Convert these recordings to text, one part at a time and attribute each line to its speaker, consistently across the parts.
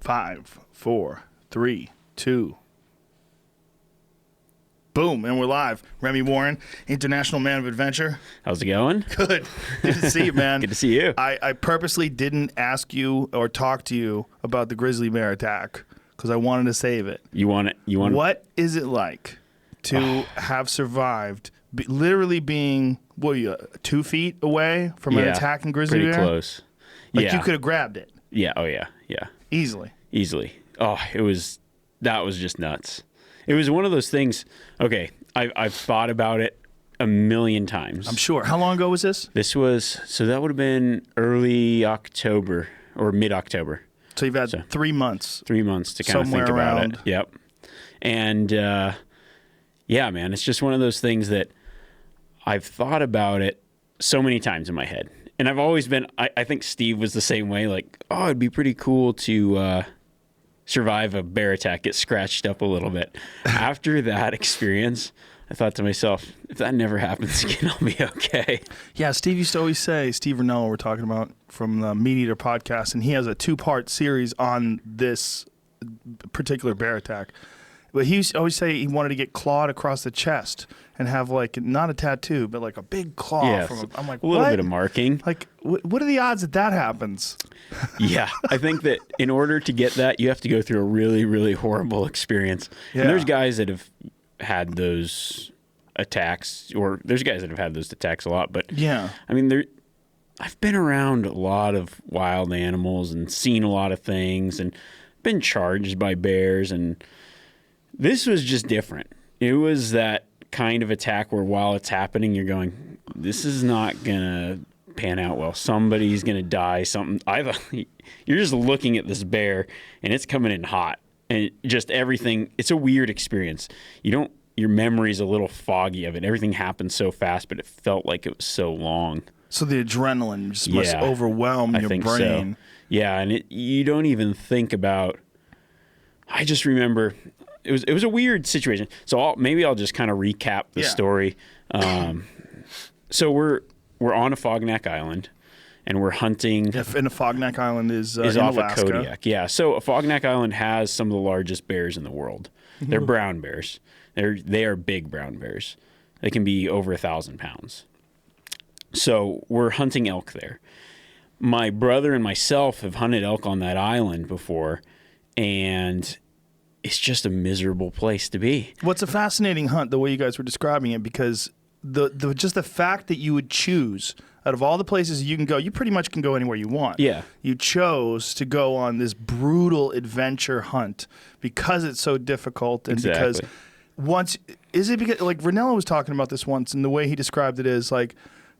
Speaker 1: 5, 4, 3, 2. Boom, and we're live. Remi Warren, International Man of Adventure.
Speaker 2: How's it going?
Speaker 1: Good. Good to see you, man.
Speaker 2: Good to see you.
Speaker 1: I purposely didn't ask you or talk to you about the grizzly bear attack because I wanted to save it.
Speaker 2: You want it?
Speaker 1: What is it like to have survived, literally being, 2 feet away from an attacking grizzly bear?
Speaker 2: Pretty close.
Speaker 1: Like you could have grabbed it.
Speaker 2: Yeah. Oh, yeah. Yeah.
Speaker 1: Easily.
Speaker 2: Oh, that was just nuts. It was one of those things. Okay, I've thought about it a million times.
Speaker 1: I'm sure. How long ago was this?
Speaker 2: That would have been early October or mid-October.
Speaker 1: So you've had 3 months.
Speaker 2: 3 months to kind of think about it. Yep. And yeah, man, it's just one of those things that I've thought about it so many times in my head. And I've always been, I think Steve was the same way, like, oh, it'd be pretty cool to survive a bear attack, get scratched up a little bit. After that experience, I thought to myself, if that never happens again, I'll be okay.
Speaker 1: Yeah, Steve used to always say, Steve Ranella we're talking about from the Meat Eater podcast, and he has a 2-part series on this particular bear attack. But he used to always say he wanted to get clawed across the chest and have, like, not a tattoo, but like a big claw.
Speaker 2: Yeah,
Speaker 1: I'm like,
Speaker 2: a little bit of marking.
Speaker 1: Like, what are the odds that happens?
Speaker 2: Yeah, I think that in order to get that, you have to go through a really, really horrible experience. Yeah. And there's guys that have had those attacks, or there's guys that have had those attacks a lot. But
Speaker 1: yeah,
Speaker 2: I mean, I've been around a lot of wild animals and seen a lot of things and been charged by bears, and this was just different. It was that kind of attack where while it's happening, you're going, this is not going to pan out well. Somebody's going to die. You're just looking at this bear, and it's coming in hot. And just everything, it's a weird experience. Your memory's a little foggy of it. Everything happened so fast, but it felt like it was so long. So the
Speaker 1: adrenaline just must overwhelm your brain.
Speaker 2: So. Yeah, and you don't even think about, I just remember... It was a weird situation. So I'll just kind of recap the story. So we're on a Fognac Island, and we're hunting.
Speaker 1: And a Fognac Island is in
Speaker 2: off
Speaker 1: Alaska.
Speaker 2: Of Kodiak. Yeah. So a Fognac Island has some of the largest bears in the world. They're brown bears. They are big brown bears. They can be over 1,000 pounds. So we're hunting elk there. My brother and myself have hunted elk on that island before, and it's just a miserable place to be.
Speaker 1: Well, it's a fascinating hunt, the way you guys were describing it, because just the fact that you would choose, out of all the places you can go, you pretty much can go anywhere you want.
Speaker 2: Yeah.
Speaker 1: You chose to go on this brutal adventure hunt because it's so difficult, and because because, like, Ranella was talking about this once, and the way he described it is, like,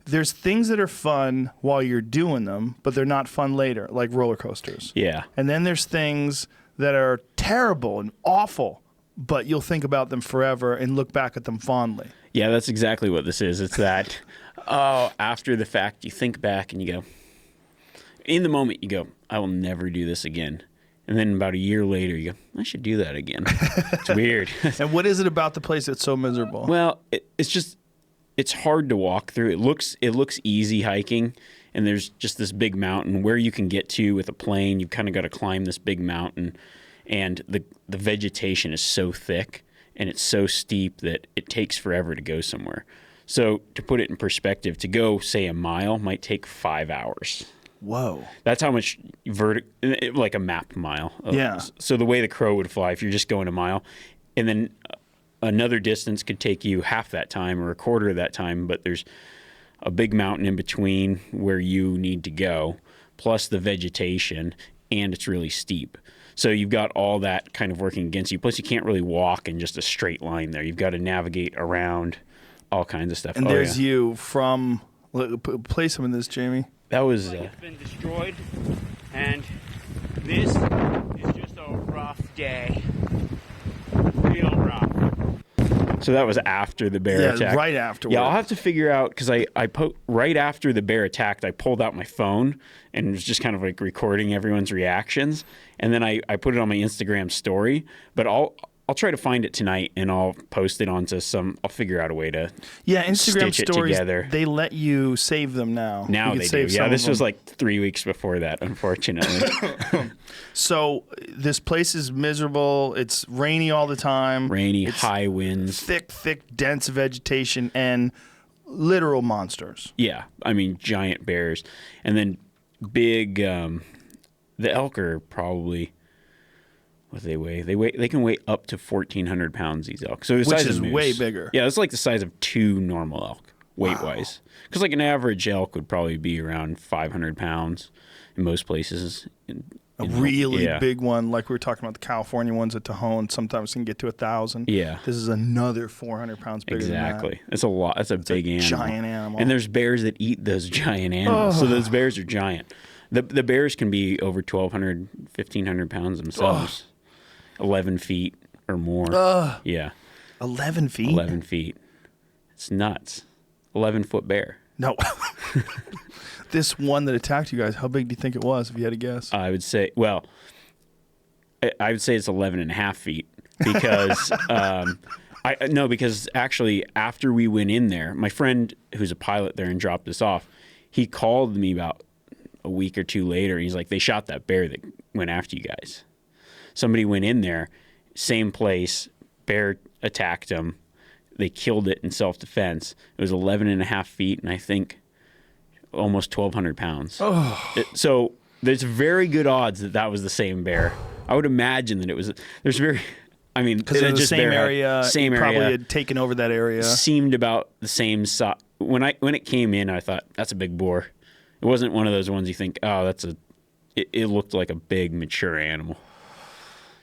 Speaker 1: there's things that are fun while you're doing them, but they're not fun later, like roller coasters.
Speaker 2: Yeah.
Speaker 1: And then there's things that are terrible and awful, but you'll think about them forever and look back at them fondly.
Speaker 2: Yeah, that's exactly what this is. It's that, after the fact, you think back and you go, in the moment you go, I will never do this again. And then about a year later you go, I should do that again. It's weird.
Speaker 1: And what is it about the place that's so miserable?
Speaker 2: Well, it's hard to walk through. It looks easy hiking. And there's just this big mountain where you can get to with a plane. You've kind of got to climb this big mountain. And the vegetation is so thick and it's so steep that it takes forever to go somewhere. So to put it in perspective, to go, say, a mile might take 5 hours.
Speaker 1: Whoa.
Speaker 2: That's how much like a mapped mile.
Speaker 1: Yeah.
Speaker 2: So the way the crow would fly, if you're just going a mile, and then another distance could take you half that time or a quarter of that time, but there's a big mountain in between where you need to go, plus the vegetation, and it's really steep. So you've got all that kind of working against you. Plus you can't really walk in just a straight line there. You've got to navigate around all kinds of stuff.
Speaker 1: And there's you from, play some of this, Jamie.
Speaker 2: That was...
Speaker 3: It's been destroyed, and this is just a rough day. Real rough.
Speaker 2: So that was after the bear attack.
Speaker 1: Yeah, right afterwards.
Speaker 2: Yeah, I'll have to figure out, because right after the bear attacked, I pulled out my phone and was just kind of like recording everyone's reactions. And then I put it on my Instagram story. But I'll try to find it tonight and I'll post it onto I'll figure out a way to
Speaker 1: Instagram
Speaker 2: stitch
Speaker 1: stories,
Speaker 2: it together.
Speaker 1: They let you save them now.
Speaker 2: Now they do. Yeah, this was like 3 weeks before that, unfortunately.
Speaker 1: So this place is miserable. It's rainy all the time.
Speaker 2: It's high winds.
Speaker 1: Thick, dense vegetation and literal monsters.
Speaker 2: Yeah, I mean, giant bears. And then big, the elk are probably... What do they weigh? They can weigh up to 1,400 pounds, these elk. So the
Speaker 1: Which
Speaker 2: size
Speaker 1: is
Speaker 2: of moose.
Speaker 1: way bigger.
Speaker 2: Yeah, it's like the size of 2 normal elk, weight-wise. Because like an average elk would probably be around 500 pounds in most places.
Speaker 1: A really big one, like we were talking about the California ones at Tajon, sometimes can get to 1,000.
Speaker 2: Yeah.
Speaker 1: This is another 400 pounds bigger than that.
Speaker 2: Exactly. That's a lot. That's a big animal.
Speaker 1: Giant animal.
Speaker 2: And there's bears that eat those giant animals. So those bears are giant. The bears can be over 1,200, 1,500 pounds themselves. 11 feet or more. Yeah.
Speaker 1: 11 feet?
Speaker 2: 11 feet. It's nuts. 11-foot bear.
Speaker 1: No. This one that attacked you guys, how big do you think it was, if you had to guess?
Speaker 2: I would say, I would say it's 11 and a half feet because, because actually after we went in there, my friend who's a pilot there and dropped us off, he called me about a week or two later. He's like, they shot that bear that went after you guys. Somebody went in there, same place, bear attacked them. They killed it in self-defense. It was 11 and a half feet, and I think almost 1,200 pounds. So there's very good odds that was the same bear. I would imagine that it was. There's very, I mean,
Speaker 1: because it was the same area.
Speaker 2: Same area.
Speaker 1: Probably had taken over that area.
Speaker 2: Seemed about the same size. When it came in, I thought that's a big boar. It wasn't one of those ones you think, oh, that's a. It looked like a big mature animal.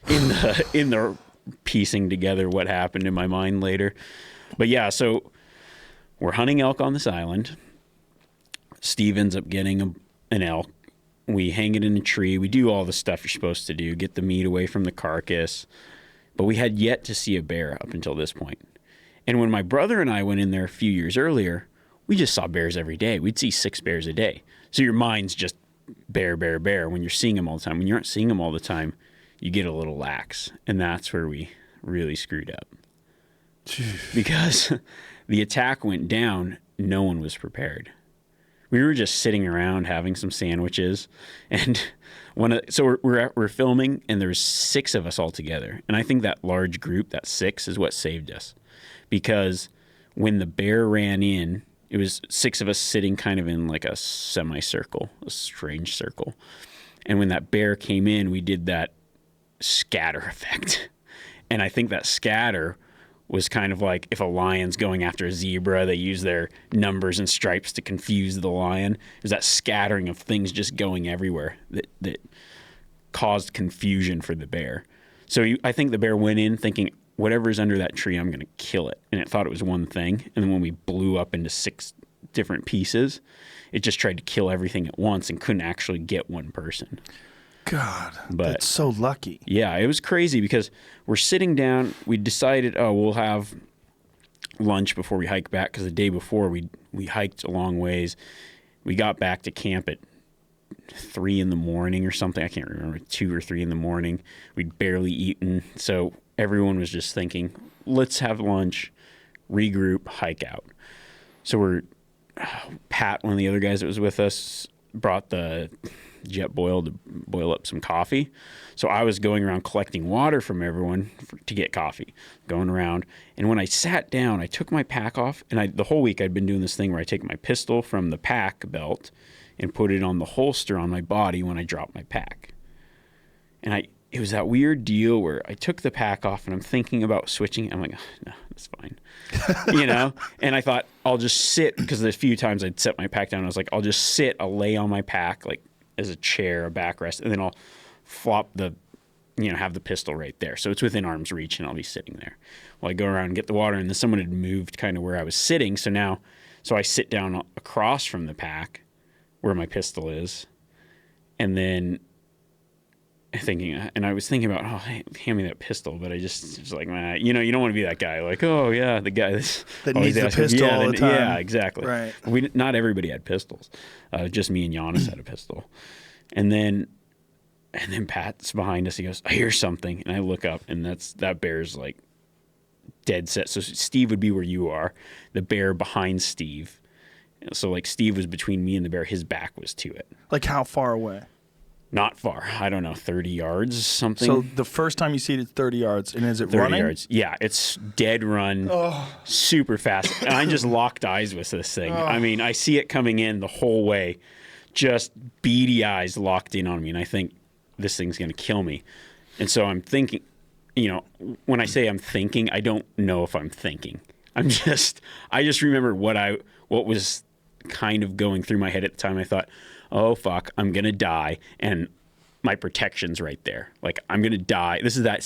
Speaker 2: In the piecing together what happened in my mind later. But yeah, so we're hunting elk on this island. Steve ends up getting an elk. We hang it in a tree. We do all the stuff you're supposed to do, get the meat away from the carcass. But we had yet to see a bear up until this point. And when my brother and I went in there a few years earlier, we just saw bears every day. We'd see 6 bears a day. So your mind's just bear, bear, bear when you're seeing them all the time. When you aren't seeing them all the time, you get a little lax. And that's where we really screwed up. Because the attack went down, no one was prepared. We were just sitting around having some sandwiches, and we're filming, and there's 6 of us all together. And I think that large group, that 6, is what saved us. Because when the bear ran in, it was 6 of us sitting kind of in like a semicircle, a strange circle. And when that bear came in, we did that scatter effect. And I think that scatter was kind of like if a lion's going after a zebra, they use their numbers and stripes to confuse the lion. It was that scattering of things just going everywhere that caused confusion for the bear. So I think the bear went in thinking, whatever's under that tree, I'm going to kill it. And it thought it was one thing. And then when we blew up into 6 different pieces, it just tried to kill everything at once and couldn't actually get one person.
Speaker 1: God, that's so lucky.
Speaker 2: Yeah, it was crazy because we're sitting down. We decided, we'll have lunch before we hike back because the day before we hiked a long ways. We got back to camp at 3 in the morning or something. I can't remember, 2 or 3 in the morning. We'd barely eaten. So everyone was just thinking, let's have lunch, regroup, hike out. So Pat, one of the other guys that was with us, brought the jet boil to boil up some coffee. So I was going around collecting water from everyone to get coffee, going around. And when I sat down, I took my pack off. And the whole week I'd been doing this thing where I take my pistol from the pack belt and put it on the holster on my body when I drop my pack. And it was that weird deal where I took the pack off and I'm thinking about switching. I'm like, oh, no, that's fine. And I thought I'll just sit, because a few times I'd set my pack down. I was like, I'll just sit, I'll lay on my pack like as a chair, a backrest, and then I'll flop have the pistol right there. So it's within arm's reach and I'll be sitting there. Well, I go around and get the water, and then someone had moved kind of where I was sitting. So I sit down across from the pack where my pistol is. And then I was thinking about, hey, hand me that pistol, but I just was like, man, you don't want to be that guy. Like, oh yeah, the guy
Speaker 1: that needs the pistol all the time.
Speaker 2: Yeah, exactly.
Speaker 1: Right.
Speaker 2: Not everybody had pistols. Just me and Giannis had a pistol. And then And then Pat's behind us. He goes, I hear something. And I look up, and that bear's like dead set. So Steve would be where you are, the bear behind Steve. So like Steve was between me and the bear. His back was to it.
Speaker 1: Like how far away?
Speaker 2: Not far. I don't know, 30 yards, something.
Speaker 1: So the first time you see it, it's 30 yards. And is it
Speaker 2: 30
Speaker 1: running?
Speaker 2: yards. Yeah, it's dead run, super fast. And I just locked eyes with this thing. I mean, I see it coming in the whole way, just beady eyes locked in on me. And I think this thing's going to kill me. And so I'm thinking, when I say I'm thinking, I don't know if I'm thinking. I just remember what was kind of going through my head at the time. I thought, oh, fuck, I'm going to die. And my protection's right there. Like, I'm going to die. This is that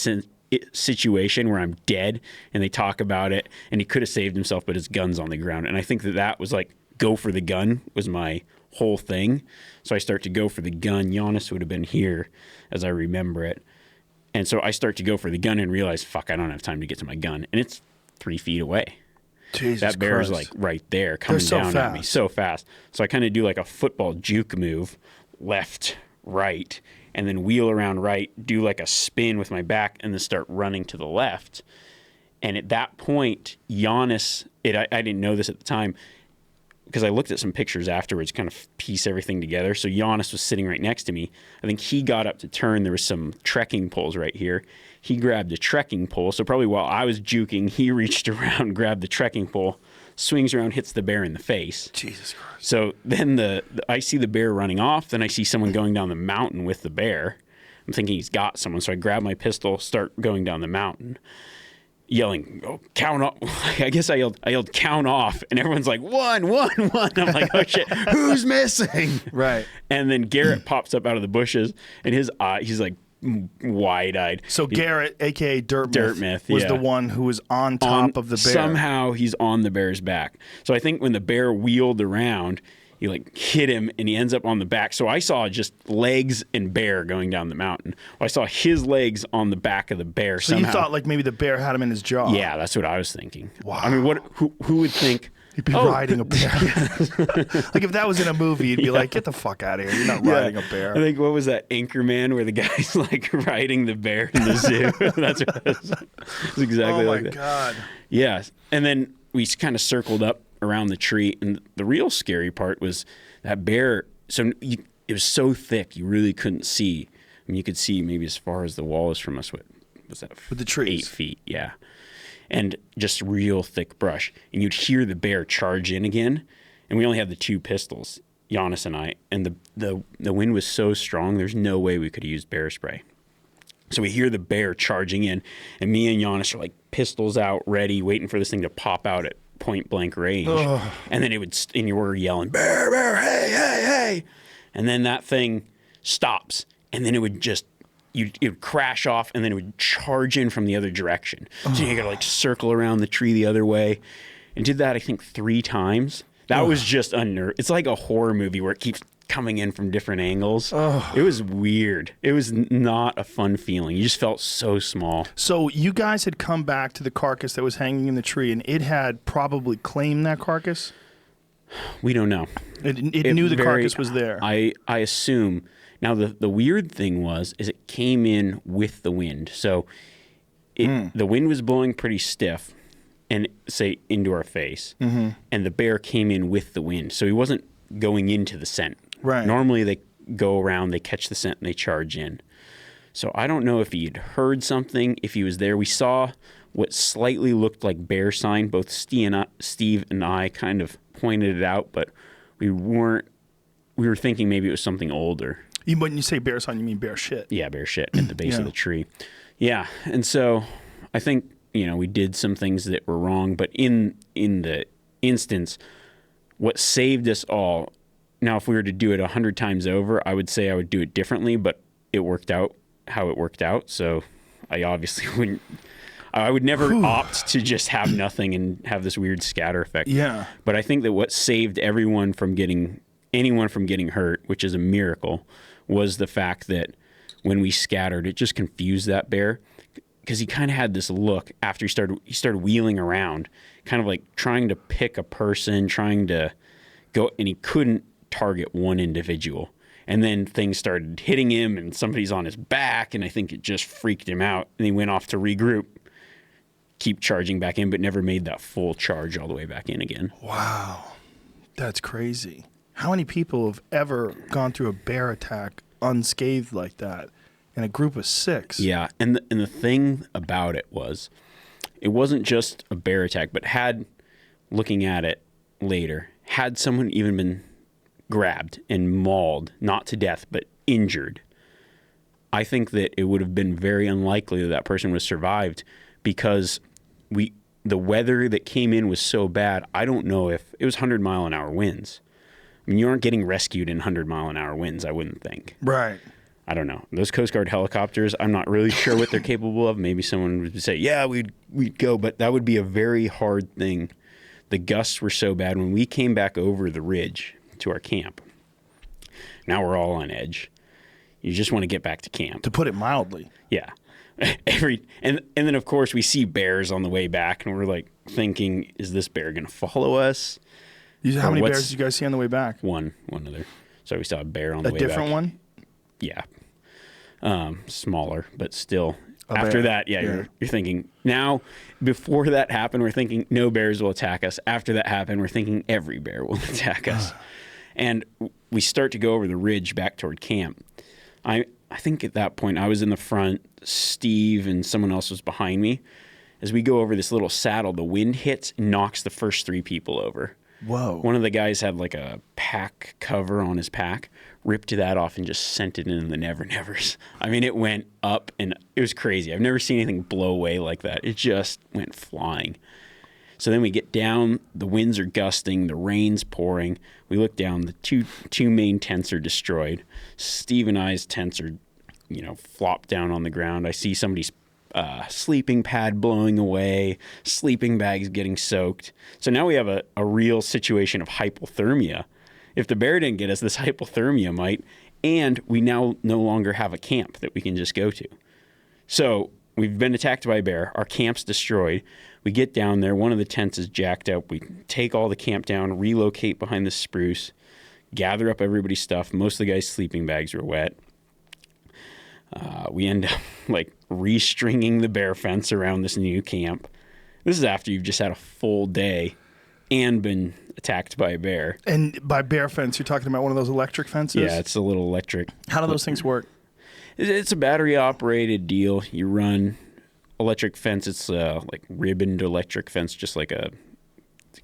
Speaker 2: situation where I'm dead, and they talk about it, and he could have saved himself, but his gun's on the ground. And I think that was like, go for the gun was my whole thing. So I start to go for the gun. Giannis would have been here as I remember it. And so I start to go for the gun and realize, fuck, I don't have time to get to my gun. And it's 3 feet away.
Speaker 1: Jesus
Speaker 2: that bear's
Speaker 1: Christ.
Speaker 2: Like right there coming down at me so fast. So I kind of do like a football juke move, left, right, and then wheel around right, do like a spin with my back, and then start running to the left. And at that point, Giannis, I didn't know this at the time, because I looked at some pictures afterwards, kind of piece everything together. So Giannis was sitting right next to me. I think he got up to turn. There was some trekking poles right here. He grabbed a trekking pole. So probably while I was juking, he reached around, grabbed the trekking pole, swings around, hits the bear in the face.
Speaker 1: Jesus Christ.
Speaker 2: So then I see the bear running off. Then I see someone going down the mountain with the bear. I'm thinking he's got someone. So I grab my pistol, start going down the mountain, yelling, oh, count off. I guess I yelled count off, and everyone's like, 1, 1, 1. I'm like, oh shit, who's missing?
Speaker 1: Right.
Speaker 2: And then Garrett pops up out of the bushes, and his eye, he's like wide-eyed.
Speaker 1: So Garrett, aka Dirt Myth, was
Speaker 2: yeah.
Speaker 1: the one who was on top of the bear.
Speaker 2: Somehow he's on the bear's back. So I think when the bear wheeled around, he like hit him, and he ends up on the back. So I saw just legs and bear going down the mountain. I saw his legs on the back of the bear.
Speaker 1: So
Speaker 2: somehow.
Speaker 1: You thought like maybe the bear had him in his jaw.
Speaker 2: Yeah, that's what I was thinking.
Speaker 1: Wow.
Speaker 2: I mean, who would think
Speaker 1: you'd be riding a bear? Like if that was in a movie, you'd be like, get the fuck out of here. You're not riding a bear.
Speaker 2: I think what was that Anchorman where the guy's like riding the bear in the zoo? That's what it was. It's exactly like that.
Speaker 1: Oh my God.
Speaker 2: Yeah. And then we kind of circled up around the tree, and the real scary part was that bear. So it was so thick you really couldn't see. I mean, you could see maybe as far as the wall is from us. What was that?
Speaker 1: With the trees.
Speaker 2: 8 feet, yeah. And just real thick brush. And you'd hear the bear charge in again. And we only had the 2 pistols, Giannis and I. And the wind was so strong, there's no way we could have used bear spray. So we hear the bear charging in, and me and Giannis are like pistols out, ready, waiting for this thing to pop out at point blank range. Ugh. And then and you were yelling, bear, bear, hey, hey, hey. And then that thing stops, and then it would just, it would crash off, and then it would charge in from the other direction. So you gotta like circle around the tree the other way. And did that, I think, 3 times. That was just it's like a horror movie where it keeps coming in from different angles. It was weird. It was not a fun feeling. You just felt so small.
Speaker 1: So you guys had come back to the carcass that was hanging in the tree, and it had probably claimed that carcass?
Speaker 2: We don't know.
Speaker 1: It knew the carcass was there.
Speaker 2: I assume. Now, the weird thing is it came in with the wind. So the wind was blowing pretty stiff and, say, into our face. Mm-hmm. And the bear came in with the wind. So he wasn't going into the scent.
Speaker 1: Right.
Speaker 2: Normally they go around, they catch the scent, and they charge in. So I don't know if he had heard something, if he was there. We saw what slightly looked like bear sign. Both Steve and I kind of pointed it out, but we were thinking maybe it was something older.
Speaker 1: When you say bear sign, you mean bear shit.
Speaker 2: Yeah, bear shit at the base of the tree. Yeah, and so I think, we did some things that were wrong, but in the instance, what saved us all. Now, if we were to do it 100 times over, I would say I would do it differently, but it worked out how it worked out. So I obviously wouldn't. I would never opt to just have nothing and have this weird scatter effect.
Speaker 1: Yeah.
Speaker 2: But I think that what saved anyone from getting hurt, which is a miracle, was the fact that when we scattered, it just confused that bear, because he kind of had this look after he started wheeling around, kind of like trying to pick a person, trying to go, and he couldn't target one individual. And then things started hitting him, and somebody's on his back, and I think it just freaked him out. And he went off to regroup, keep charging back in, but never made that full charge all the way back in again.
Speaker 1: Wow. That's crazy. How many people have ever gone through a bear attack unscathed like that in a group of 6?
Speaker 2: Yeah, and the thing about it wasn't just a bear attack, but looking at it later, had someone even been grabbed and mauled, not to death, but injured, I think that it would have been very unlikely that that person would have survived, because the weather that came in was so bad. I don't know if it was 100-mile-an-hour winds. I mean, you aren't getting rescued in 100-mile-an-hour winds, I wouldn't think.
Speaker 1: Right.
Speaker 2: I don't know. Those Coast Guard helicopters, I'm not really sure what they're capable of. Maybe someone would say, yeah, we'd go, but that would be a very hard thing. The gusts were so bad. When we came back over the ridge to our camp, now we're all on edge. You just want to get back to camp.
Speaker 1: To put it mildly.
Speaker 2: Yeah. And then, of course, we see bears on the way back, and we're like thinking, is this bear going to follow us?
Speaker 1: How many bears did you guys see on the way back?
Speaker 2: One other. So we saw a bear on the way back.
Speaker 1: A different one?
Speaker 2: Yeah. Smaller, but still. After that, you're thinking, now, before that happened, we're thinking no bears will attack us. After that happened, we're thinking every bear will attack us. And we start to go over the ridge back toward camp. I think at that point, I was in the front, Steve and someone else was behind me. As we go over this little saddle, the wind hits and knocks the first 3 people over.
Speaker 1: Whoa.
Speaker 2: One of the guys had like a pack cover on his pack, ripped that off and just sent it in the Never Nevers. I mean, it went up and it was crazy. I've never seen anything blow away like that. It just went flying. So then we get down, the winds are gusting, the rain's pouring. We look down, the two main tents are destroyed. Steve and I's tents are, flopped down on the ground. I see somebody's sleeping pad blowing away, sleeping bags getting soaked. So now we have a real situation of hypothermia. If the bear didn't get us, this hypothermia might, and we now no longer have a camp that we can just go to. So we've been attacked by a bear. Our camp's destroyed. We get down there. One of the tents is jacked up. We take all the camp down, relocate behind the spruce, gather up everybody's stuff. Most of the guys' sleeping bags were wet. We end up restringing the bear fence around this new camp. This is after you've just had a full day and been attacked by a bear.
Speaker 1: And by bear fence, you're talking about one of those electric fences?
Speaker 2: Yeah, it's a little electric.
Speaker 1: How do those things work?
Speaker 2: It's a battery-operated deal. You run electric fence. It's ribboned electric fence, just like a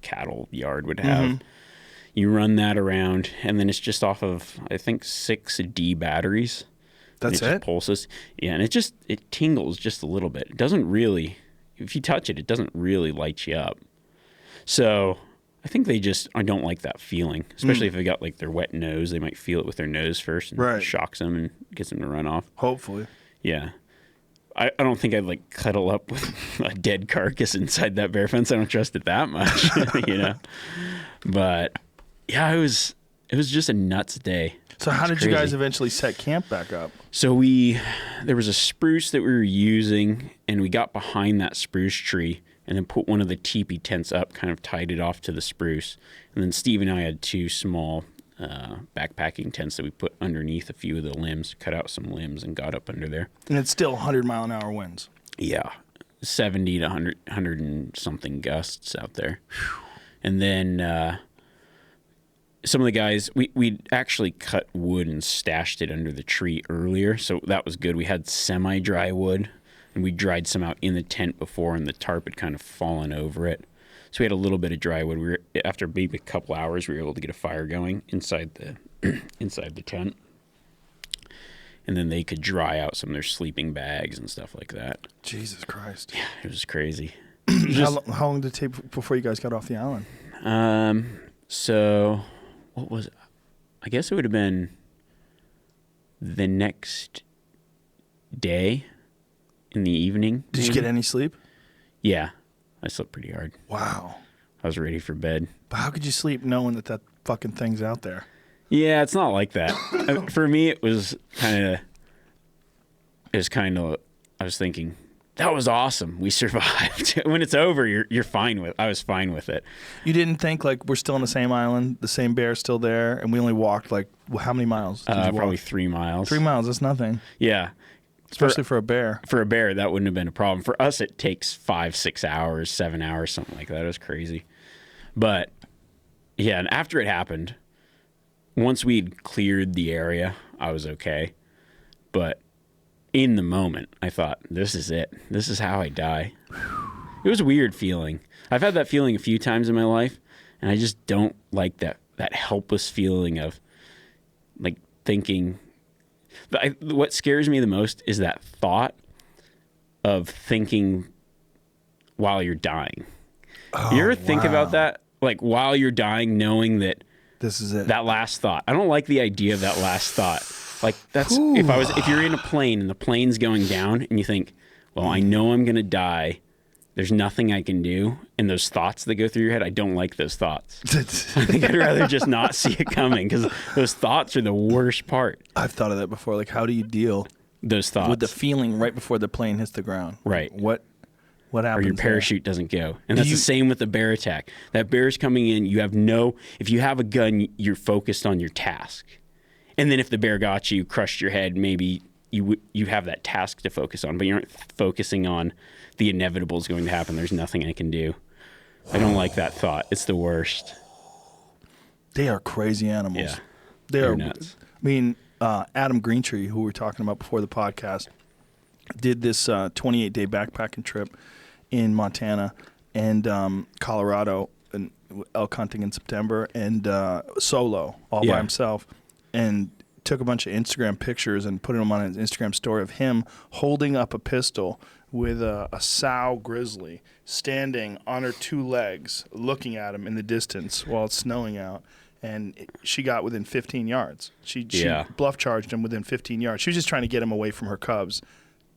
Speaker 2: cattle yard would have. Mm-hmm. You run that around, and then it's just off of, I think, 6 D batteries.
Speaker 1: That's it?
Speaker 2: Just pulses. Yeah, and it tingles just a little bit. It doesn't really, if you touch it, it doesn't really light you up. So I think I don't like that feeling, especially if they got their wet nose. They might feel it with their nose first and it shocks them and gets them to run off.
Speaker 1: Hopefully.
Speaker 2: Yeah. I don't think I'd cuddle up with a dead carcass inside that bear fence. I don't trust it that much, But yeah, it was just a nuts day.
Speaker 1: So how did you guys eventually set camp back up?
Speaker 2: So there was a spruce that we were using, and we got behind that spruce tree and then put one of the teepee tents up, kind of tied it off to the spruce. And then Steve and I had 2 small backpacking tents that we put underneath a few of the limbs, cut out some limbs and got up under there.
Speaker 1: And it's still 100-mile-an-hour winds.
Speaker 2: Yeah, 70 to 100 and something gusts out there. And then some of the guys, we'd actually cut wood and stashed it under the tree earlier, so that was good. We had semi-dry wood, and we dried some out in the tent before, and the tarp had kind of fallen over it. So we had a little bit of dry wood. After maybe a couple hours, we were able to get a fire going inside the tent. And then they could dry out some of their sleeping bags and stuff like that.
Speaker 1: Jesus Christ.
Speaker 2: Yeah, it was crazy.
Speaker 1: How long did it take before you guys got off the island?
Speaker 2: So what was it? I guess it would have been the next day in the evening.
Speaker 1: Did you get any sleep?
Speaker 2: Yeah, I slept pretty hard.
Speaker 1: Wow.
Speaker 2: I was ready for bed.
Speaker 1: But how could you sleep knowing that fucking thing's out there?
Speaker 2: Yeah, it's not like that. For me, it was kind of, I was thinking, that was awesome. We survived. When it's over, you're fine with. I was fine with it.
Speaker 1: You didn't think like we're still on the same island, the same bear's still there, and we only walked like how many miles? Did you walk?
Speaker 2: Probably 3 miles.
Speaker 1: 3 miles. That's nothing.
Speaker 2: Yeah.
Speaker 1: Especially for a bear.
Speaker 2: For a bear, that wouldn't have been a problem. For us, it takes 5, 6 hours, 7 hours, something like that. It was crazy. But yeah, and after it happened, once we'd cleared the area, I was okay. But in the moment, I thought, this is it. This is how I die. It was a weird feeling. I've had that feeling a few times in my life, and I just don't like that helpless feeling of like thinking. What scares me the most is that thought of thinking while you're dying.
Speaker 1: Oh,
Speaker 2: you ever think about that? Like while you're dying, knowing that
Speaker 1: this is it.
Speaker 2: That last thought. I don't like the idea of that last thought. Like that's if you're in a plane and the plane's going down and you think, well, I know I'm going to die. There's nothing I can do. And those thoughts that go through your head, I don't like those thoughts. I think I'd rather just not see it coming because those thoughts are the worst part.
Speaker 1: I've thought of that before. Like, how do you deal
Speaker 2: those thoughts
Speaker 1: with the feeling right before the plane hits the ground?
Speaker 2: Right.
Speaker 1: What happens?
Speaker 2: Or your parachute doesn't go. And that's the same with the bear attack. That bear's coming in. If you have a gun, you're focused on your task. And then if the bear got you, crushed your head, maybe you have that task to focus on, but you aren't focusing on the inevitable is going to happen. There's nothing I can do. I don't like that thought. It's the worst.
Speaker 1: They are crazy animals.
Speaker 2: Yeah.
Speaker 1: They're
Speaker 2: nuts.
Speaker 1: I mean, Adam Greentree, who we were talking about before the podcast, did this 28-day backpacking trip in Montana and Colorado and elk hunting in September and solo all by himself, and took a bunch of Instagram pictures and put them on his Instagram story of him holding up a pistol with a sow grizzly standing on her 2 legs looking at him in the distance while it's snowing out. And she got within 15 yards. She bluff charged him within 15 yards. She was just trying to get him away from her cubs.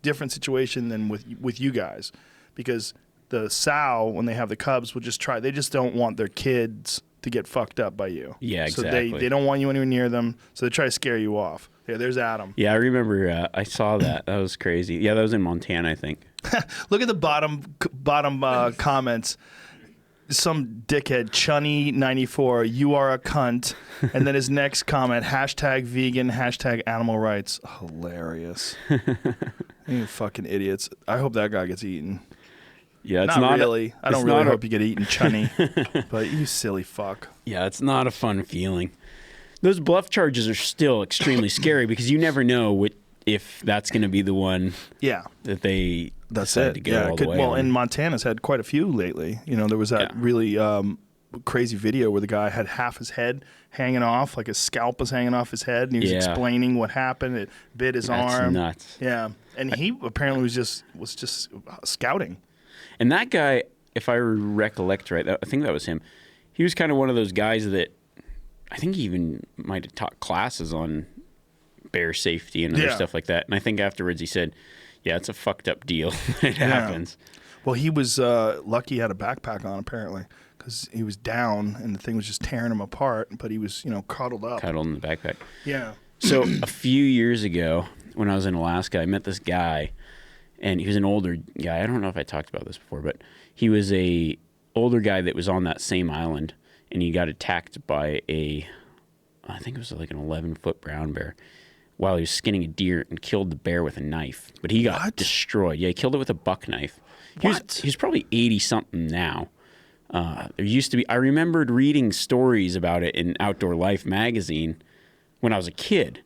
Speaker 1: Different situation than with you guys, because the sow, when they have the cubs, will just try. They just don't want their kids to get fucked up by you.
Speaker 2: Yeah, exactly.
Speaker 1: So they don't want you anywhere near them. So they try to scare you off. Yeah, there's Adam.
Speaker 2: Yeah, I remember. I saw that. That was crazy. Yeah, that was in Montana, I think.
Speaker 1: Look at the bottom comments. Some dickhead, Chunny94, you are a cunt. And then his next comment, #vegan, #animal rights. Hilarious. You fucking idiots. I hope that guy gets eaten.
Speaker 2: Yeah, it's
Speaker 1: not really. I don't really hope you get eaten, Chunny. But you silly fuck.
Speaker 2: Yeah, it's not a fun feeling. Those bluff charges are still extremely scary because you never know if that's going to be the one that they decide to go all the way on.
Speaker 1: And Montana's had quite a few lately. You know, there was that really crazy video where the guy had half his head hanging off, like his scalp was hanging off his head, and he was explaining what happened. It bit his arm.
Speaker 2: That's nuts.
Speaker 1: Yeah, and he apparently was just scouting.
Speaker 2: And that guy, if I recollect right, I think that was him. He was kind of one of those guys that I think he even might have taught classes on bear safety and other stuff like that. And I think afterwards he said, yeah, it's a fucked up deal. It happens.
Speaker 1: Well, he was lucky he had a backpack on, apparently, because he was down and the thing was just tearing him apart, but he was, cuddled up.
Speaker 2: Cuddled in the backpack.
Speaker 1: Yeah.
Speaker 2: So a few years ago when I was in Alaska, I met this guy, and he was an older guy. I don't know if I talked about this before, but he was a older guy that was on that same island, and he got attacked by I think it was like an 11-foot brown bear while he was skinning a deer and killed the bear with a knife. But he got destroyed. Yeah, he killed it with a buck knife. He was probably 80-something now. There used to be, I remembered reading stories about it in Outdoor Life magazine when I was a kid.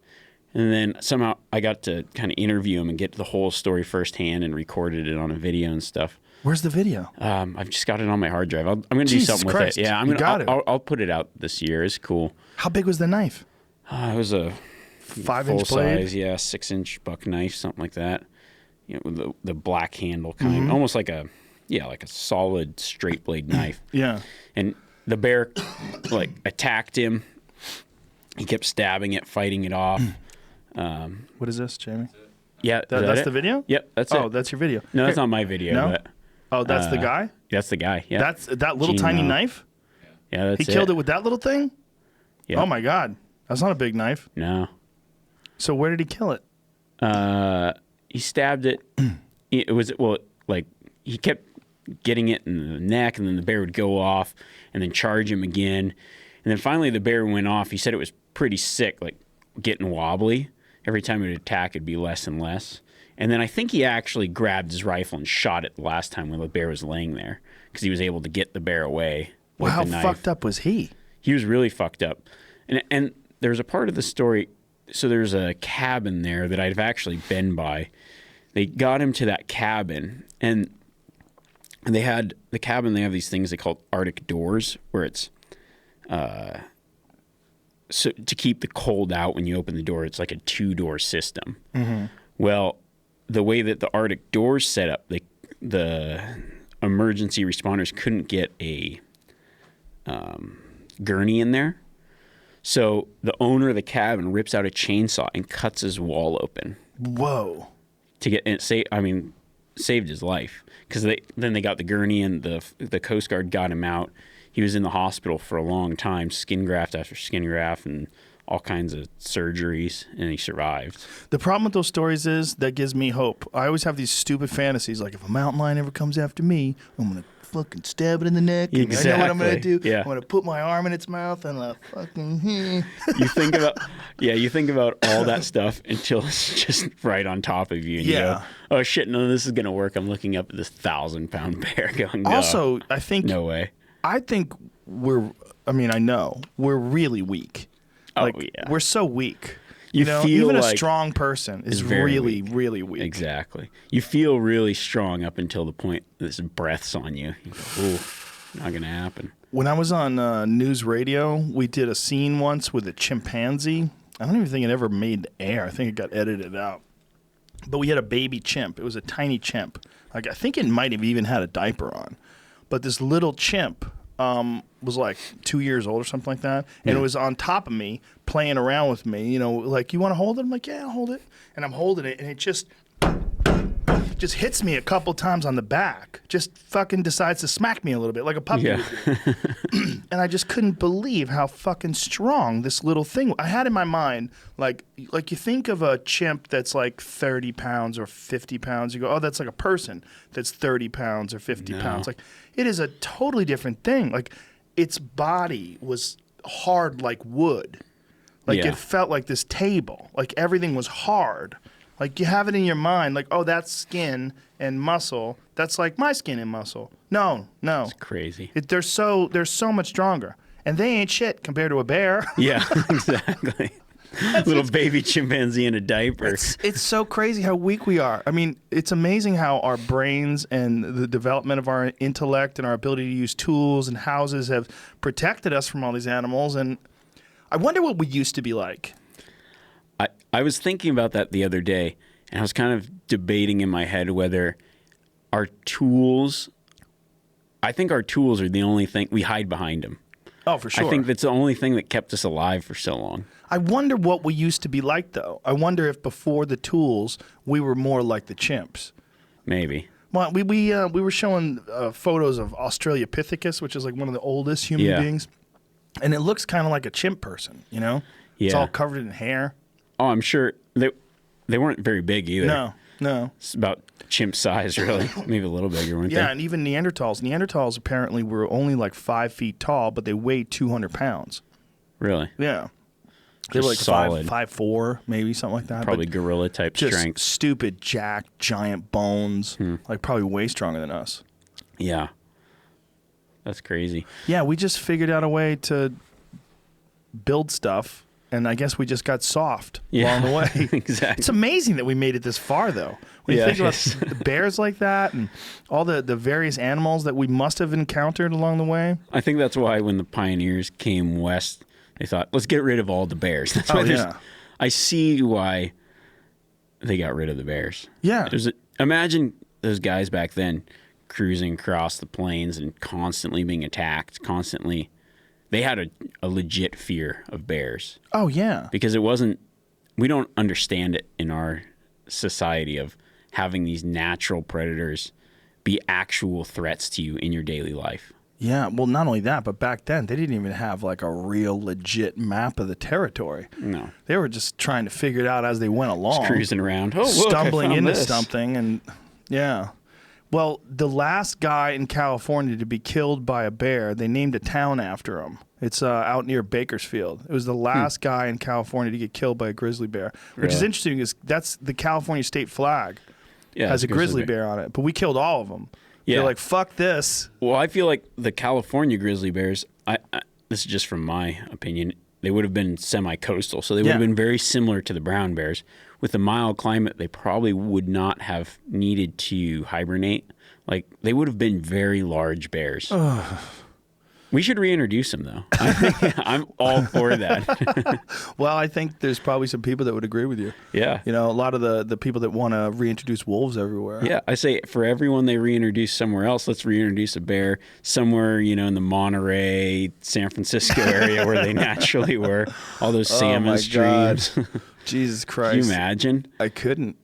Speaker 2: And then somehow I got to kind of interview him and get the whole story firsthand and recorded it on a video and stuff.
Speaker 1: Where's the video?
Speaker 2: I've just got it on my hard drive. I'm going to do something with it. Yeah, I'll put it out this year. It's cool.
Speaker 1: How big was the knife?
Speaker 2: It was a
Speaker 1: 5-inch
Speaker 2: blade? Size, 6-inch buck knife, something like that. With the black handle kind, almost like a solid straight blade knife.
Speaker 1: Yeah.
Speaker 2: And the bear attacked him. He kept stabbing it, fighting it off.
Speaker 1: What is this, Jamie?
Speaker 2: Yeah,
Speaker 1: that's the video?
Speaker 2: Yep, that's it.
Speaker 1: Oh, that's your video.
Speaker 2: No, that's not my video.
Speaker 1: No?
Speaker 2: But,
Speaker 1: oh, that's the guy?
Speaker 2: That's the guy, yeah.
Speaker 1: That's that little tiny knife?
Speaker 2: Yeah, that's it.
Speaker 1: He killed it with that little thing?
Speaker 2: Yeah.
Speaker 1: Oh, my God. That's not a big knife.
Speaker 2: No.
Speaker 1: So where did he kill it?
Speaker 2: He stabbed it it was, well, like he kept getting it in the neck, and then the bear would go off and then charge him again. And then finally the bear went off. He said it was pretty sick, like getting wobbly. Every time it would attack, it'd be less and less. And then I think he actually grabbed his rifle and shot it the last time when the bear was laying there, because he was able to get the bear away.
Speaker 1: Well, how fucked up was he?
Speaker 2: He was really fucked up. And there's a part of the story, so there's a cabin there that I've actually been by. They got him to that cabin, and they had the cabin, they have these things they call Arctic doors, where it's so to keep the cold out when you open the door. It's like a 2-door system. Mm-hmm. Well, the way that the Arctic doors set up, the emergency responders couldn't get a gurney in there. So the owner of the cabin rips out a chainsaw and cuts his wall open.
Speaker 1: Whoa!
Speaker 2: To get and saved his life, because then they got the gurney, and the Coast Guard got him out. He was in the hospital for a long time, skin graft after skin graft, and all kinds of surgeries, and he survived.
Speaker 1: The problem with those stories is that gives me hope. I always have these stupid fantasies, like if a mountain lion ever comes after me, I'm gonna fucking stab it in the neck. And
Speaker 2: exactly.
Speaker 1: I know what I'm gonna do.
Speaker 2: Yeah.
Speaker 1: I'm gonna put my arm in its mouth and fucking.
Speaker 2: You think about all that stuff until it's just right on top of you, and you go, oh shit, none of this is gonna work. I'm looking up at this 1,000-pound bear going.
Speaker 1: Also, I think
Speaker 2: no way.
Speaker 1: I think I know we're really weak. Like,
Speaker 2: yeah.
Speaker 1: We're so weak.
Speaker 2: You
Speaker 1: know,
Speaker 2: feel
Speaker 1: even
Speaker 2: like
Speaker 1: a strong person is really, really weak.
Speaker 2: Exactly. You feel really strong up until the point this breath's on you. You go, ooh, not going to happen.
Speaker 1: When I was on news radio, we did a scene once with a chimpanzee. I don't even think it ever made the air. I think it got edited out. But we had a baby chimp. It was a tiny chimp. Like, I think it might have even had a diaper on. But this little chimp was like 2 years old or something like that. And it was on top of me, playing around with me. You know, like, you want to hold it? I'm like, yeah, I'll hold it. And I'm holding it, and it just hits me a couple times on the back. Just fucking decides to smack me a little bit, like a puppy would do. And I just couldn't believe how fucking strong this little thing. I had in my mind, like you think of a chimp that's like 30 pounds or 50 pounds. You go, oh, that's like a person that's 30 pounds or 50 pounds. Like, it is a totally different thing. Like, its body was hard like wood. Like, it felt like this table. Like, everything was hard. Like, you have it in your mind, like, oh, that's skin and muscle. That's like my skin and muscle. No.
Speaker 2: It's crazy.
Speaker 1: They're so much stronger. And they ain't shit compared to a bear.
Speaker 2: Yeah, exactly. Little baby chimpanzee in a diaper.
Speaker 1: It's so crazy how weak we are. I mean, it's amazing how our brains and the development of our intellect and our ability to use tools and houses have protected us from all these animals. And I wonder what we used to be like.
Speaker 2: I was thinking about that the other day, and I was kind of debating in my head whether our tools, I think our tools are the only thing, we hide behind them.
Speaker 1: Oh, for sure.
Speaker 2: I think that's the only thing that kept us alive for so long.
Speaker 1: I wonder what we used to be like, though. I wonder if before the tools, we were more like the chimps.
Speaker 2: Maybe.
Speaker 1: Well, we were showing photos of Australopithecus, which is like one of the oldest human beings. And it looks kind of like a chimp person, you know?
Speaker 2: Yeah.
Speaker 1: It's all covered in hair.
Speaker 2: Oh, I'm sure they weren't very big either.
Speaker 1: No.
Speaker 2: It's about chimp size, really. Maybe a little bigger, weren't they?
Speaker 1: Yeah, and even Neanderthals. Neanderthals apparently were only like 5 feet tall, but they weighed 200 pounds.
Speaker 2: Really?
Speaker 1: Yeah. They were like
Speaker 2: solid.
Speaker 1: 5'4", maybe something like that.
Speaker 2: Probably gorilla type
Speaker 1: just
Speaker 2: strength.
Speaker 1: Stupid, jacked, giant bones. Like probably way stronger than us.
Speaker 2: Yeah. That's crazy.
Speaker 1: Yeah, we just figured out a way to build stuff. And I guess we just got soft along the way.
Speaker 2: Exactly.
Speaker 1: It's amazing that we made it this far, though. When you think about bears like that and all the various animals that we must have encountered along the way.
Speaker 2: I think that's why when the pioneers came west, they thought, let's get rid of all the bears. That's why I see why they got rid of the bears.
Speaker 1: Yeah.
Speaker 2: Imagine those guys back then cruising across the plains and constantly being attacked, constantly. They had a legit fear of bears.
Speaker 1: Oh, yeah.
Speaker 2: Because we don't understand it in our society of having these natural predators be actual threats to you in your daily life.
Speaker 1: Yeah, well, not only that, but back then, they didn't even have like a real legit map of the territory.
Speaker 2: No.
Speaker 1: They were just trying to figure it out as they went along.
Speaker 2: Just cruising around.
Speaker 1: Stumbling into something. And Yeah. Well, the last guy in California to be killed by a bear, they named a town after him. It's out near Bakersfield. It was the last guy in California to get killed by a grizzly bear, which is interesting because that's the California state flag.
Speaker 2: Yeah,
Speaker 1: has a grizzly bear on it, but we killed all of them. Yeah. They're like, fuck this.
Speaker 2: Well, I feel like the California grizzly bears, this is just from my opinion, they would have been semi-coastal, so they would have been very similar to the brown bears. With the mild climate, they probably would not have needed to hibernate. Like, they would have been very large bears. We should reintroduce them, though. I'm all for that.
Speaker 1: Well, I think there's probably some people that would agree with you.
Speaker 2: Yeah.
Speaker 1: You know, a lot of the people that want to reintroduce wolves everywhere.
Speaker 2: Yeah, I say for everyone they reintroduce somewhere else, let's reintroduce a bear somewhere, you know, in the Monterey, San Francisco area where they naturally were. All those salmon streams.
Speaker 1: Jesus Christ.
Speaker 2: Can you imagine?
Speaker 1: I couldn't.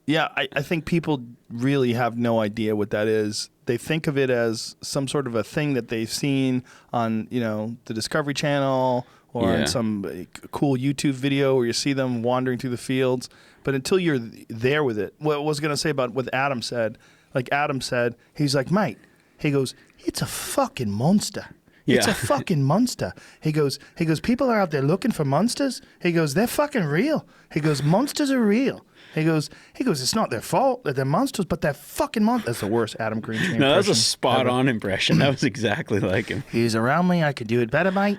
Speaker 1: Yeah, I think people really have no idea what that is. They think of it as some sort of a thing that they've seen on, you know, the Discovery Channel or on some cool YouTube video where you see them wandering through the fields. But until you're there with it, what I was going to say about what Adam said, like Adam said, he's like, mate, he goes, it's a fucking monster. It's a fucking monster. He goes, people are out there looking for monsters. He goes, they're fucking real. He goes, monsters are real. He goes, it's not their fault that they're monsters, but they're fucking monsters. That's the worst Adam Green impression.
Speaker 2: No, that was a spot-on impression. That was exactly like him.
Speaker 1: He's around me. I could do it better, mate.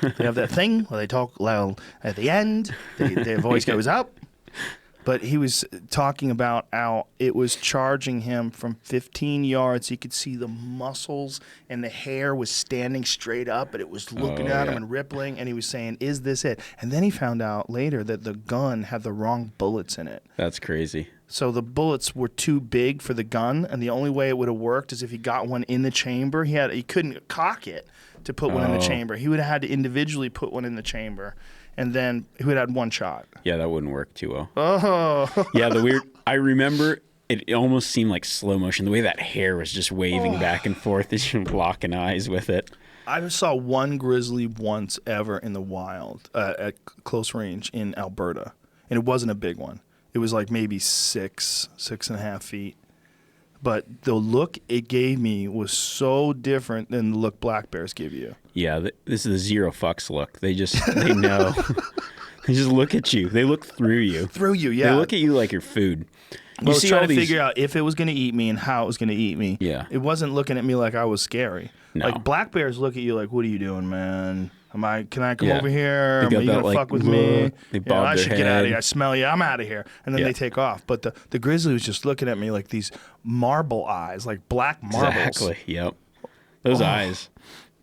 Speaker 1: They have that thing where they talk loud at the end. Their voice goes up. But he was talking about how it was charging him from 15 yards. He could see the muscles and the hair was standing straight up, but it was looking at him and rippling. And he was saying, is this it? And then he found out later that the gun had the wrong bullets in it.
Speaker 2: That's crazy.
Speaker 1: So the bullets were too big for the gun, and the only way it would have worked is if he got one in the chamber. He couldn't cock it to put one in the chamber. He would have had to individually put one in the chamber. And then he would have had one shot.
Speaker 2: Yeah, that wouldn't work too well.
Speaker 1: Oh.
Speaker 2: Yeah, I remember it almost seemed like slow motion. The way that hair was just waving back and forth as you're locking eyes with it.
Speaker 1: I saw one grizzly once ever in the wild at close range in Alberta. And it wasn't a big one. It was like maybe 6.5 feet. But the look it gave me was so different than the look black bears give you.
Speaker 2: Yeah, this is the zero fucks look. They know. They just look at you. They look through you.
Speaker 1: Through you, yeah.
Speaker 2: They look at you like your food.
Speaker 1: I was trying to figure out if it was going to eat me and how it was going to eat me.
Speaker 2: Yeah.
Speaker 1: It wasn't looking at me like I was scary.
Speaker 2: No.
Speaker 1: Like black bears look at you like, what are you doing, man? Can I come over here? Are you going to fuck with me?
Speaker 2: They bob
Speaker 1: I
Speaker 2: their
Speaker 1: should
Speaker 2: head.
Speaker 1: get out of here. I smell you. I'm out of here. And then they take off. But the grizzly was just looking at me like these marble eyes, like black marbles.
Speaker 2: Exactly. Yep. Those eyes,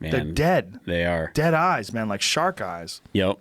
Speaker 2: man.
Speaker 1: They're dead.
Speaker 2: They are.
Speaker 1: Dead eyes, man, like shark eyes.
Speaker 2: Yep.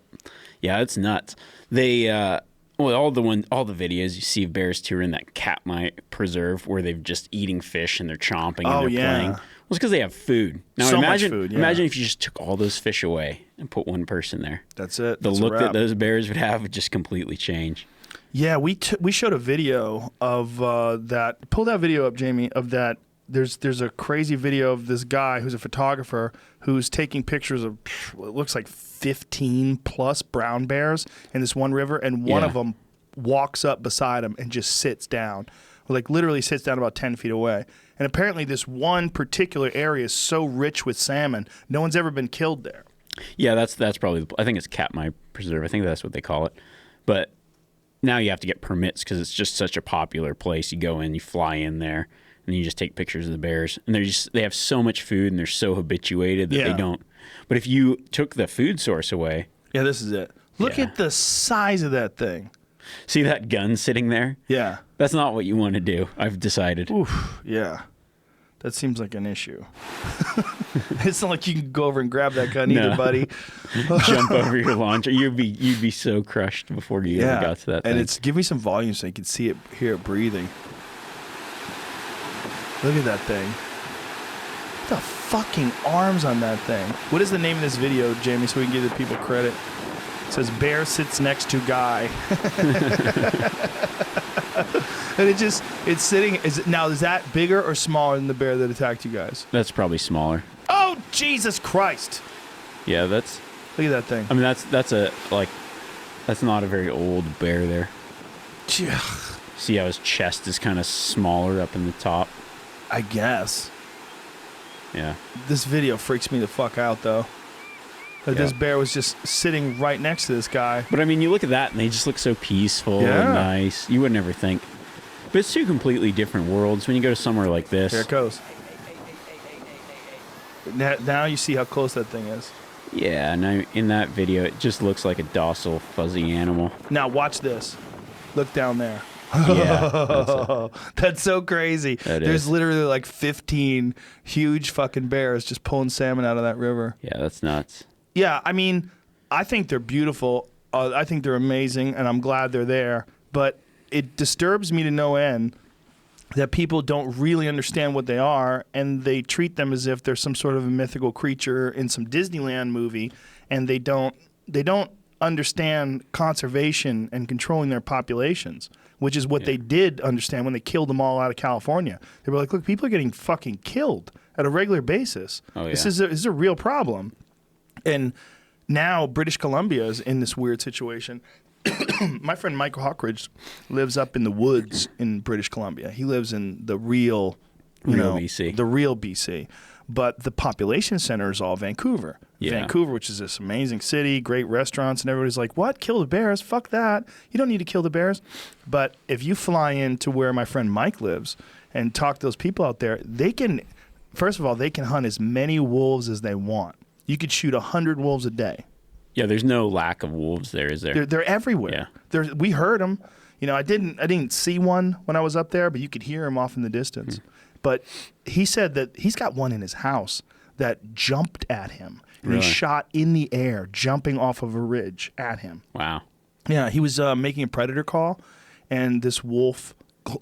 Speaker 2: Yeah, it's nuts. They all the videos you see of bears too are in that Katmai preserve where they're just eating fish and they're chomping and they're playing. Well, it's because they have food. Now imagine if you just took all those fish away and put one person there.
Speaker 1: That's it.
Speaker 2: The look that those bears would have would just completely change.
Speaker 1: Yeah, we showed a video of that. Pull that video up, Jamie, of that. There's a crazy video of this guy who's a photographer who's taking pictures of what looks like 15 plus brown bears in this one river, and one of them walks up beside him and just sits down, like literally sits down about 10 feet away. And apparently this one particular area is so rich with salmon, no one's ever been killed there.
Speaker 2: Yeah, that's probably, I think it's Katmai Preserve. I think that's what they call it. But now you have to get permits because it's just such a popular place. You go in, you fly in there, and you just take pictures of the bears. And they have so much food and they're so habituated that they don't. But if you took the food source away.
Speaker 1: Yeah, this is it. Look at the size of that thing.
Speaker 2: See that gun sitting there?
Speaker 1: Yeah.
Speaker 2: That's not what you want to do, I've decided.
Speaker 1: Oof, yeah. That seems like an issue. It's not like you can go over and grab that gun either, buddy.
Speaker 2: Jump over your launcher. You'd be so crushed before you ever got to that thing.
Speaker 1: And give me some volume so you can see it, hear it breathing. Look at that thing. What the fucking arms on that thing? What is the name of this video, Jamie, so we can give the people credit? It says bear sits next to guy. And it's sitting. Is that bigger or smaller than the bear that attacked you guys?
Speaker 2: That's probably smaller.
Speaker 1: Oh, Jesus Christ.
Speaker 2: Yeah,
Speaker 1: look at that thing.
Speaker 2: I mean, that's not a very old bear there. See how his chest is kind of smaller up in the top?
Speaker 1: I guess.
Speaker 2: Yeah.
Speaker 1: This video freaks me the fuck out, though. Like, this bear was just sitting right next to this guy.
Speaker 2: But I mean, you look at that and they just look so peaceful and nice. You would never think. But it's two completely different worlds when you go to somewhere like this.
Speaker 1: There it goes. Now you see how close that thing is.
Speaker 2: Yeah, now in that video, it just looks like a docile, fuzzy animal.
Speaker 1: Now watch this. Look down there.
Speaker 2: Yeah.
Speaker 1: That's so crazy. There's literally like 15 huge fucking bears just pulling salmon out of that river.
Speaker 2: Yeah, that's nuts.
Speaker 1: Yeah, I mean, I think they're beautiful. I think they're amazing, and I'm glad they're there. But it disturbs me to no end that people don't really understand what they are, and they treat them as if they're some sort of a mythical creature in some Disneyland movie, and they don't understand conservation and controlling their populations, which is what they did understand when they killed them all out of California. They were like, look, people are getting fucking killed at a regular basis.
Speaker 2: Oh, yeah.
Speaker 1: This is a real problem. And now British Columbia is in this weird situation. My friend Michael Hawkridge lives up in the woods in British Columbia. He lives in the real
Speaker 2: BC.
Speaker 1: The real BC. But the population center is all Vancouver.
Speaker 2: Yeah.
Speaker 1: Vancouver, which is this amazing city, great restaurants, and everybody's like, what? Kill the bears? Fuck that. You don't need to kill the bears. But if you fly into where my friend Mike lives and talk to those people out there, they can, first of all, they can hunt as many wolves as they want. You could shoot 100 wolves a day.
Speaker 2: Yeah, there's no lack of wolves there, is there?
Speaker 1: They're everywhere. Yeah. We heard them. You know, I didn't see one when I was up there, but you could hear him off in the distance. But he said that he's got one in his house that jumped at him. And he shot in the air, jumping off of a ridge at him.
Speaker 2: Wow.
Speaker 1: Yeah, he was making a predator call, and this wolf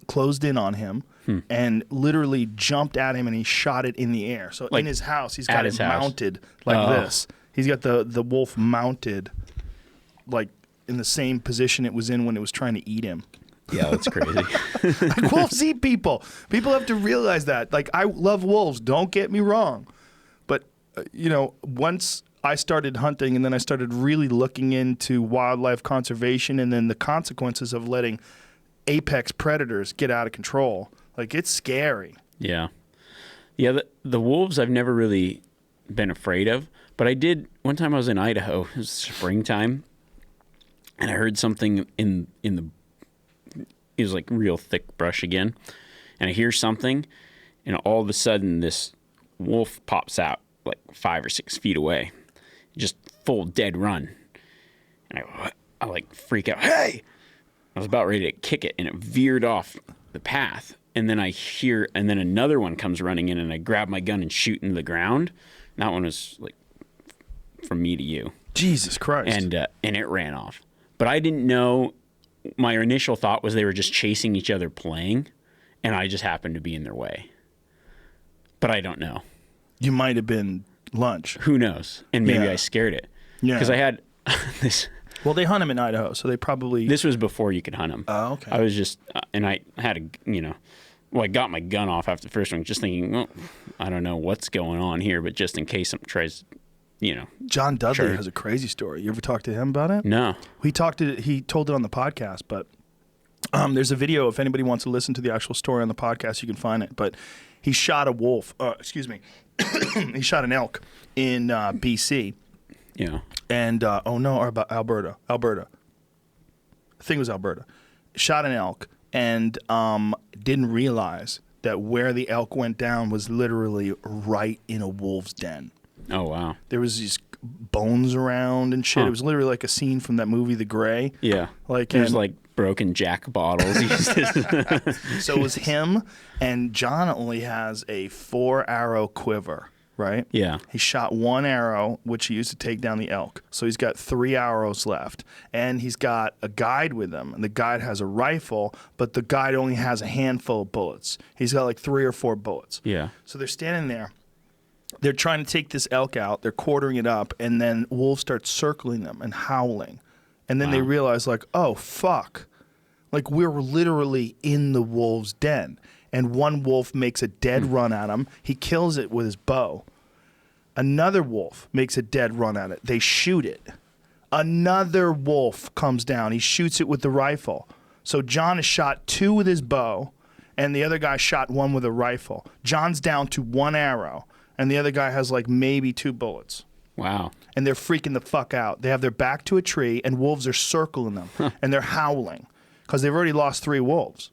Speaker 1: closed in on him and literally jumped at him, and he shot it in the air. So like in his house, he's got it mounted like this. He's got the wolf mounted like in the same position it was in when it was trying to eat him.
Speaker 2: Yeah, that's crazy.
Speaker 1: Like, wolves eat people. People have to realize that. Like, I love wolves. Don't get me wrong. But, once I started hunting and then I started really looking into wildlife conservation and then the consequences of letting apex predators get out of control, like, it's scary.
Speaker 2: Yeah. Yeah, the wolves I've never really been afraid of. But I did, one time I was in Idaho, it was springtime, and I heard something in the, it was like real thick brush again, and I hear something, and all of a sudden this wolf pops out like 5 or 6 feet away, just full dead run, and I like freak out, hey! I was about ready to kick it, and it veered off the path, and then and then another one comes running in, and I grab my gun and shoot into the ground. And that one was like from me to you.
Speaker 1: Jesus Christ.
Speaker 2: And it ran off. But I didn't know, my initial thought was they were just chasing each other playing, and I just happened to be in their way. But I don't know.
Speaker 1: You might have been lunch.
Speaker 2: Who knows? And maybe I scared it. Yeah. Because I had this.
Speaker 1: Well, they hunt them in Idaho, so they probably.
Speaker 2: This was before you could hunt them.
Speaker 1: Oh, okay.
Speaker 2: I was just, and I had I got my gun off after the first one, just thinking, well, I don't know what's going on here, but just in case something tries,
Speaker 1: John Dudley has a crazy story. You ever talk to him about it?
Speaker 2: No.
Speaker 1: He told it on the podcast, but there's a video. If anybody wants to listen to the actual story on the podcast, you can find it. But he shot a wolf. He shot an elk in BC.
Speaker 2: Yeah.
Speaker 1: And Alberta. I think it was Alberta. Shot an elk and didn't realize that where the elk went down was literally right in a wolf's den.
Speaker 2: Oh, wow.
Speaker 1: There was these bones around and shit. Huh. It was literally like a scene from that movie, The Grey.
Speaker 2: Yeah. There's like broken Jack bottles.
Speaker 1: So it was him, and John only has a 4-arrow quiver, right?
Speaker 2: Yeah.
Speaker 1: He shot 1 arrow, which he used to take down the elk. So he's got 3 arrows left. And he's got a guide with him. And the guide has a rifle, but the guide only has a handful of bullets. He's got like 3 or 4 bullets.
Speaker 2: Yeah.
Speaker 1: So they're standing there. They're trying to take this elk out. They're quartering it up. And then wolves start circling them and howling. And then they realize, like, oh, fuck. Like, we're literally in the wolf's den. And one wolf makes a dead run at him. He kills it with his bow. Another wolf makes a dead run at it. They shoot it. Another wolf comes down. He shoots it with the rifle. So John has shot 2 with his bow, and the other guy shot 1 with a rifle. John's down to 1 arrow, and the other guy has like maybe 2 bullets.
Speaker 2: Wow.
Speaker 1: And they're freaking the fuck out. They have their back to a tree, and wolves are circling them, and they're howling because they've already lost 3 wolves.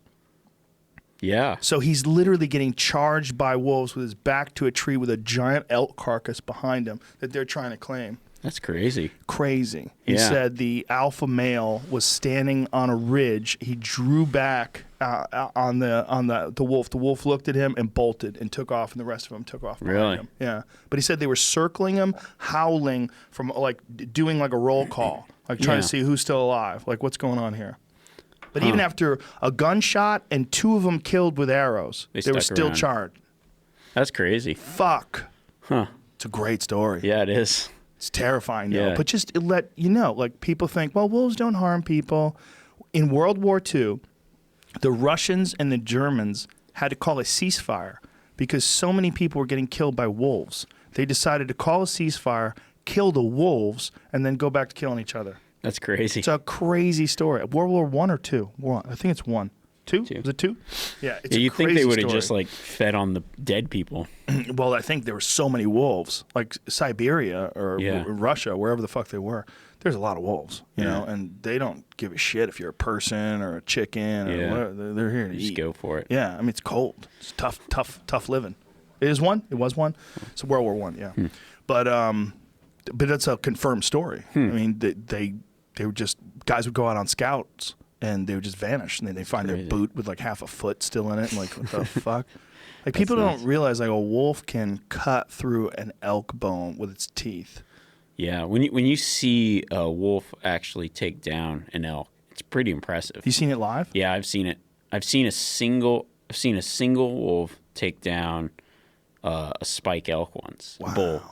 Speaker 2: Yeah.
Speaker 1: So he's literally getting charged by wolves with his back to a tree with a giant elk carcass behind him that they're trying to claim.
Speaker 2: That's crazy.
Speaker 1: Crazy. He
Speaker 2: Yeah.
Speaker 1: said the alpha male was standing on a ridge. He drew back on the wolf. The wolf looked at him and bolted and took off, and the rest of them took off behind
Speaker 2: Really?
Speaker 1: him. Yeah. But he said they were circling him, howling, from like doing like a roll call, like trying to see who's still alive. Like, what's going on here? But even after a gunshot and 2 of them killed with arrows, they were still charged.
Speaker 2: That's crazy.
Speaker 1: Fuck.
Speaker 2: Huh.
Speaker 1: It's a great story.
Speaker 2: Yeah, it is.
Speaker 1: It's terrifying, though.
Speaker 2: Yeah.
Speaker 1: But just to let you know, like, people think, well, wolves don't harm people. In World War II, the Russians and the Germans had to call a ceasefire because so many people were getting killed by wolves. They decided to call a ceasefire, kill the wolves, and then go back to killing each other.
Speaker 2: That's crazy.
Speaker 1: It's a crazy story. World War I or II? I think it's 1. 2? Was it 2? Yeah, it's
Speaker 2: You'd
Speaker 1: a
Speaker 2: think
Speaker 1: crazy
Speaker 2: they would have
Speaker 1: story.
Speaker 2: just like fed on the dead people.
Speaker 1: Well, I think there were so many wolves, like Siberia or Russia, wherever the fuck they were. There's a lot of wolves, you know, and they don't give a shit if you're a person or a chicken or whatever. They're here to
Speaker 2: Just
Speaker 1: eat.
Speaker 2: go for it.
Speaker 1: Yeah, I mean, it's cold. It's tough living. It is one. It was one. It's World War I. Yeah, but that's a confirmed story. I mean, they were just guys would go out on scouts and they would just vanish, and then they find their boot with like half a foot still in it, and like, what the fuck? Like, people don't realize like a wolf can cut through an elk bone with its teeth.
Speaker 2: Yeah, when you see a wolf actually take down an elk, it's pretty impressive.
Speaker 1: Have you seen it live?
Speaker 2: Yeah, I've seen it. I've seen a single wolf take down a spike elk once.
Speaker 1: Wow.
Speaker 2: A bull.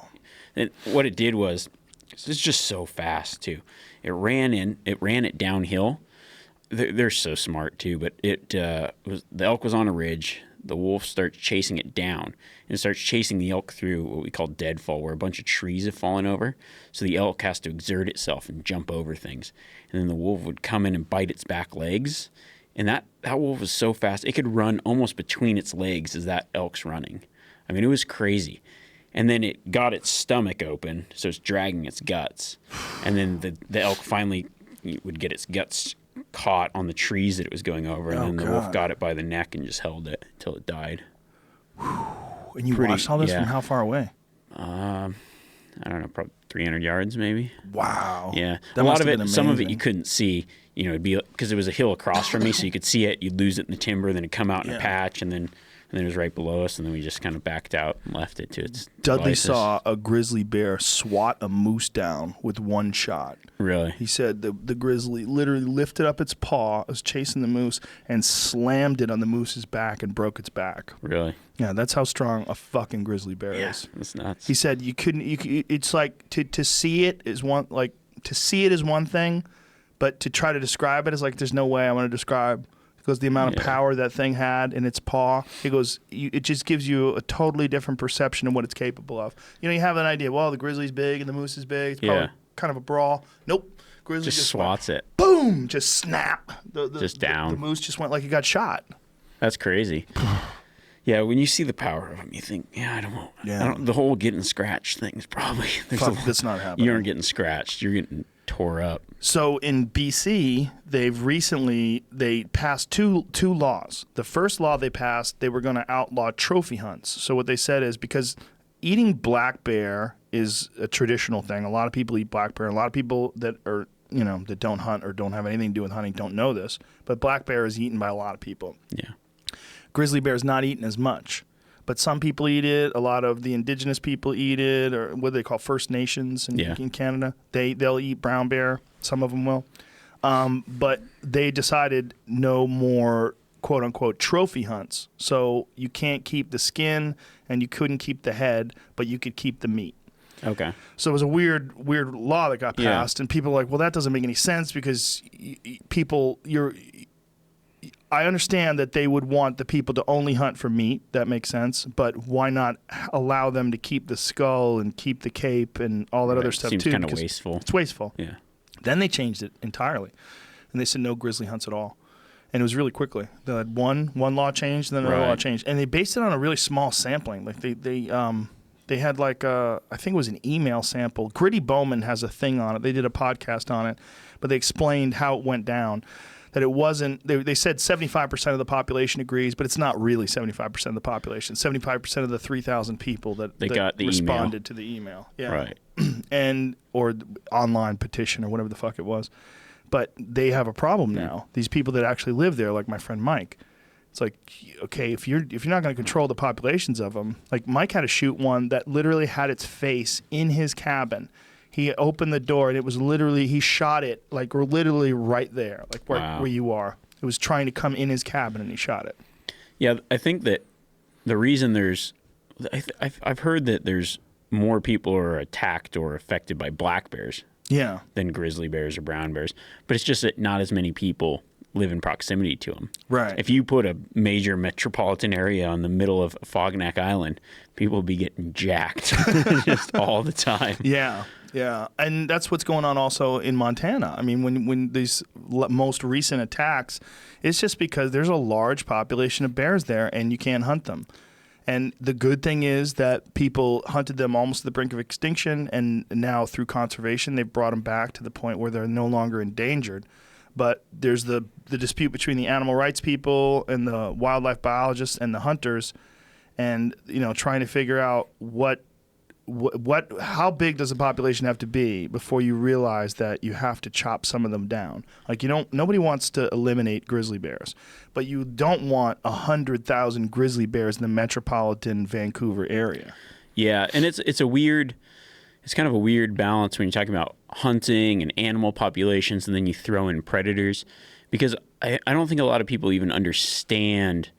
Speaker 2: And what it did was, it's just so fast too. It ran it downhill. They're so smart too, but the elk was on a ridge. The wolf starts chasing it down and starts chasing the elk through what we call deadfall, where a bunch of trees have fallen over. So the elk has to exert itself and jump over things. And then the wolf would come in and bite its back legs. And that wolf was so fast, it could run almost between its legs as that elk's running. I mean, it was crazy. And then it got its stomach open, so it's dragging its guts. And then the elk finally would get its guts caught on the trees that it was going over, and then the wolf got it by the neck and just held it until it died.
Speaker 1: And you watched all this from how far away?
Speaker 2: I don't know, probably 300 yards maybe.
Speaker 1: Wow.
Speaker 2: Yeah.
Speaker 1: That
Speaker 2: a lot
Speaker 1: must
Speaker 2: of
Speaker 1: have
Speaker 2: it,
Speaker 1: been
Speaker 2: some of it
Speaker 1: amazing.
Speaker 2: you couldn't see. You know, it'd be because it was a hill across from me, so you could see it. You'd lose it in the timber, then it'd come out in a patch, and then it was right below us, and then we just kind of backed out and left it to its
Speaker 1: Dudley
Speaker 2: devices.
Speaker 1: saw a grizzly bear swat a moose down with one shot.
Speaker 2: Really?
Speaker 1: He said the grizzly literally lifted up its paw, was chasing the moose, and slammed it on the moose's back and broke its back.
Speaker 2: Really?
Speaker 1: Yeah, that's how strong a fucking grizzly bear is.
Speaker 2: That's nuts.
Speaker 1: He said you couldn't. It's like to see it is one. Like to see it is one thing, but to try to describe it is like there's no way I want to describe. Because the amount of power that thing had in its paw, he goes, it just gives you a totally different perception of what it's capable of. You know, you have an idea. Well, the grizzly's big and the moose is big. It's probably kind of a brawl. Nope. Grizzly
Speaker 2: just swats it.
Speaker 1: Boom! Just snap.
Speaker 2: Just down.
Speaker 1: The moose just went like he got shot.
Speaker 2: That's crazy. Yeah, when you see the power of them, you think, I don't know.
Speaker 1: Yeah.
Speaker 2: The whole getting scratched thing is probably...
Speaker 1: Fuck, that's not happening.
Speaker 2: You aren't getting scratched. You're getting tore up.
Speaker 1: So in BC, they passed two laws. The first law they passed, they were going to outlaw trophy hunts. So what they said is because eating black bear is a traditional thing. A lot of people eat black bear. A lot of people that are, that don't hunt or don't have anything to do with hunting don't know this. But black bear is eaten by a lot of people.
Speaker 2: Yeah.
Speaker 1: Grizzly bear is not eaten as much. But some people eat it. A lot of the indigenous people eat it, or what do they call First Nations in Canada. They'll eat brown bear. Some of them will. But they decided no more quote unquote trophy hunts. So you can't keep the skin and you couldn't keep the head, but you could keep the meat.
Speaker 2: Okay.
Speaker 1: So it was a weird law that got passed, and people were like, well, that doesn't make any sense because I understand that they would want the people to only hunt for meat. That makes sense. But why not allow them to keep the skull and keep the cape and all that other stuff
Speaker 2: Seems
Speaker 1: too?
Speaker 2: kind of wasteful.
Speaker 1: It's wasteful.
Speaker 2: Yeah.
Speaker 1: Then they changed it entirely. And they said no grizzly hunts at all. And it was really quickly. They had one law changed, and then another law changed. And they based it on a really small sampling. Like they had like I think it was an email sample. Gritty Bowman has a thing on it. They did a podcast on it, but they explained how it went down. That it wasn't, they said 75% of the population agrees, but it's not really 75% of the population. 75% of the 3,000 people that
Speaker 2: got the
Speaker 1: responded to the email. Yeah.
Speaker 2: Right.
Speaker 1: And, or online petition or whatever the fuck it was. But they have a problem now. These people that actually live there, like my friend Mike, it's like, okay, if you're not going to control the populations of them, like Mike had to shoot one that literally had its face in his cabin. He opened the door, and it was literally, he shot it, like, we're literally right there, like where you are. It was trying to come in his cabin, and he shot it.
Speaker 2: Yeah, I think that the reason I've heard that there's more people are attacked or affected by black bears than grizzly bears or brown bears. But it's just that not as many people live in proximity to them.
Speaker 1: Right.
Speaker 2: If you put a major metropolitan area in the middle of Fognak Island, people will be getting jacked just all the time.
Speaker 1: Yeah. Yeah, and that's what's going on also in Montana. I mean, when these most recent attacks, it's just because there's a large population of bears there, and you can't hunt them. And the good thing is that people hunted them almost to the brink of extinction, and now through conservation, they've brought them back to the point where they're no longer endangered. But there's the dispute between the animal rights people and the wildlife biologists and the hunters, and trying to figure out how big does a population have to be before you realize that you have to chop some of them down? Like nobody wants to eliminate grizzly bears, but you don't want 100,000 grizzly bears in the metropolitan Vancouver area.
Speaker 2: Yeah, and it's kind of a weird balance when you're talking about hunting and animal populations, and then you throw in predators, because I don't think a lot of people even understand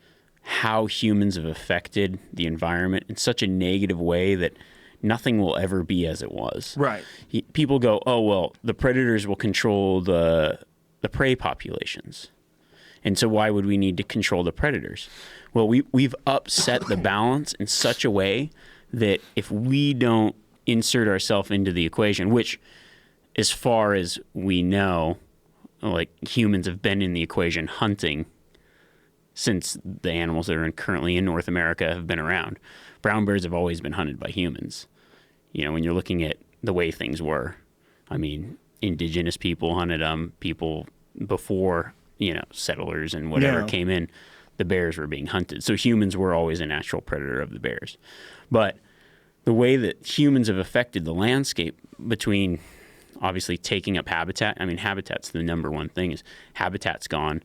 Speaker 2: how humans have affected the environment in such a negative way that nothing will ever be as it was.
Speaker 1: Right.
Speaker 2: People go, oh, well, the predators will control the prey populations. And so why would we need to control the predators? Well, we've upset the balance in such a way that if we don't insert ourselves into the equation, which as far as we know, like humans have been in the equation hunting since the animals that are currently in North America have been around. Brown bears have always been hunted by humans. When you're looking at the way things were, I mean, indigenous people hunted them, people before, settlers and whatever came in, the bears were being hunted. So humans were always a natural predator of the bears. But the way that humans have affected the landscape between obviously taking up habitat, I mean, habitat's the number one thing, is habitat's gone.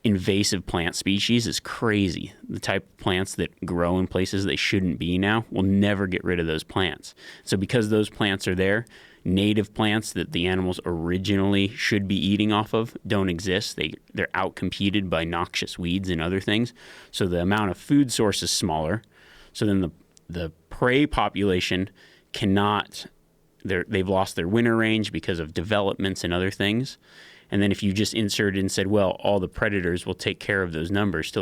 Speaker 2: Invasive plant species is crazy. The type of plants that grow in places they shouldn't be now, will never get rid of those plants. So because those plants are there, native plants that the animals originally should be eating off of don't exist. They're outcompeted by noxious weeds and other things. So the amount of food source is smaller. So then the prey population cannot, they've lost their winter range because of developments and other things. And then if you just inserted and said, well, all the predators will take care of those numbers,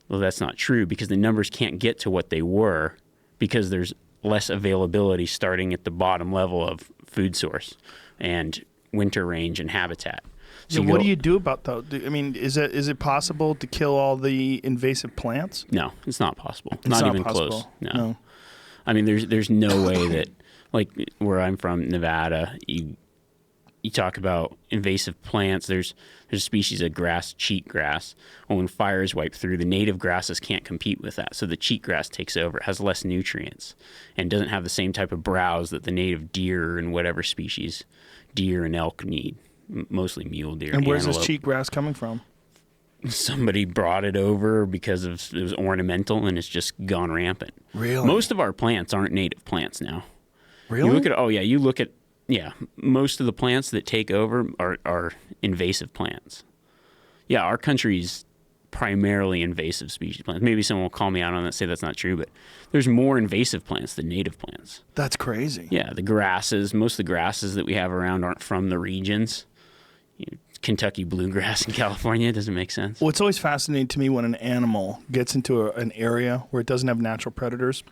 Speaker 2: well, that's not true, because the numbers can't get to what they were because there's less availability starting at the bottom level of food source and winter range and habitat. So
Speaker 1: what do you do about that? I mean, is it possible to kill all the invasive plants?
Speaker 2: No, it's not possible. Not even
Speaker 1: possible.
Speaker 2: Close. No. I mean, there's no way that, like where I'm from, Nevada, you talk about invasive plants, there's a species of grass, cheatgrass. Well, when fires wipe through, the native grasses can't compete with that. So the cheatgrass takes over. It has less nutrients and doesn't have the same type of browse that the native deer and whatever species, deer and elk need, mostly mule deer.
Speaker 1: And where's this cheatgrass coming from?
Speaker 2: Somebody brought it over because it was ornamental, and it's just gone rampant.
Speaker 1: Really?
Speaker 2: Most of our plants aren't native plants now.
Speaker 1: Really?
Speaker 2: You look at most of the plants that take over are invasive plants. Yeah, our country's primarily invasive species plants. Maybe someone will call me out on that, say that's not true, but there's more invasive plants than native plants.
Speaker 1: That's crazy.
Speaker 2: Yeah, the grasses, most of the grasses that we have around aren't from the regions. Kentucky bluegrass in California, it doesn't make sense.
Speaker 1: Well, it's always fascinating to me when an animal gets into an area where it doesn't have natural predators,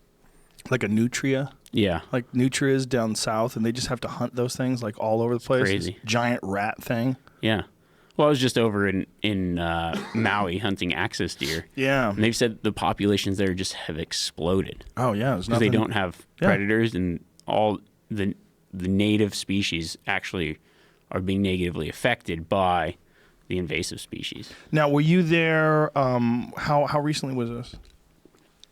Speaker 1: like a nutria.
Speaker 2: Yeah.
Speaker 1: Like nutrias down south, and they just have to hunt those things like all over the place.
Speaker 2: Crazy.
Speaker 1: This giant rat thing.
Speaker 2: Yeah. Well, I was just over in Maui hunting axis deer.
Speaker 1: Yeah.
Speaker 2: And they've said the populations there just have exploded.
Speaker 1: Oh, yeah. There's
Speaker 2: Because
Speaker 1: nothing.
Speaker 2: they don't have predators, and all the native species actually are being negatively affected by the invasive species.
Speaker 1: Now, were you there? How recently was this?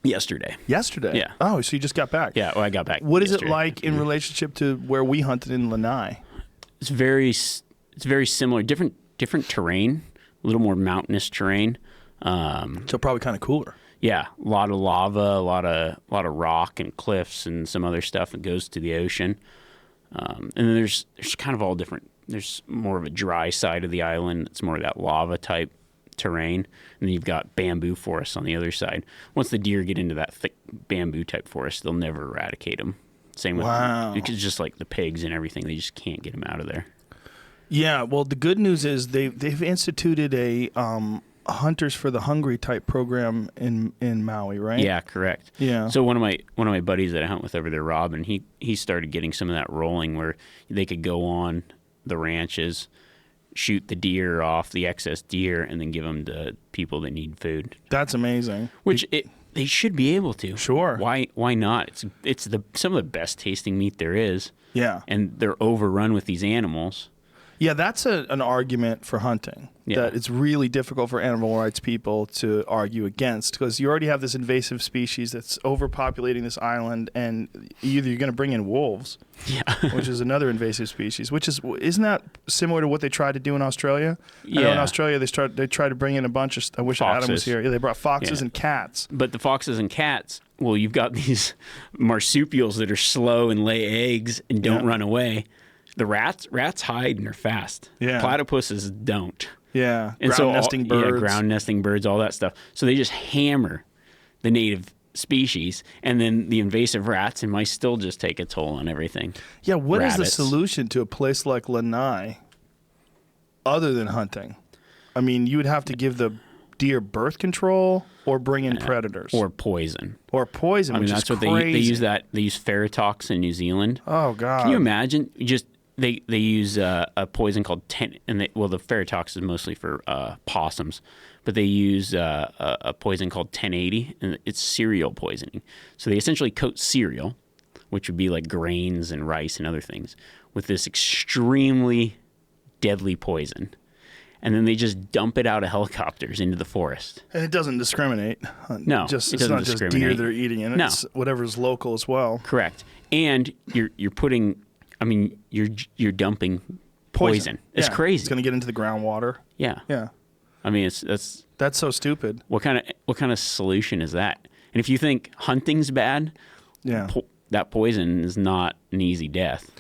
Speaker 2: Yesterday.
Speaker 1: Yesterday?
Speaker 2: Yeah.
Speaker 1: Oh, so you just got back.
Speaker 2: Yeah, well, I got back
Speaker 1: What is
Speaker 2: yesterday.
Speaker 1: it like in relationship to where we hunted in Lanai?
Speaker 2: It's very similar. Different terrain, a little more mountainous terrain.
Speaker 1: So probably kind of cooler.
Speaker 2: Yeah, a lot of lava, a lot of rock and cliffs and some other stuff that goes to the ocean. And then there's kind of all different. There's more of a dry side of the island. It's more of that lava type terrain. And then you've got bamboo forests on the other side. Once the deer get into that thick bamboo type forest, they'll never eradicate them. Same with because just like the pigs and everything, they just can't get them out of there.
Speaker 1: Yeah, well, the good news is they've instituted a Hunters for the Hungry type program in Maui, right?
Speaker 2: Yeah, correct.
Speaker 1: Yeah.
Speaker 2: So one of my buddies that I hunt with over there, Robin, he started getting some of that rolling where they could go on the ranches, shoot the deer off, the excess deer, and then give them to people that need food.
Speaker 1: That's amazing.
Speaker 2: Which they should be able to.
Speaker 1: Sure.
Speaker 2: Why not? It's some of the best tasting meat there is.
Speaker 1: Yeah.
Speaker 2: And they're overrun with these animals.
Speaker 1: Yeah, that's an argument for hunting that it's really difficult for animal rights people to argue against, because you already have this invasive species that's overpopulating this island, and either you're going to bring in wolves, which is another invasive species, isn't that similar to what they tried to do in Australia?
Speaker 2: Yeah.
Speaker 1: I know in Australia they tried to bring in a bunch of, I wish
Speaker 2: Foxes.
Speaker 1: Adam was here. Yeah, they brought foxes and cats.
Speaker 2: But the foxes and cats, well, you've got these marsupials that are slow and lay eggs and don't run away. The rats hide and are fast.
Speaker 1: Yeah.
Speaker 2: Platypuses don't.
Speaker 1: Yeah.
Speaker 2: And
Speaker 1: ground nesting birds.
Speaker 2: Yeah, ground nesting birds, all that stuff. So they just hammer the native species, and then the invasive rats and mice still just take a toll on everything.
Speaker 1: Yeah, what is the
Speaker 2: Rabbits.
Speaker 1: solution to a place like Lanai other than hunting? I mean, you would have to give the deer birth control or bring in predators.
Speaker 2: Or poison.
Speaker 1: Or poison,
Speaker 2: I mean,
Speaker 1: which
Speaker 2: that's
Speaker 1: is
Speaker 2: what
Speaker 1: crazy.
Speaker 2: they use that. They use ferritox in New Zealand.
Speaker 1: Oh, God.
Speaker 2: Can you imagine? They use a poison called the ferritox is mostly for possums, but they use a poison called 1080, and it's cereal poisoning. So they essentially coat cereal, which would be like grains and rice and other things, with this extremely deadly poison, and then they just dump it out of helicopters into the forest.
Speaker 1: And it doesn't discriminate.
Speaker 2: No,
Speaker 1: it's
Speaker 2: doesn't
Speaker 1: not just deer
Speaker 2: discriminate.
Speaker 1: that are eating it.
Speaker 2: No.
Speaker 1: It's whatever's local as well.
Speaker 2: Correct, and you're putting. I mean, you're dumping poison. It's
Speaker 1: Yeah.
Speaker 2: crazy.
Speaker 1: It's going to get into the groundwater.
Speaker 2: Yeah.
Speaker 1: Yeah.
Speaker 2: I mean,
Speaker 1: That's so stupid.
Speaker 2: what kind of solution is that? And if you think hunting's bad,
Speaker 1: Yeah.
Speaker 2: that poison is not an easy death.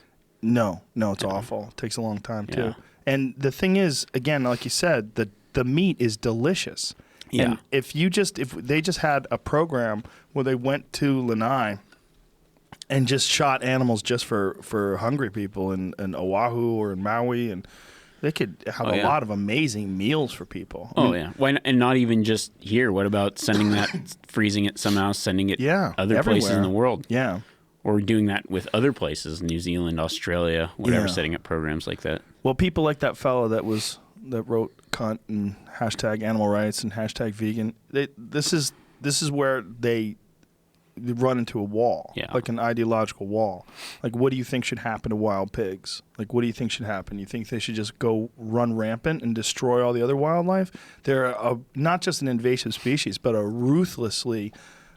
Speaker 1: No, it's awful. It takes a long time, too.
Speaker 2: Yeah.
Speaker 1: And the thing is, again, like you said, the meat is delicious.
Speaker 2: Yeah.
Speaker 1: And if they just had a program where they went to Lanai and just shot animals just for hungry people in Oahu or in Maui, and they could have a lot of amazing meals for people. I mean,
Speaker 2: Why not, and not even just here? What about sending that, freezing it somehow, sending it other places in the world?
Speaker 1: Yeah.
Speaker 2: Or doing that with other places, New Zealand, Australia, whatever, setting up programs like that.
Speaker 1: Well, people like that fellow that wrote cunt and hashtag animal rights and hashtag vegan. This is where they run into a wall, like an ideological wall. Like, what do you think should happen to wild pigs? Like, what do you think should happen? You think they should just go run rampant and destroy all the other wildlife? They're not just an invasive species, but a ruthlessly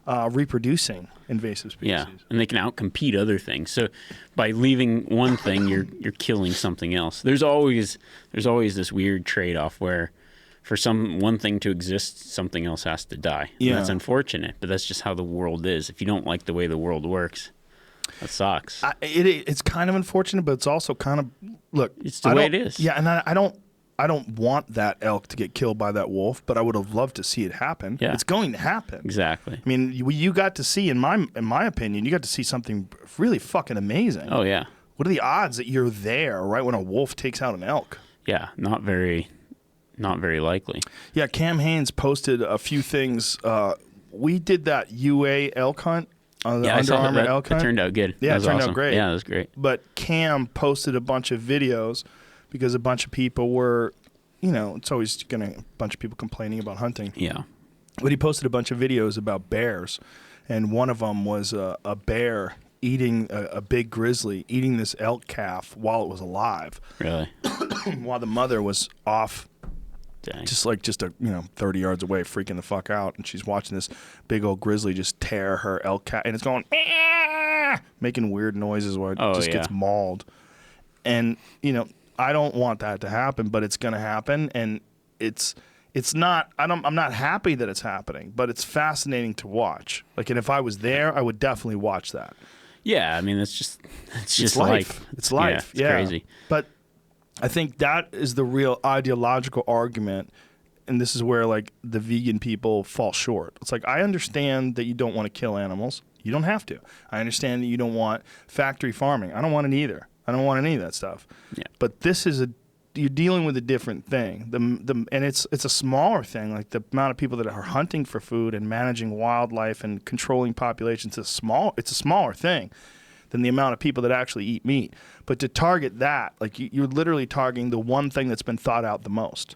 Speaker 1: reproducing invasive species.
Speaker 2: Yeah, and they can outcompete other things. So by leaving one thing, you're killing something else. There's always this weird trade-off where for one thing to exist, something else has to die. And that's unfortunate, but that's just how the world is. If you don't like the way the world works, that sucks.
Speaker 1: It's kind of unfortunate, but it's also kind of
Speaker 2: it's the way it is.
Speaker 1: Yeah, and I don't want that elk to get killed by that wolf, but I would have loved to see it happen.
Speaker 2: Yeah.
Speaker 1: It's going to happen.
Speaker 2: Exactly.
Speaker 1: I mean, you got to see, in my opinion, you got to see something really fucking amazing.
Speaker 2: Oh yeah.
Speaker 1: What are the odds that you're there right when a wolf takes out an elk?
Speaker 2: Yeah, not very likely.
Speaker 1: Yeah, Cam Haynes posted a few things. We did that UA elk hunt, the Under Armour elk hunt.
Speaker 2: It turned out good.
Speaker 1: Yeah,
Speaker 2: it
Speaker 1: turned
Speaker 2: awesome.
Speaker 1: out great.
Speaker 2: Yeah, it was great.
Speaker 1: But Cam posted a bunch of videos because a bunch of people were it's always a bunch of people complaining about hunting.
Speaker 2: Yeah.
Speaker 1: But he posted a bunch of videos about bears, and one of them was a bear eating a big grizzly, eating this elk calf while it was alive.
Speaker 2: Really?
Speaker 1: While the mother was off.
Speaker 2: Dang.
Speaker 1: Just 30 yards away, freaking the fuck out, and she's watching this big old grizzly just tear her elk cat, and it's going making weird noises while it gets mauled. And I don't want that to happen, but it's gonna happen, and it's not. I'm not happy that it's happening, but it's fascinating to watch. Like, and if I was there, I would definitely watch that.
Speaker 2: Yeah, I mean, it's just
Speaker 1: life. It's life.
Speaker 2: Yeah, it's crazy.
Speaker 1: But I think that is the real ideological argument, and this is where the vegan people fall short. It's like, I understand that you don't want to kill animals. You don't have to. I understand that you don't want factory farming. I don't want it either. I don't want any of that stuff.
Speaker 2: Yeah.
Speaker 1: But this is you're dealing with a different thing. And it's a smaller thing. Like, the amount of people that are hunting for food and managing wildlife and controlling populations it's a smaller thing than the amount of people that actually eat meat. But to target that, you're literally targeting the one thing that's been thought out the most.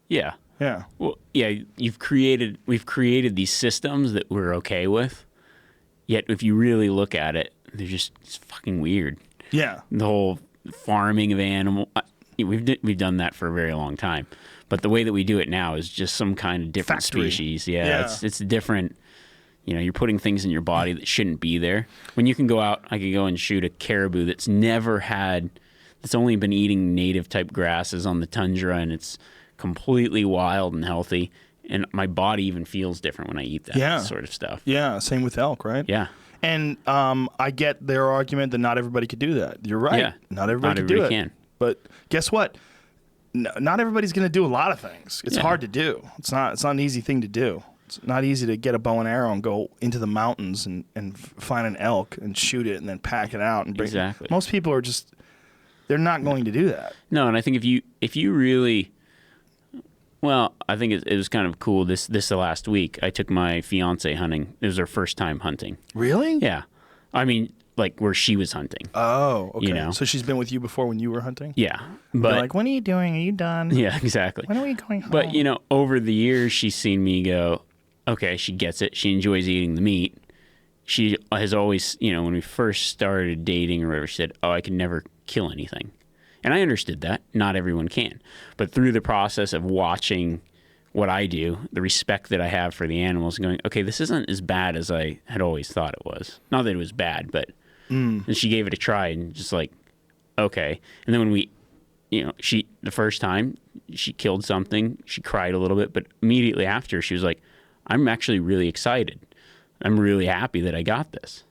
Speaker 2: Yeah.
Speaker 1: Yeah.
Speaker 2: Well, yeah, we've created these systems that we're okay with. Yet if you really look at it, it's fucking weird.
Speaker 1: Yeah.
Speaker 2: The whole farming of animal, we've done that for a very long time. But the way that we do it now is just some kind of different
Speaker 1: Factory.
Speaker 2: species. Yeah. It's different. You're putting things in your body that shouldn't be there. When you can go out, I could go and shoot a caribou that's only been eating native type grasses on the tundra, and it's completely wild and healthy. And my body even feels different when I eat that sort of stuff.
Speaker 1: Yeah, same with elk, right?
Speaker 2: Yeah.
Speaker 1: And I get their argument that not everybody could do that. You're right.
Speaker 2: Yeah.
Speaker 1: Not everybody can. But guess what? Not everybody's going to do a lot of things. It's hard to do. It's not an easy thing to do. It's not easy to get a bow and arrow and go into the mountains and find an elk and shoot it and then pack it out and bring
Speaker 2: Exactly.
Speaker 1: it. Most people are they're not going to do that.
Speaker 2: No, and I think if you really, well, I think it was kind of cool. This last week, I took my fiance hunting. It was her first time hunting.
Speaker 1: Really?
Speaker 2: Yeah, I mean, where she was hunting.
Speaker 1: Oh, okay. So she's been with you before when you were hunting?
Speaker 2: Yeah, but
Speaker 1: you're like, when are you doing? Are you done?
Speaker 2: Yeah, exactly.
Speaker 1: When are we going home?
Speaker 2: But over the years, she's seen me go, okay, she gets it. She enjoys eating the meat. She has always, when we first started dating or whatever, she said, oh, I can never kill anything. And I understood that. Not everyone can. But through the process of watching what I do, the respect that I have for the animals, going, okay, this isn't as bad as I had always thought it was. Not that it was bad, but and she gave it a try and just okay. And then when the first time she killed something, she cried a little bit, but immediately after she was like, I'm actually really excited. I'm really happy that I got this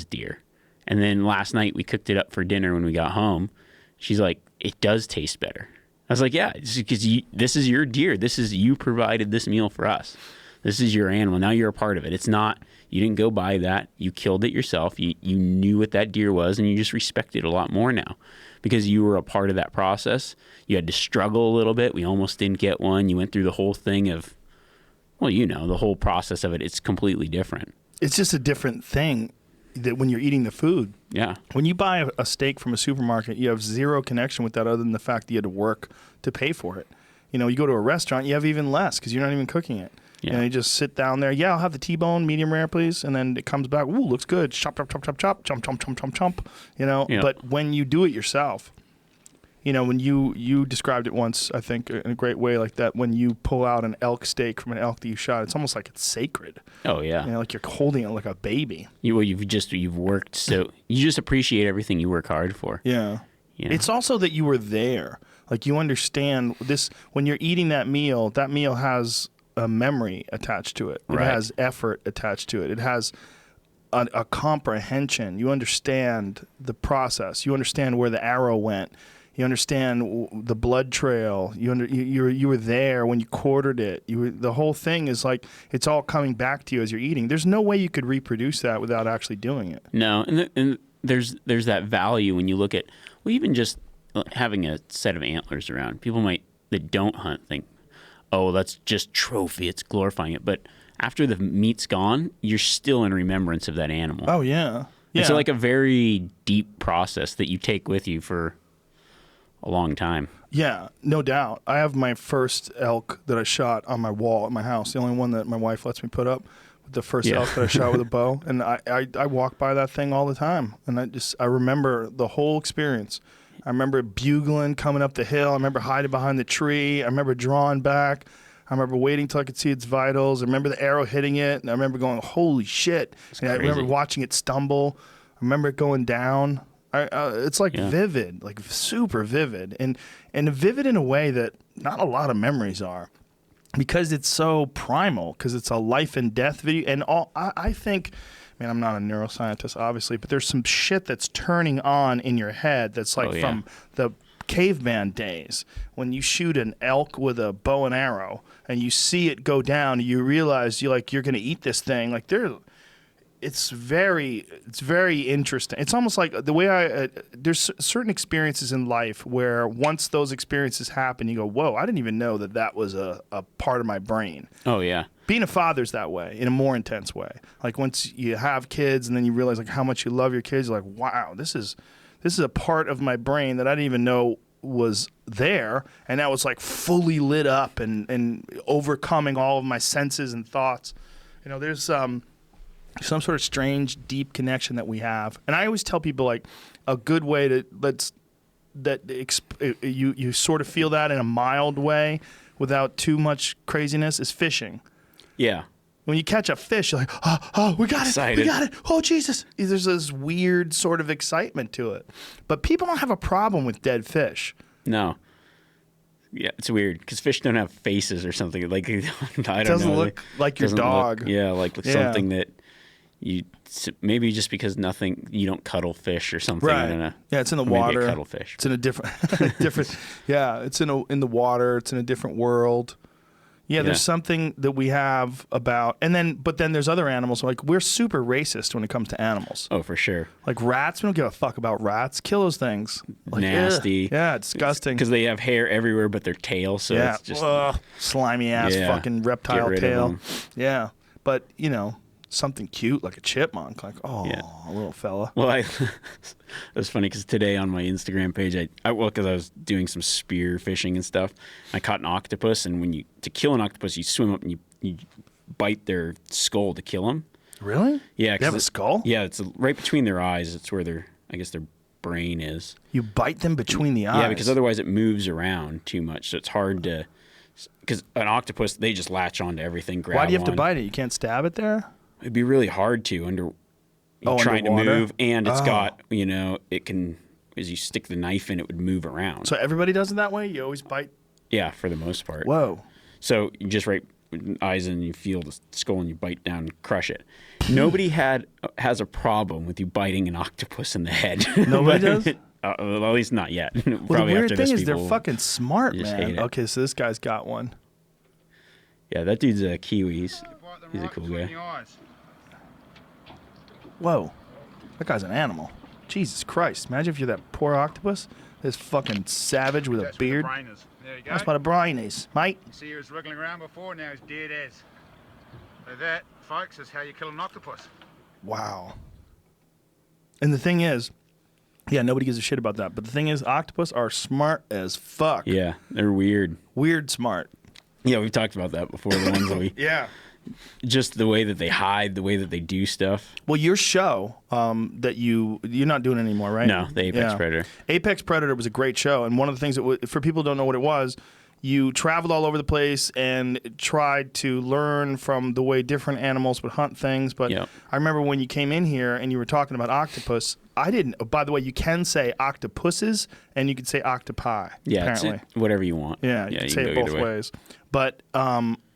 Speaker 2: deer. And then last night we cooked it up for dinner when we got home. She's like, it does taste better. I was like, yeah, because this is your deer. You provided this meal for us. This is your animal. Now you're a part of it. It's not, you didn't go buy that. You killed it yourself. You knew what that deer was, and you just respect it a lot more now because you were a part of that process. You had to struggle a little bit. We almost didn't get one. You went through the whole thing of, the whole process of it. It's completely different.
Speaker 1: It's just a different thing that when you're eating the food.
Speaker 2: Yeah.
Speaker 1: When you buy a steak from a supermarket, you have zero connection with that other than the fact that you had to work to pay for it. You go to a restaurant, you have even less because you're not even cooking it.
Speaker 2: Yeah.
Speaker 1: You just sit down there. Yeah, I'll have the T-bone, medium rare, please. And then it comes back. Ooh, looks good. Chop, chop, chop, chop, chop, chomp, chomp, chomp, chomp, chomp.
Speaker 2: Yeah.
Speaker 1: But when you do it yourself, when you described it once, I think, in a great way like that, when you pull out an elk steak from an elk that you shot, it's almost like it's sacred.
Speaker 2: Oh, yeah.
Speaker 1: Like you're holding it like a baby.
Speaker 2: You've worked, so you just appreciate everything you work hard for.
Speaker 1: Yeah. It's also that you were there. Like, you understand this, when you're eating that meal has a memory attached to it. It has effort attached to it. It has a comprehension. You understand the process. You understand where the arrow went. You understand the blood trail. You were there when you quartered it. The whole thing is like it's all coming back to you as you're eating. There's no way you could reproduce that without actually doing it.
Speaker 2: No, and there's that value when you look at even just having a set of antlers around. People that don't hunt think, oh, that's just trophy. It's glorifying it, but after the meat's gone, you're still in remembrance of that animal.
Speaker 1: Oh yeah,
Speaker 2: It's like a very deep process that you take with you for a long time.
Speaker 1: Yeah, no doubt. I have my first elk that I shot on my wall at my house. The only one that my wife lets me put up. The first elk that I shot with a bow, and I walk by that thing all the time, and I remember the whole experience. I remember bugling coming up the hill. I remember hiding behind the tree. I remember drawing back. I remember waiting till I could see its vitals. I remember the arrow hitting it, and I remember going, "Holy shit!" And I remember watching it stumble. I remember it going down. It's like vivid, like super vivid, and vivid in a way that not a lot of memories are. Because it's so primal, because it's a life and death video. And I think, man, I'm not a neuroscientist, obviously, but there's some shit that's turning on in your head that's like from the caveman days. When you shoot an elk with a bow and arrow and you see it go down, you realize you're going to eat this thing. Like it's very interesting. It's almost like the way there's certain experiences in life where once those experiences happen, you go, whoa, I didn't even know that was a part of my brain.
Speaker 2: Oh, yeah.
Speaker 1: Being a father's that way in a more intense way. Like once you have kids and then you realize like how much you love your kids, you're like, wow, this is a part of my brain that I didn't even know was there. And that was like fully lit up and overcoming all of my senses and thoughts. You know, there's some sort of strange, deep connection that we have. And I always tell people, like, a good way you sort of feel that in a mild way without too much craziness is fishing.
Speaker 2: Yeah.
Speaker 1: When you catch a fish, you're like, oh, we got it.
Speaker 2: Excited.
Speaker 1: We got it. Oh, Jesus. There's this weird sort of excitement to it. But people don't have a problem with dead fish.
Speaker 2: No. Yeah, it's weird because fish don't have faces or something. Like, I don't know. It
Speaker 1: doesn't look like your dog.
Speaker 2: Like something that maybe just because you don't cuddle fish or something.
Speaker 1: Right.
Speaker 2: I don't know.
Speaker 1: Yeah, it's in the
Speaker 2: or maybe
Speaker 1: water.
Speaker 2: a cuddlefish.
Speaker 1: It's in a different. Yeah, it's in the water. It's in a different world. Yeah, there's something that we have about, but then there's other animals. Like we're super racist when it comes to animals.
Speaker 2: Oh, for sure.
Speaker 1: Like rats, we don't give a fuck about rats. Kill those things. Like,
Speaker 2: nasty.
Speaker 1: Yeah, disgusting.
Speaker 2: Because they have hair everywhere but their tail, so it's just
Speaker 1: slimy ass fucking reptile tail. Yeah, but something cute like a chipmunk, like a little fella.
Speaker 2: Well, it was funny because today on my Instagram page, because I was doing some spear fishing and stuff, I caught an octopus, and to kill an octopus, you swim up and you bite their skull to kill them.
Speaker 1: Really?
Speaker 2: Yeah.
Speaker 1: They have a skull?
Speaker 2: Yeah, it's right between their eyes. It's where their brain is.
Speaker 1: You bite them between the eyes?
Speaker 2: Yeah, because otherwise it moves around too much, so it's hard to. Because an octopus, they just latch onto everything.
Speaker 1: Why do you have to bite it? You can't stab it there?
Speaker 2: It'd be really hard to trying to move, and it's got it can, as you stick the knife in, it would move around.
Speaker 1: So everybody does it that way? You always bite?
Speaker 2: Yeah, for the most part.
Speaker 1: Whoa.
Speaker 2: So you just eyes and you feel the skull and you bite down and crush it. Nobody has a problem with you biting an octopus in the head.
Speaker 1: Nobody does?
Speaker 2: At least not yet.
Speaker 1: Well,
Speaker 2: Probably
Speaker 1: the weird
Speaker 2: after
Speaker 1: thing
Speaker 2: this,
Speaker 1: is they're fucking smart, man. Okay, so this guy's got one.
Speaker 2: Yeah, that dude's a Kiwi. He's a cool guy.
Speaker 1: Whoa. That guy's an animal. Jesus Christ. Imagine if you're that poor octopus. This fucking savage with a beard.
Speaker 4: There you go.
Speaker 1: That's what a brain is, mate.
Speaker 4: You see he was wriggling around before, now he's dead as. So that, folks, is how you kill an octopus.
Speaker 1: Wow. And the thing is, nobody gives a shit about that. But the thing is, octopus are smart as fuck.
Speaker 2: Yeah, they're weird.
Speaker 1: Weird smart.
Speaker 2: Yeah, we've talked about that before. The ones that we...
Speaker 1: Yeah.
Speaker 2: Just the way that they hide, the way that they do stuff.
Speaker 1: Well, your show that you're not doing anymore, right?
Speaker 2: No, the Apex Predator. Apex
Speaker 1: Predator was a great show, and one of the things that for people who don't know what it was, you traveled all over the place and tried to learn from the way different animals would hunt things. But I remember when you came in here and you were talking about octopus. I didn't. By the way, you can say octopuses and you can say octopi.
Speaker 2: Yeah,
Speaker 1: apparently.
Speaker 2: Whatever you want.
Speaker 1: Yeah, you can say it both ways. But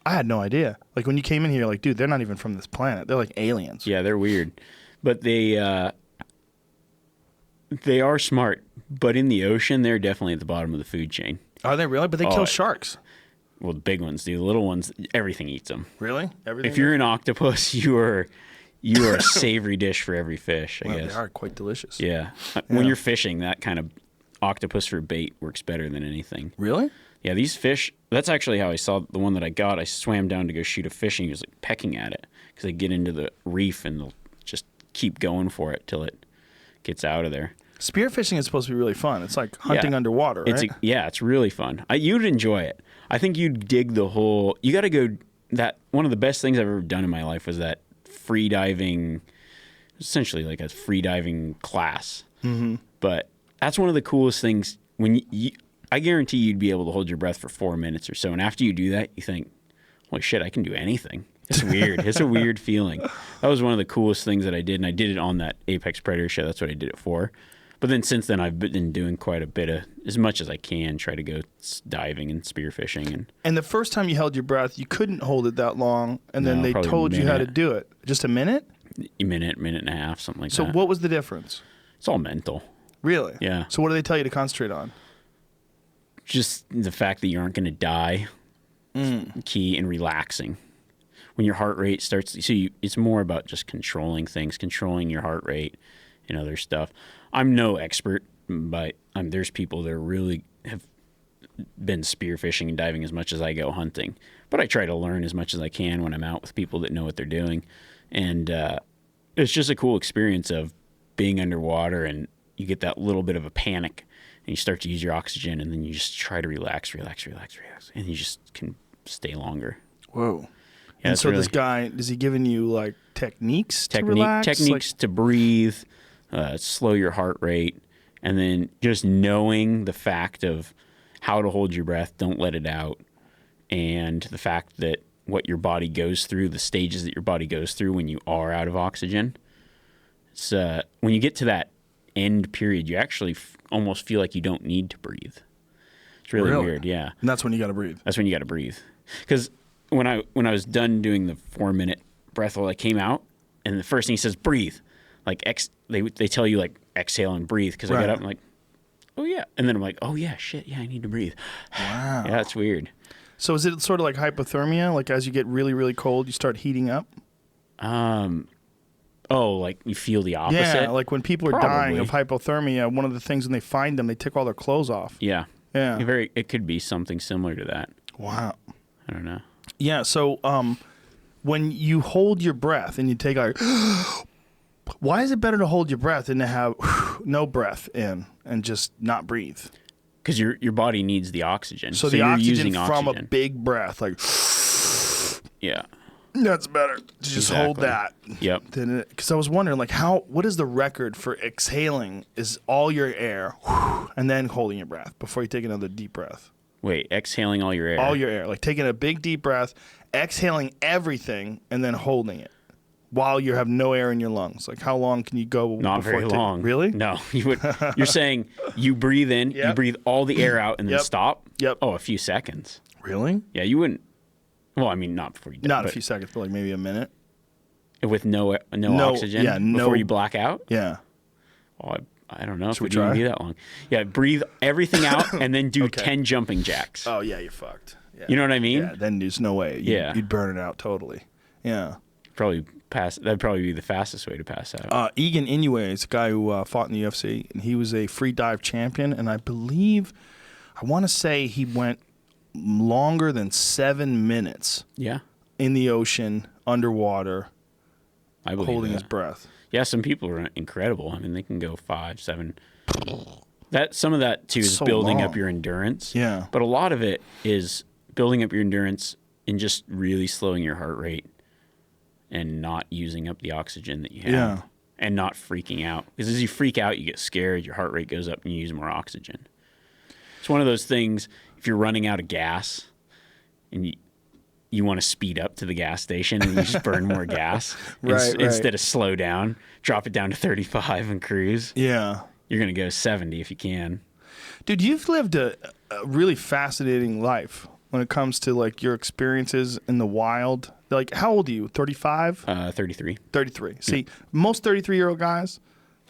Speaker 1: I had no idea. Like when you came in here, like, dude, they're not even from this planet. They're like aliens.
Speaker 2: Yeah, they're weird, but they are smart. But in the ocean, they're definitely at the bottom of the food chain.
Speaker 1: Are they really? But they kill sharks.
Speaker 2: Well, the big ones do. The little ones, everything eats them.
Speaker 1: Really? Everything?
Speaker 2: If you're an octopus, you are a savory dish for every fish, I guess.
Speaker 1: They are quite delicious.
Speaker 2: Yeah. When you're fishing, that kind of octopus for bait works better than anything.
Speaker 1: Really?
Speaker 2: Yeah, these fish, that's actually how I saw the one that I got. I swam down to go shoot a fish, and he was like pecking at it because they get into the reef and they'll just keep going for it till it gets out of there.
Speaker 1: Spearfishing is supposed to be really fun. It's like hunting underwater, right?
Speaker 2: It's really fun. You'd enjoy it. I think you'd dig the whole. You got to go. One of the best things I've ever done in my life was that free diving, essentially like a free diving class. Mm-hmm. But that's one of the coolest things. I guarantee you'd be able to hold your breath for 4 minutes or so, and after you do that, you think, "Holy shit, I can do anything." It's weird. It's a weird feeling. That was one of the coolest things that I did, and I did it on that Apex Predator show. That's what I did it for. But then since then, I've been doing quite a bit of, as much as I can, try to go diving and spearfishing. And
Speaker 1: the first time you held your breath, you couldn't hold it that long, and then they told you how to do it. Just a minute?
Speaker 2: A minute and a half, something like that.
Speaker 1: So what was the difference?
Speaker 2: It's all mental.
Speaker 1: Really?
Speaker 2: Yeah.
Speaker 1: So what do they tell you to concentrate on?
Speaker 2: Just the fact that you aren't going to die, key, and relaxing. When your heart rate starts, it's more about just controlling things, controlling your heart rate and other stuff. I'm no expert, but there's people that really have been spearfishing and diving as much as I go hunting. But I try to learn as much as I can when I'm out with people that know what they're doing. And it's just a cool experience of being underwater, and you get that little bit of a panic, and you start to use your oxygen, and then you just try to relax, and you just can stay longer.
Speaker 1: Whoa. Yeah, and so this guy, is he giving you like techniques to relax?
Speaker 2: Techniques to breathe, slow your heart rate, and then just knowing the fact of how to hold your breath, don't let it out, and the fact that what your body goes through, the stages that your body goes through when you are out of oxygen. It's when you get to that end period, you actually almost feel like you don't need to breathe. It's really weird, yeah. And
Speaker 1: that's when you got to breathe.
Speaker 2: That's when you got to breathe. Because when I was done doing the 4-minute breath hold, I came out, and the first thing he says, breathe. Like they tell you like exhale and breathe. Because I got up and like, oh yeah, and then I'm like, oh yeah, shit, yeah, I need to breathe.
Speaker 1: Wow.
Speaker 2: Yeah, it's weird.
Speaker 1: So is it sort of like hypothermia? Like as you get really, really cold, you start heating up?
Speaker 2: Oh, like you feel the opposite?
Speaker 1: Yeah, like when people are dying of hypothermia, one of the things when they find them, they take all their clothes off.
Speaker 2: Yeah. Yeah. It could be something similar to that.
Speaker 1: Wow.
Speaker 2: I don't know.
Speaker 1: Yeah, so when you hold your breath and you take like, why is it better to hold your breath than to have no breath in and just not breathe?
Speaker 2: Because your body needs the oxygen.
Speaker 1: So the
Speaker 2: you're
Speaker 1: oxygen
Speaker 2: using
Speaker 1: from
Speaker 2: oxygen.
Speaker 1: A big breath, like,
Speaker 2: yeah.
Speaker 1: That's better to just hold that.
Speaker 2: Yep.
Speaker 1: Because I was wondering, like, what is the record for exhaling? Is all your air and then holding your breath before you take another deep breath?
Speaker 2: Wait, exhaling all your air?
Speaker 1: All your air. Like taking a big deep breath, exhaling everything, and then holding it while you have no air in your lungs. Like, how long can you go?
Speaker 2: Not very long.
Speaker 1: Really?
Speaker 2: No. You're saying you breathe in, you breathe all the air out, and then stop?
Speaker 1: Yep.
Speaker 2: Oh, a few seconds.
Speaker 1: Really?
Speaker 2: Yeah, you wouldn't. Well, I mean, not before you die.
Speaker 1: Not a few seconds, but like maybe a minute.
Speaker 2: With no oxygen?
Speaker 1: Yeah,
Speaker 2: before you black out?
Speaker 1: Yeah.
Speaker 2: Well, I don't know if it would be that long. Yeah, breathe everything out and then do 10 jumping jacks.
Speaker 1: Oh, yeah, you're fucked. Yeah.
Speaker 2: You know what I mean?
Speaker 1: Yeah, then there's no way. You'd burn it out totally. Yeah.
Speaker 2: That'd probably be the fastest way to pass out.
Speaker 1: Egan Inoue is a guy who fought in the UFC, and he was a free dive champion, and I want to say he went longer than 7 minutes in the ocean, underwater, holding his breath.
Speaker 2: Yeah, some people are incredible. I mean, they can go 5, 7. Some of that too is building up your endurance.
Speaker 1: Yeah.
Speaker 2: But a lot of it is building up your endurance and just really slowing your heart rate and not using up the oxygen that you have.
Speaker 1: Yeah.
Speaker 2: And not freaking out. Because as you freak out, you get scared, your heart rate goes up, and you use more oxygen. It's one of those things, if you're running out of gas and you want to speed up to the gas station and you just burn more gas instead of slow down, drop it down to 35 and cruise.
Speaker 1: Yeah.
Speaker 2: You're going to go 70 if you can.
Speaker 1: Dude, you've lived a really fascinating life when it comes to like your experiences in the wild. Like, how old are you? 35?
Speaker 2: 33.
Speaker 1: 33. See, most 33-year-old guys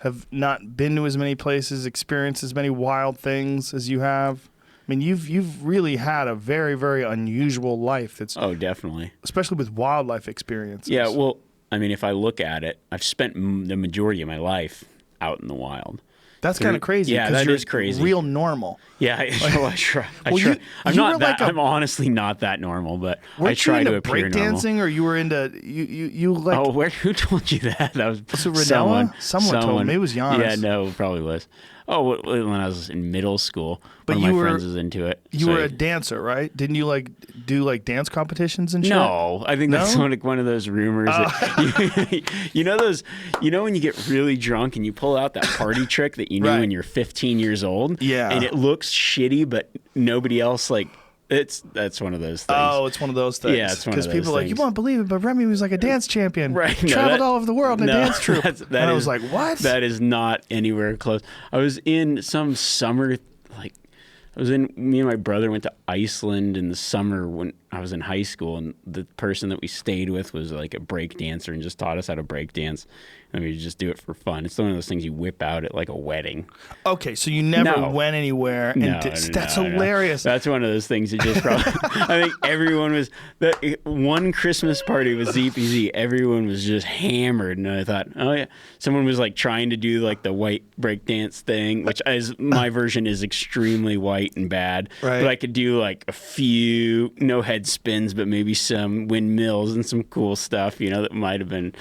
Speaker 1: have not been to as many places, experienced as many wild things as you have. I mean, you've really had a very, very unusual life. That's
Speaker 2: definitely,
Speaker 1: especially with wildlife experiences.
Speaker 2: Yeah, well, I mean, if I look at it, I've spent the majority of my life out in the wild.
Speaker 1: That's kind of crazy.
Speaker 2: Yeah, that is crazy.
Speaker 1: Real normal.
Speaker 2: Yeah, I try.
Speaker 1: Well,
Speaker 2: I'm honestly not that normal, but I try to appear normal.
Speaker 1: Breakdancing, or you were into you like?
Speaker 2: Oh, who told you that? That was
Speaker 1: Ranella? Someone told me. It was Giannis.
Speaker 2: Yeah, no, it probably was. Oh, when I was in middle school,
Speaker 1: but
Speaker 2: one of my friends was into it.
Speaker 1: You were a dancer, right? Didn't you do dance competitions and shit?
Speaker 2: No, I think that's one of those rumors. That, you know those. You know when you get really drunk and you pull out that party trick that you knew when you're 15 years old.
Speaker 1: Yeah,
Speaker 2: and it looks shitty, but nobody else like. That's one of those things.
Speaker 1: Oh, it's one of those things.
Speaker 2: Yeah, it's one of those things.
Speaker 1: Because people are like, you won't believe it, but Remi was like a dance champion.
Speaker 2: Right.
Speaker 1: Traveled all over the world in a dance troupe. And I was like, what?
Speaker 2: That is not anywhere close. I was in some summer, me and my brother went to Iceland in the summer when I was in high school, and the person that we stayed with was like a break dancer and just taught us how to break dance. And we just do it for fun. It's one of those things you whip out at like a wedding.
Speaker 1: Okay, so you never went anywhere. And that's hilarious.
Speaker 2: That's one of those things that just probably. I think everyone was. One Christmas party with ZPZ, everyone was just hammered. And I thought, oh yeah. Someone was like trying to do like the white breakdance thing, which is my version is extremely white and bad.
Speaker 1: Right.
Speaker 2: But I could do like a few, no head spins, but maybe some windmills and some cool stuff, that might have been.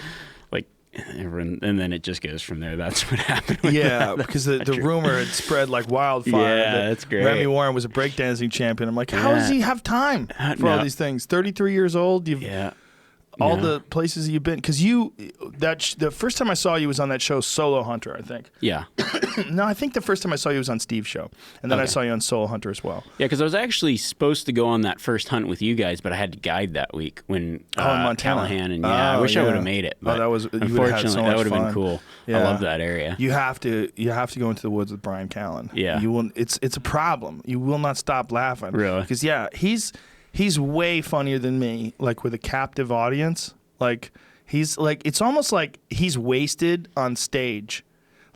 Speaker 2: And then it just goes from there. That's what happened.
Speaker 1: Because the rumor had spread like wildfire.
Speaker 2: Yeah, that's great.
Speaker 1: Remi Warren was a breakdancing champion. I'm like, how does he have time for all these things? 33 years old. All the places you've been. Because the first time I saw you was on that show Solo Hunter, I think.
Speaker 2: Yeah.
Speaker 1: No, I think the first time I saw you was on Steve's show. And then I saw you on Solo Hunter as well.
Speaker 2: Yeah, because I was actually supposed to go on that first hunt with you guys, but I had to guide that week when
Speaker 1: in Montana.
Speaker 2: Callahan. And I wish I would have made it. But unfortunately, that would have been cool. Yeah. I love that area.
Speaker 1: You have to go into the woods with Brian Callen.
Speaker 2: Yeah.
Speaker 1: You will. It's a problem. You will not stop laughing.
Speaker 2: Really?
Speaker 1: Because he's way funnier than me, like with a captive audience. Like he's like, it's almost like he's wasted on stage.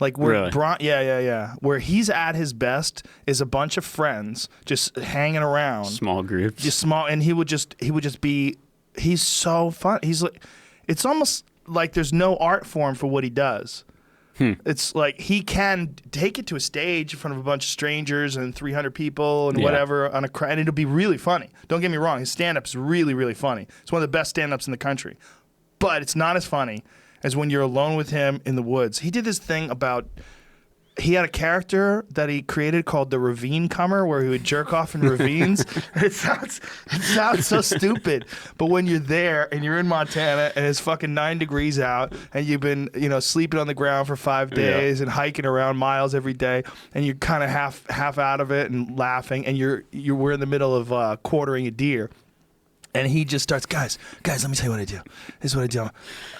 Speaker 1: Like where where he's at his best is a bunch of friends just hanging around.
Speaker 2: Small groups.
Speaker 1: Just small, and he would just be, he's so fun. He's like, it's almost like there's no art form for what he does. It's like he can take it to a stage in front of a bunch of strangers and 300 people and whatever on a crowd, and it'll be really funny. Don't get me wrong, his stand-up is really, really funny. It's one of the best stand-ups in the country. But it's not as funny as when you're alone with him in the woods. He did this thing about, he had a character that he created called the Ravine Comer, where he would jerk off in ravines. It sounds so stupid, but when you're there and you're in Montana and it's fucking 9 degrees out and you've been sleeping on the ground for 5 days and hiking around miles every day, and you're kind of half out of it and laughing, and we're in the middle of quartering a deer. And he just starts, guys, let me tell you what I do. This is what I do.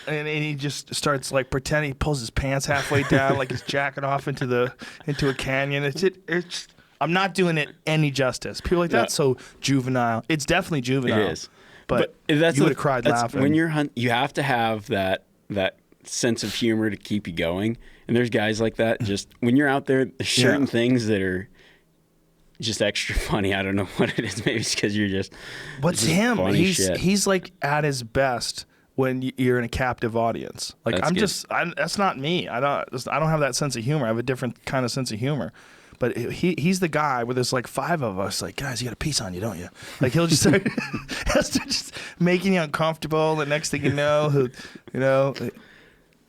Speaker 1: And he just starts like pretending, he pulls his pants halfway down like he's jacking off into a canyon. It's I'm not doing it any justice. People are like, that's so juvenile. It's definitely juvenile.
Speaker 2: It is.
Speaker 1: But that's you would have cried laughing.
Speaker 2: When you're you have to have that sense of humor to keep you going. And there's guys like that. Just when you're out there, there's certain things that are just extra funny. I don't know what it is. Maybe it's because you're just.
Speaker 1: What's him? He's like at his best when you're in a captive audience. Like that's not me. I don't have that sense of humor. I have a different kind of sense of humor. But he's the guy where there's like 5 of us. Like, guys, you got a piece on you, don't you? Like he'll just start just making you uncomfortable. The next thing you know,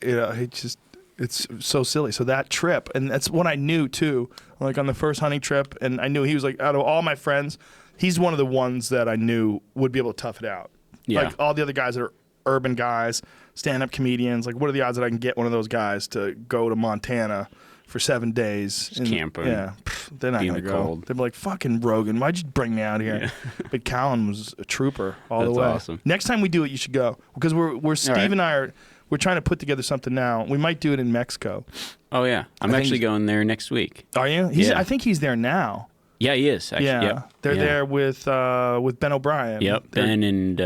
Speaker 1: he just. It's so silly. So that trip, and that's what I knew too. Like on the first hunting trip, and I knew he was like, out of all my friends, he's one of the ones that I knew would be able to tough it out. Yeah. Like all the other guys that are urban guys, stand-up comedians, like what are the odds that I can get one of those guys to go to Montana for 7 days?
Speaker 2: Just camping.
Speaker 1: Yeah. They're not going to go.
Speaker 2: Cold.
Speaker 1: They'd be like, fucking Rogan, why'd you bring me out here? Yeah. But Callan was a trooper all the way.
Speaker 2: That's awesome.
Speaker 1: Next time we do it, you should go. Because Steve and I are... We're trying to put together something now. We might do it in Mexico.
Speaker 2: Oh, yeah. I'm actually going there next week.
Speaker 1: Are you? I think he's there now.
Speaker 2: Yeah, he is, actually.
Speaker 1: Yeah. Yep. They're there with Ben O'Brien.
Speaker 2: Yep. Ben and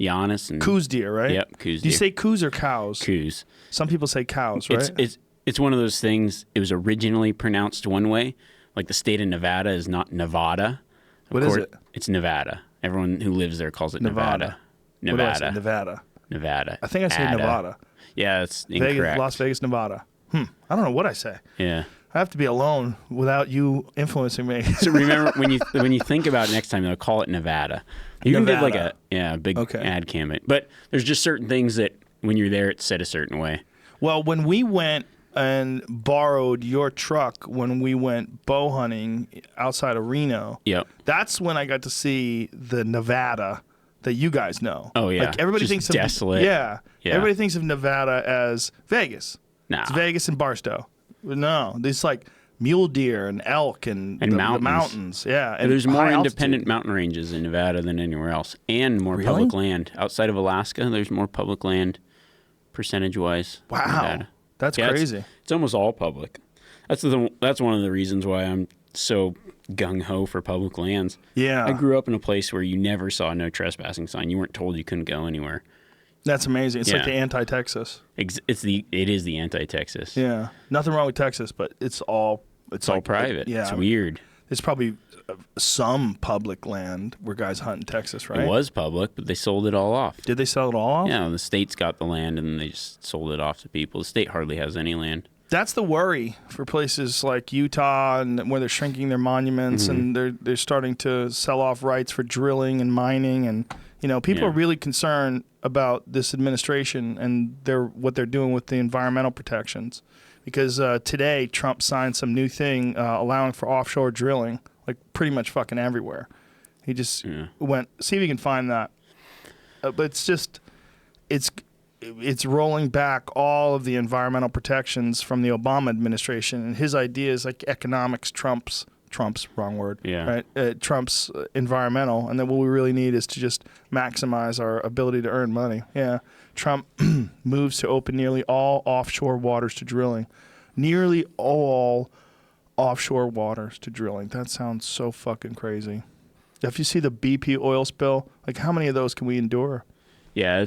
Speaker 2: Giannis. And
Speaker 1: coos deer, right?
Speaker 2: Yep, coos deer.
Speaker 1: Do you say coos or cows?
Speaker 2: Coos.
Speaker 1: Some people say cows, right?
Speaker 2: It's one of those things. It was originally pronounced one way. Like the state of Nevada is not Nevada.
Speaker 1: What is it?
Speaker 2: It's Nevada. Everyone who lives there calls it Nevada.
Speaker 1: What do I say? Nevada.
Speaker 2: Nevada.
Speaker 1: I think I said Nevada.
Speaker 2: Yeah, it's incorrect.
Speaker 1: Las Vegas, Nevada. I don't know what I say.
Speaker 2: Yeah.
Speaker 1: I have to be alone without you influencing me.
Speaker 2: So remember when you think about it next time, they'll call it Nevada. You even did like a big ad campaign. But there's just certain things that when you're there, it's said a certain way.
Speaker 1: Well, when we went and borrowed your truck when we went bow hunting outside of Reno, that's when I got to see the Nevada that you guys know.
Speaker 2: Oh yeah,
Speaker 1: like everybody
Speaker 2: just
Speaker 1: thinks
Speaker 2: desolate.
Speaker 1: Yeah, everybody thinks of Nevada as Vegas.
Speaker 2: No,
Speaker 1: it's Vegas and Barstow. No, there's like mule deer and elk and the mountains. Yeah,
Speaker 2: and there's more independent mountain ranges in Nevada than anywhere else, and more public land outside of Alaska. There's more public land percentage-wise.
Speaker 1: Wow,
Speaker 2: Nevada.
Speaker 1: That's crazy.
Speaker 2: It's almost all public. That's one of the reasons why I'm so gung-ho for public lands.
Speaker 1: Yeah.
Speaker 2: I grew up in a place where you never saw a no trespassing sign. You weren't told you couldn't go anywhere.
Speaker 1: That's amazing. It's like the anti-Texas.
Speaker 2: It is the anti-Texas.
Speaker 1: Yeah. Nothing wrong with Texas, but it's all
Speaker 2: private.
Speaker 1: Yeah.
Speaker 2: It's weird.
Speaker 1: There's probably some public land where guys hunt in Texas, right?
Speaker 2: It was public, but they sold it all off.
Speaker 1: Did they sell it all off?
Speaker 2: Yeah, the state's got the land, and they just sold it off to people. The state hardly has any land.
Speaker 1: That's the worry for places like Utah, and where they're shrinking their monuments, and they're starting to sell off rights for drilling and mining, and people are really concerned about this administration and what they're doing with the environmental protections. Because today Trump signed some new thing allowing for offshore drilling, like pretty much fucking everywhere. He just went, see if you can find that. But it's just, it's rolling back all of the environmental protections from the Obama administration. And his idea is like economics trumps, wrong word, right? Trumps environmental. And then what we really need is to just maximize our ability to earn money. Yeah. Trump moves to open nearly all offshore waters to drilling. Nearly all offshore waters to drilling. That sounds so fucking crazy. If you see the BP oil spill, like how many of those can we endure?
Speaker 2: Yeah,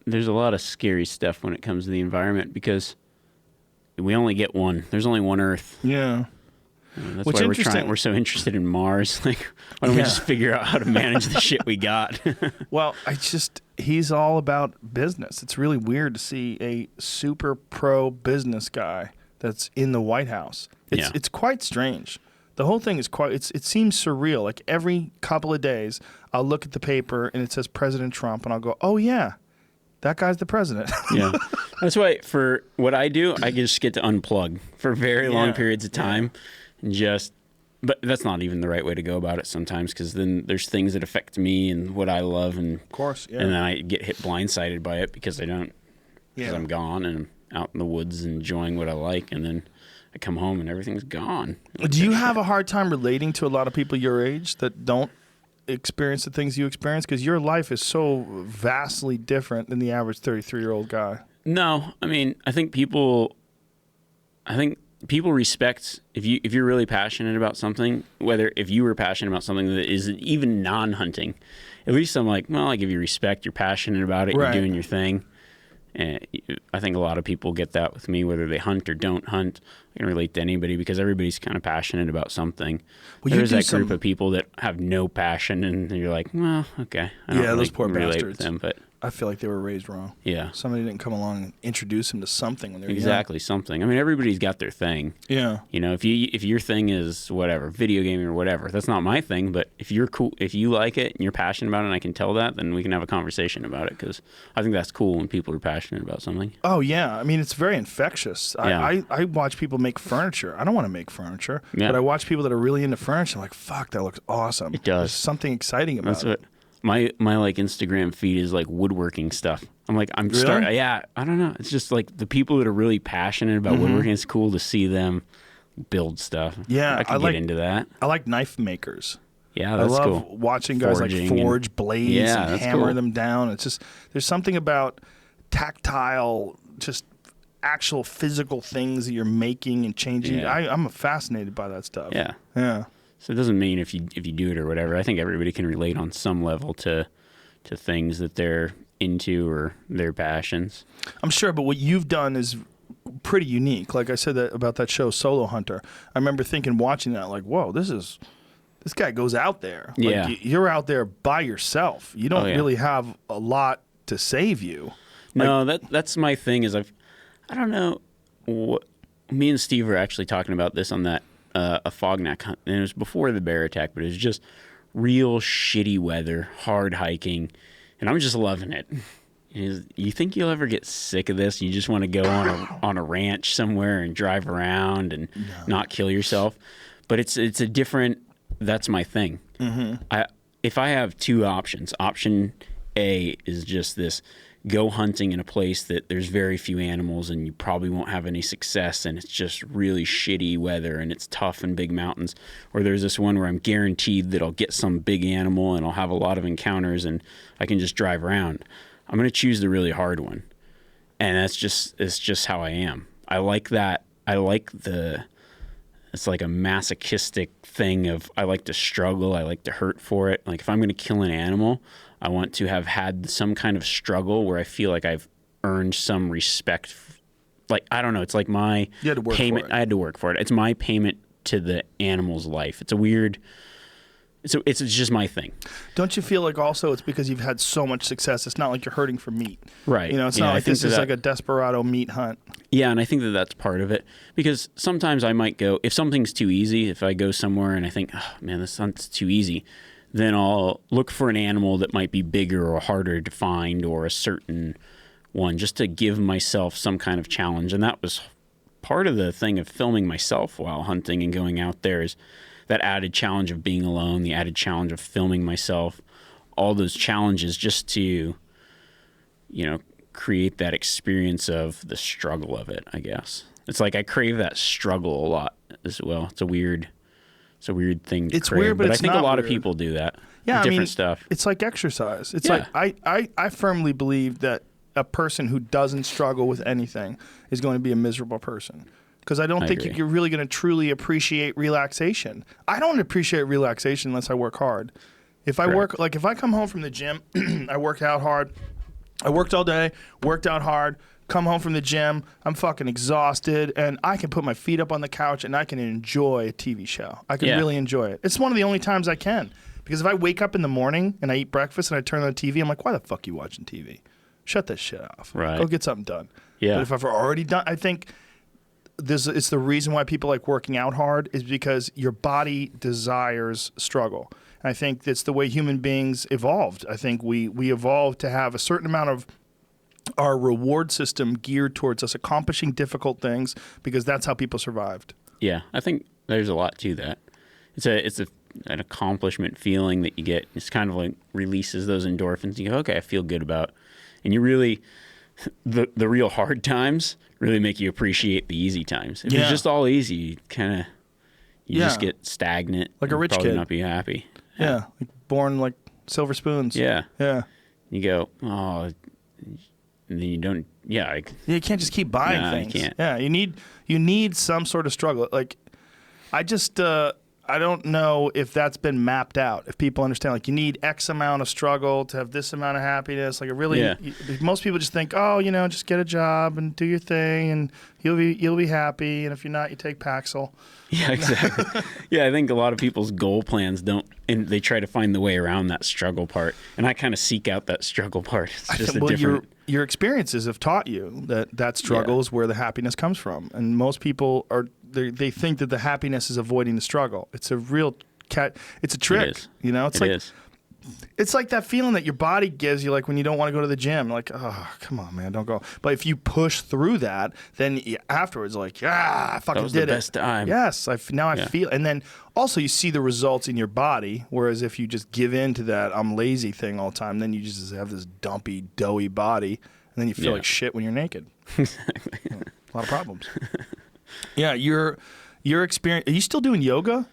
Speaker 2: there's a lot of scary stuff when it comes to the environment because we only get one. There's only one Earth.
Speaker 1: Yeah.
Speaker 2: That's why we're so interested in Mars. Like, why don't we just figure out how to manage the shit we got?
Speaker 1: Well, he's all about business. It's really weird to see a super pro business guy that's in the White House. It's quite strange. The whole thing is it seems surreal. Like every couple of days, I'll look at the paper and it says President Trump, and I'll go, oh yeah, that guy's the president. Yeah.
Speaker 2: That's why for what I do, I just get to unplug for very long periods of time. But that's not even the right way to go about it sometimes, because then there's things that affect me and what I love, and
Speaker 1: of course, and
Speaker 2: then I get hit blindsided by it because I'm gone and I'm out in the woods enjoying what I like, and then I come home and everything's gone.
Speaker 1: Do you have a hard time relating to a lot of people your age that don't experience the things you experience? Because your life is so vastly different than the average 33-year-old guy.
Speaker 2: No, I mean, I think people respect if you're really passionate about something, if you were passionate about something that isn't even non-hunting, at least I'm like, well, I give you respect. You're passionate about it. You're doing your thing. And I think a lot of people get that with me, whether they hunt or don't hunt. I can relate to anybody because everybody's kind of passionate about something. Well, there's that group of people that have no passion, and you're like, well, okay. I don't
Speaker 1: those poor
Speaker 2: relate
Speaker 1: bastards.
Speaker 2: with them, but
Speaker 1: I feel like they were raised wrong.
Speaker 2: Yeah.
Speaker 1: Somebody didn't come along and introduce them to something when they were
Speaker 2: young. Something. I mean, everybody's got their thing.
Speaker 1: Yeah.
Speaker 2: If your thing is whatever, video gaming or whatever, that's not my thing, but if you're cool, if you like it and you're passionate about it and I can tell that, then we can have a conversation about it, because I think that's cool when people are passionate about something.
Speaker 1: Oh, yeah. I mean, it's very infectious.
Speaker 2: Yeah.
Speaker 1: I watch people make furniture. I don't want to make furniture, but I watch people that are really into furniture. I'm like, fuck, that looks awesome.
Speaker 2: It does.
Speaker 1: There's something exciting about it.
Speaker 2: My like Instagram feed is like woodworking stuff. I'm like, I don't know. It's just like the people that are really passionate about woodworking. It's cool to see them build stuff.
Speaker 1: Yeah,
Speaker 2: I can get into that.
Speaker 1: I like knife makers.
Speaker 2: Yeah, that's cool.
Speaker 1: I love watching guys like forge blades and hammer them down. It's just, there's something about tactile, just actual physical things that you're making and changing.
Speaker 2: Yeah.
Speaker 1: I'm fascinated by that stuff.
Speaker 2: Yeah.
Speaker 1: Yeah.
Speaker 2: So it doesn't mean if you do it or whatever. I think everybody can relate on some level to things that they're into or their passions.
Speaker 1: I'm sure, but what you've done is pretty unique. Like I said about that show, Solo Hunter. I remember watching that, like, whoa, this guy goes out there.
Speaker 2: Yeah.
Speaker 1: Like, you're out there by yourself. You don't really have a lot to save you.
Speaker 2: No, that's my thing is I don't know. me and Steve were actually talking about this on that a Fognac hunt, and it was before the bear attack, but it was just real shitty weather, hard hiking, and I'm just loving it. You think you'll ever get sick of this? You just want to go on a ranch somewhere and drive around and not kill yourself. But it's a different. That's my thing. Mm-hmm. If I have two options, option A is just this: go hunting in a place that there's very few animals and you probably won't have any success, and it's just really shitty weather and it's tough and big mountains. Or there's this one where I'm guaranteed that I'll get some big animal and I'll have a lot of encounters and I can just drive around. I'm going to choose the really hard one. And it's just how I am. I like that. It's like a masochistic thing of, I like to struggle. I like to hurt for it. Like if I'm going to kill an animal, I want to have had some kind of struggle where I feel like I've earned some respect. Like, I don't know. It's like my payment. I had to work for it. It's my payment to the animal's life. It's a weird... It's just my thing.
Speaker 1: Don't you feel like also it's because you've had so much success? It's not like you're hurting for meat.
Speaker 2: Right.
Speaker 1: You know, it's not like this is like a desperado meat hunt.
Speaker 2: Yeah, and I think that that's part of it. Because sometimes I might go, if something's too easy, if I go somewhere and I think, oh, man, this hunt's too easy, then I'll look for an animal that might be bigger or harder to find or a certain one just to give myself some kind of challenge. And that was part of the thing of filming myself while hunting and going out there is that added challenge of being alone, the added challenge of filming myself, all those challenges just to, create that experience of the struggle of it, I guess. It's like I crave that struggle a lot as well. It's a weird thing to crave. Weird, but I think a lot of people do that.
Speaker 1: Yeah,
Speaker 2: different stuff.
Speaker 1: It's like exercise. It's like I firmly believe that a person who doesn't struggle with anything is going to be a miserable person. Because I don't think you're really going to truly appreciate relaxation. I don't appreciate relaxation unless I work hard. If I come home from the gym, I work out hard. I worked all day, worked out hard, come home from the gym, I'm fucking exhausted, and I can put my feet up on the couch and I can enjoy a TV show. I can really enjoy it. It's one of the only times I can. Because if I wake up in the morning and I eat breakfast and I turn on the TV, I'm like, why the fuck are you watching TV? Shut this shit off.
Speaker 2: Right.
Speaker 1: Go get something done.
Speaker 2: Yeah.
Speaker 1: But if I've already done, I think... it's the reason why people like working out hard is because your body desires struggle. And I think that's the way human beings evolved. I think we evolved to have a certain amount of our reward system geared towards us accomplishing difficult things because that's how people survived.
Speaker 2: Yeah, I think there's a lot to that. It's an accomplishment feeling that you get. It's kind of like releases those endorphins. You go, okay, I feel good about. And you really, the real hard times really make you appreciate the easy times. If it's just all easy, you just get stagnant.
Speaker 1: Like a rich
Speaker 2: probably
Speaker 1: kid.
Speaker 2: Not be happy.
Speaker 1: Yeah, like born like silver spoons.
Speaker 2: Yeah.
Speaker 1: Yeah.
Speaker 2: You go, oh, and then you don't. Yeah.
Speaker 1: You can't just keep buying things.
Speaker 2: You can't.
Speaker 1: Yeah, you need some sort of struggle. Like, I just I don't know if that's been mapped out. If people understand, like, you need X amount of struggle to have this amount of happiness. Like, most people just think, oh, just get a job and do your thing, and you'll be happy. And if you're not, you take Paxil.
Speaker 2: Yeah, exactly. Yeah, I think a lot of people's goal plans don't, and they try to find the way around that struggle part. And I kind of seek out that struggle part. It's just a different.
Speaker 1: Your experiences have taught you that struggle is where the happiness comes from, and most people they think that the happiness is avoiding the struggle. It's a real it's a trick.
Speaker 2: It is.
Speaker 1: It's like that feeling that your body gives you, like when you don't want to go to the gym. Like, oh, come on, man, don't go. But if you push through that, then afterwards, like, I fucking did it.
Speaker 2: That was the best time.
Speaker 1: Yes, I feel. And then also you see the results in your body. Whereas if you just give in to that I'm lazy thing all the time, then you just have this dumpy, doughy body, and then you feel like shit when you're naked.
Speaker 2: Exactly.
Speaker 1: A lot of problems. Yeah, your experience. Are you still doing yoga?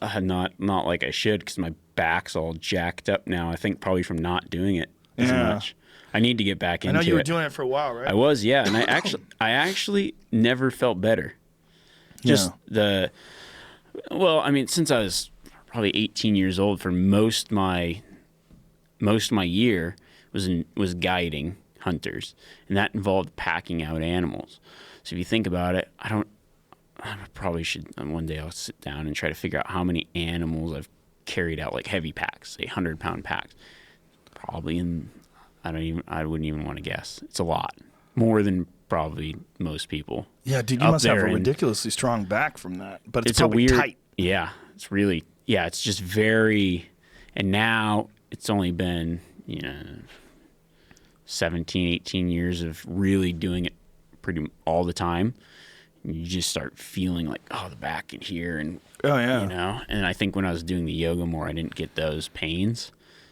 Speaker 2: Not like I should, because my back's all jacked up now. I think probably from not doing it as much. I need to get back into it.
Speaker 1: I know you were doing it for a while, right?
Speaker 2: I was, yeah. And I actually never felt better. Just since I was probably 18 years old, for most my year was guiding hunters, and that involved packing out animals. So if you think about it, I probably should, one day I'll sit down and try to figure out how many animals I've carried out, like heavy packs, say 100-pound packs. Probably I wouldn't even want to guess. It's a lot. More than probably most people.
Speaker 1: Yeah, dude, you must have a ridiculously strong back from that. But it's probably tight.
Speaker 2: Yeah, it's really, it's just very, and now it's only been, 17, 18 years of really doing it pretty all the time. And you just start feeling like, the back in here. And, and I think when I was doing the yoga more, I didn't get those pains.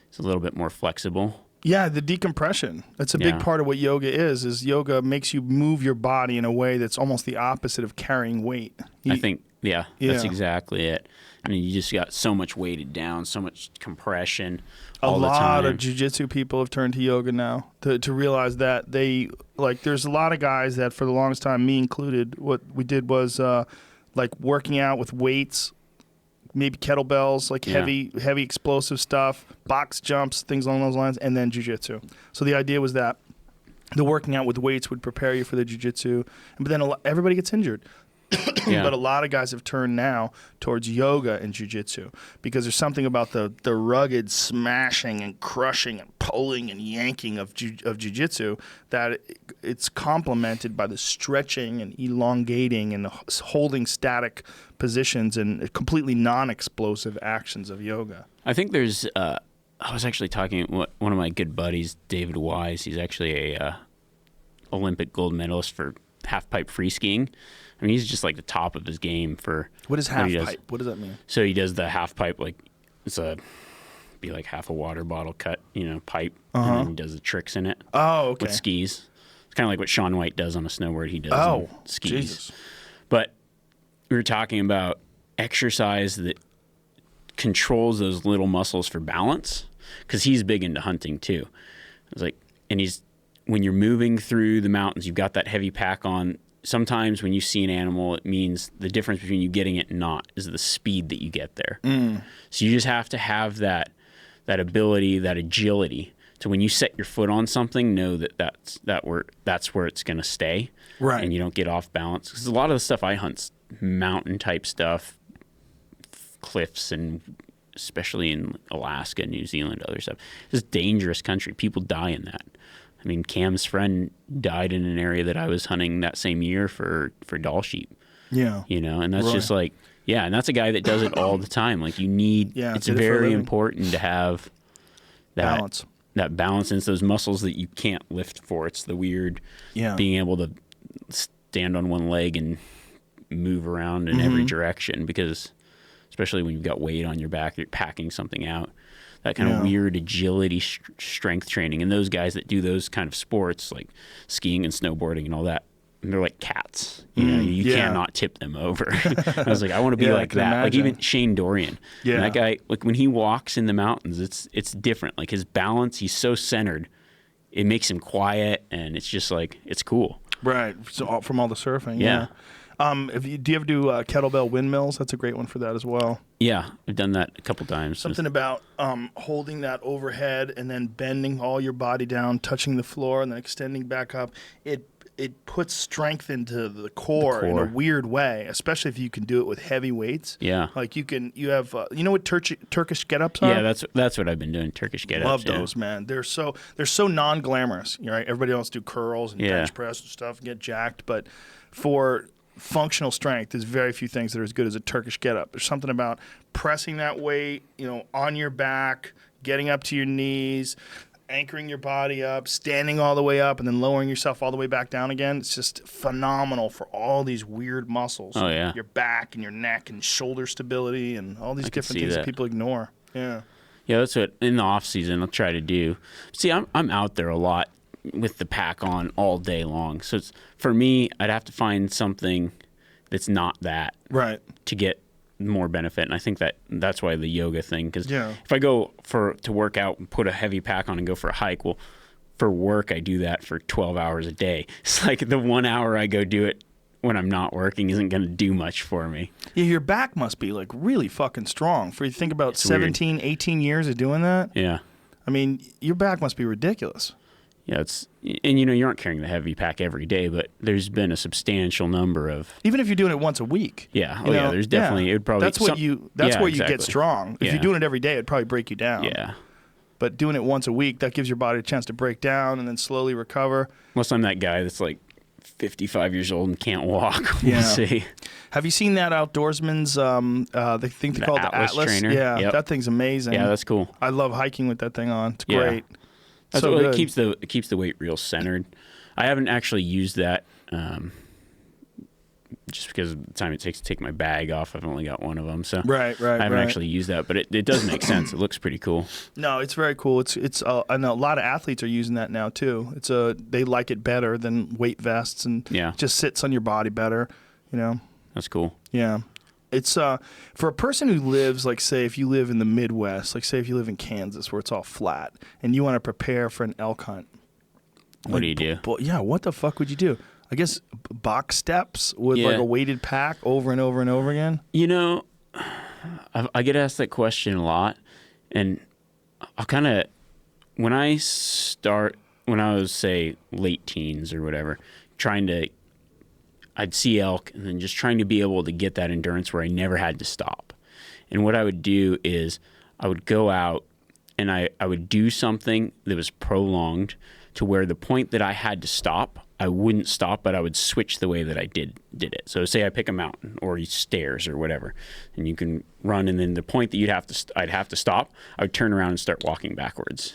Speaker 2: It's a little bit more flexible.
Speaker 1: Yeah, the decompression. That's a big part of what yoga is yoga makes you move your body in a way that's almost the opposite of carrying weight.
Speaker 2: I think, that's exactly it. I mean, you just got so much weighted down, so much compression all the time.
Speaker 1: A lot of jiu-jitsu people have turned to yoga now to realize that they, there's a lot of guys that for the longest time, me included, what we did was, working out with weights, maybe kettlebells, heavy explosive stuff, box jumps, things along those lines, and then jiu-jitsu. So the idea was that the working out with weights would prepare you for the jiu-jitsu, but then everybody gets injured. But a lot of guys have turned now towards yoga and jiu-jitsu because there's something about the rugged smashing and crushing and pulling and yanking of jiu-jitsu that it's complemented by the stretching and elongating and holding static positions and completely non-explosive actions of yoga.
Speaker 2: I think there's I was actually talking with one of my good buddies, David Wise. He's actually a Olympic gold medalist for half-pipe free skiing. I mean, he's just the top of his game for
Speaker 1: what is half pipe? What does that mean?
Speaker 2: So he does the half pipe it's be like half a water bottle cut, pipe, and then he does the tricks in it.
Speaker 1: Oh, okay.
Speaker 2: With skis. It's kind of like what Shaun White does on a snowboard. He does on skis.
Speaker 1: Jesus.
Speaker 2: But we were talking about exercise that controls those little muscles for balance because he's big into hunting too. I was when you're moving through the mountains, you've got that heavy pack on. Sometimes when you see an animal, it means the difference between you getting it and not is the speed that you get there. So you just have to have that ability, that agility. So when you set your foot on something, know that's where it's going to stay.
Speaker 1: Right.
Speaker 2: And you don't get off balance. Because a lot of the stuff I hunt's mountain type stuff, cliffs, and especially in Alaska, New Zealand, other stuff. It's dangerous country. People die in that. I mean, Cam's friend died in an area that I was hunting that same year for Dall sheep.
Speaker 1: Yeah.
Speaker 2: And that's just and that's a guy that does it all the time. You need, it's very important to have that balance. And it's those muscles that you can't lift for. It's the weird being able to stand on one leg and move around in every direction because especially when you've got weight on your back, you're packing something out. That kind of weird agility, strength training. And those guys that do those kind of sports, like skiing and snowboarding and all that, and they're like cats. You cannot tip them over. I was I want to be like that.
Speaker 1: Imagine.
Speaker 2: Like even Shane Dorian. Yeah. And that guy, when he walks in the mountains, it's different. His balance, he's so centered. It makes him quiet, and it's just it's cool.
Speaker 1: Right. So from all the surfing.
Speaker 2: Yeah.
Speaker 1: Do you ever do kettlebell windmills? That's a great one for that as well.
Speaker 2: Yeah, I've done that a couple times.
Speaker 1: Something about holding that overhead and then bending all your body down, touching the floor, and then extending back up. It puts strength into the core in a weird way, especially if you can do it with heavy weights.
Speaker 2: Yeah.
Speaker 1: You have what Turkish get-ups are?
Speaker 2: Yeah, that's what I've been doing, Turkish get-ups.
Speaker 1: Love those, man. They're so non-glamorous, right? Everybody else do curls and bench press and stuff and get jacked, but for functional strength, there's very few things that are as good as a Turkish get-up. There's something about pressing that weight, on your back, getting up to your knees, anchoring your body up, standing all the way up, and then lowering yourself all the way back down again. It's just phenomenal for all these weird muscles.
Speaker 2: Oh, yeah.
Speaker 1: Your back and your neck and shoulder stability and all these different things that people ignore. Yeah.
Speaker 2: Yeah, that's what in the off season I'll try to do. See, I'm out there a lot with the pack on all day long. So for me, I'd have to find something that's not that to get more benefit. And I think that's why the yoga thing, because if I go to work out and put a heavy pack on and go for a hike, well, for work I do that for 12 hours a day. It's the 1 hour I go do it when I'm not working isn't going to do much for me.
Speaker 1: Yeah, your back must be really fucking strong. For you think about it's 17, weird. 18 years of doing that.
Speaker 2: Yeah.
Speaker 1: I mean, your back must be ridiculous.
Speaker 2: Yeah, you aren't carrying the heavy pack every day, but there's been a substantial number of,
Speaker 1: even if you're doing it once a week.
Speaker 2: Yeah, there's definitely it would probably
Speaker 1: that's where you get strong. If you're doing it every day, it'd probably break you down.
Speaker 2: Yeah,
Speaker 1: but doing it once a week, that gives your body a chance to break down and then slowly recover.
Speaker 2: Unless I'm that guy that's 55 years old and can't walk.
Speaker 1: Yeah.
Speaker 2: We'll see.
Speaker 1: Have you seen that Outdoorsman's? They think they call it the Atlas
Speaker 2: trainer.
Speaker 1: Yeah,
Speaker 2: Yep.
Speaker 1: that thing's amazing.
Speaker 2: Yeah, that's cool.
Speaker 1: I love hiking with that thing on. It's
Speaker 2: Yeah.
Speaker 1: great.
Speaker 2: That's
Speaker 1: So
Speaker 2: what
Speaker 1: good.
Speaker 2: it keeps the weight real centered. I haven't actually used that just because of the time it takes to take my bag off. I've only got one of them, so
Speaker 1: Right.
Speaker 2: I haven't actually used that. But it does make sense. It looks pretty cool.
Speaker 1: No, it's very cool. It's I know a lot of athletes are using that now too. They like it better than weight vests, and
Speaker 2: Yeah.
Speaker 1: it just sits on your body better. You know.
Speaker 2: That's cool.
Speaker 1: Yeah. It's for a person who lives, like, say, if you live in the Midwest, like, say, if you live in Kansas where it's all flat and you want to prepare for an elk hunt.
Speaker 2: What do you do?
Speaker 1: Yeah, what the fuck would you do? I guess box steps with like a weighted pack over and over and over again.
Speaker 2: You know, I get asked that question a lot, and I'll kind of, when I was, say, late teens or whatever, I'd see elk and then just trying to be able to get that endurance where I never had to stop. And what I would do is I would go out and I would do something that was prolonged to where the point that I had to stop, I wouldn't stop, but I would switch the way that I did it. So say I pick a mountain or stairs or whatever, and you can run, and then the point that I'd have to stop, I would turn around and start walking backwards.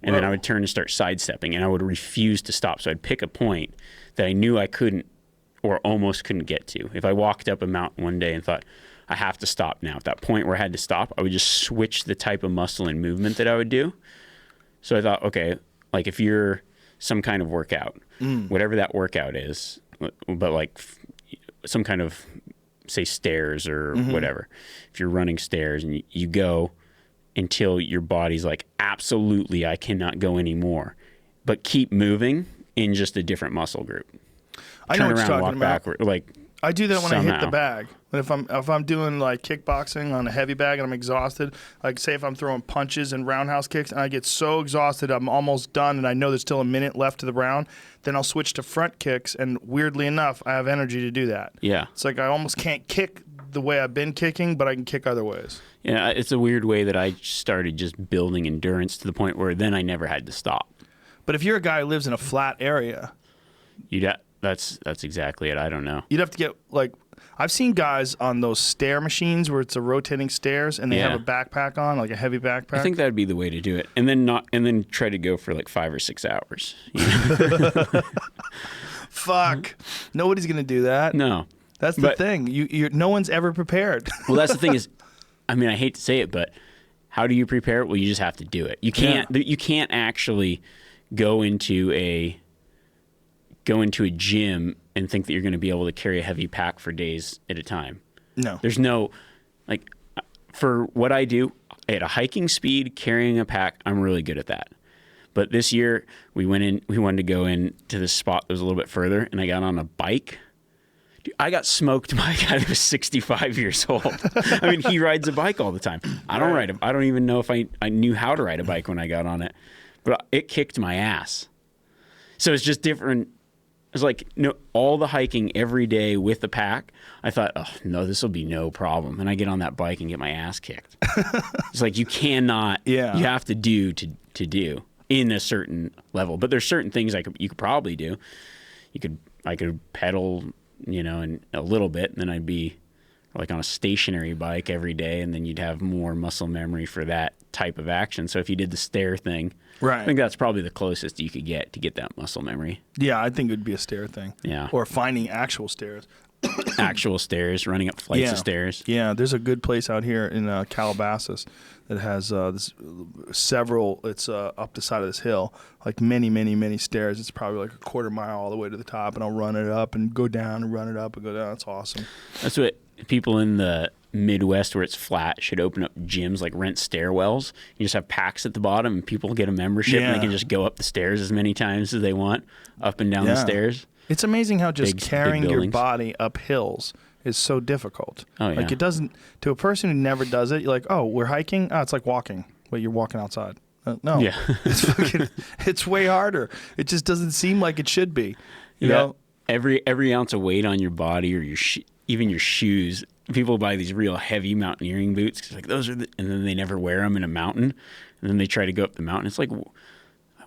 Speaker 2: And then I would turn and start sidestepping, and I would refuse to stop. So I'd pick a point that I knew I couldn't or almost couldn't get to. If I walked up a mountain one day and thought, I have to stop now, at that point where I had to stop, I would just switch the type of muscle and movement that I would do. So I thought, okay, like if you're some kind of workout, whatever that workout is, but like some kind of, say, stairs or whatever, if you're running stairs and you go until your body's like, absolutely, I cannot go anymore, but keep moving in just a different muscle group.
Speaker 1: I know what you're talking
Speaker 2: walk
Speaker 1: about.
Speaker 2: Backward, like
Speaker 1: I do that when I hit the
Speaker 2: somehow.
Speaker 1: bag. But if I'm doing like kickboxing on a heavy bag and I'm exhausted, like say if I'm throwing punches and roundhouse kicks and I get so exhausted I'm almost done and I know there's still a minute left to the round, then I'll switch to front kicks, and weirdly enough, I have energy to do that.
Speaker 2: Yeah.
Speaker 1: It's like I almost can't kick the way I've been kicking, but I can kick other ways.
Speaker 2: Yeah, it's a weird way that I started just building endurance to the point where then I never had to stop.
Speaker 1: But if you're a guy who lives in a flat area,
Speaker 2: That's exactly it. I don't know.
Speaker 1: you'd have to get like I've seen guys on those stair machines where it's a rotating stairs and they have a backpack on, like a heavy backpack.
Speaker 2: I think that'd be the way to do it, and then try to go for like 5 or 6 hours. You know?
Speaker 1: Fuck. Nobody's gonna do that.
Speaker 2: No,
Speaker 1: That's the thing. You no one's ever prepared.
Speaker 2: well, that's the thing is, I mean, I hate to say it, but how do you prepare it? Well, you just have to do it. You can't. You can't actually go into a gym and think that you're going to be able to carry a heavy pack for days at a time.
Speaker 1: No.
Speaker 2: There's no, like, for what I do at a hiking speed, carrying a pack, I'm really good at that. But this year we wanted to go in to this spot that was a little bit further, and I got on a bike. Dude, I got smoked by a guy that was 65 years old. I mean, he rides a bike all the time. I don't even know if I knew how to ride a bike when I got on it, but it kicked my ass. So it's just different. It's like, no, all the hiking every day with the pack, I thought, oh, no, this will be no problem. And I get on that bike and get my ass kicked. It's like you cannot, you have to do to do in a certain level. But there's certain things you could probably do. I could pedal, in a little bit, and then I'd be like on a stationary bike every day, and then you'd have more muscle memory for that type of action. So if you did the stair thing,
Speaker 1: Right.
Speaker 2: I think that's probably the closest you could get to get that muscle memory.
Speaker 1: Yeah, I think it would be a stair thing.
Speaker 2: Yeah.
Speaker 1: Or finding actual stairs.
Speaker 2: Actual stairs, running up flights of stairs.
Speaker 1: Yeah, there's a good place out here in Calabasas that has several. It's up the side of this hill, like many stairs. It's probably like a quarter mile all the way to the top, and I'll run it up and go down and run it up and go down. It's awesome.
Speaker 2: That's what people in the Midwest where it's flat should open up gyms, like rent stairwells. You just have packs at the bottom, and people get a membership, and they can just go up the stairs as many times as they want, up and down the stairs.
Speaker 1: It's amazing how just carrying
Speaker 2: big
Speaker 1: your
Speaker 2: buildings.
Speaker 1: body up hills is so difficult.
Speaker 2: Oh, yeah.
Speaker 1: Like it doesn't, to a person who never does it, you're like, oh, we're hiking? Oh, it's like walking, but you're walking outside. No,
Speaker 2: Yeah.
Speaker 1: it's way harder. It just doesn't seem like it should be. You know?
Speaker 2: Every ounce of weight on your body or even your shoes. People buy these real heavy mountaineering boots 'cause like those are and then they never wear them in a mountain, and then they try to go up the mountain. It's like,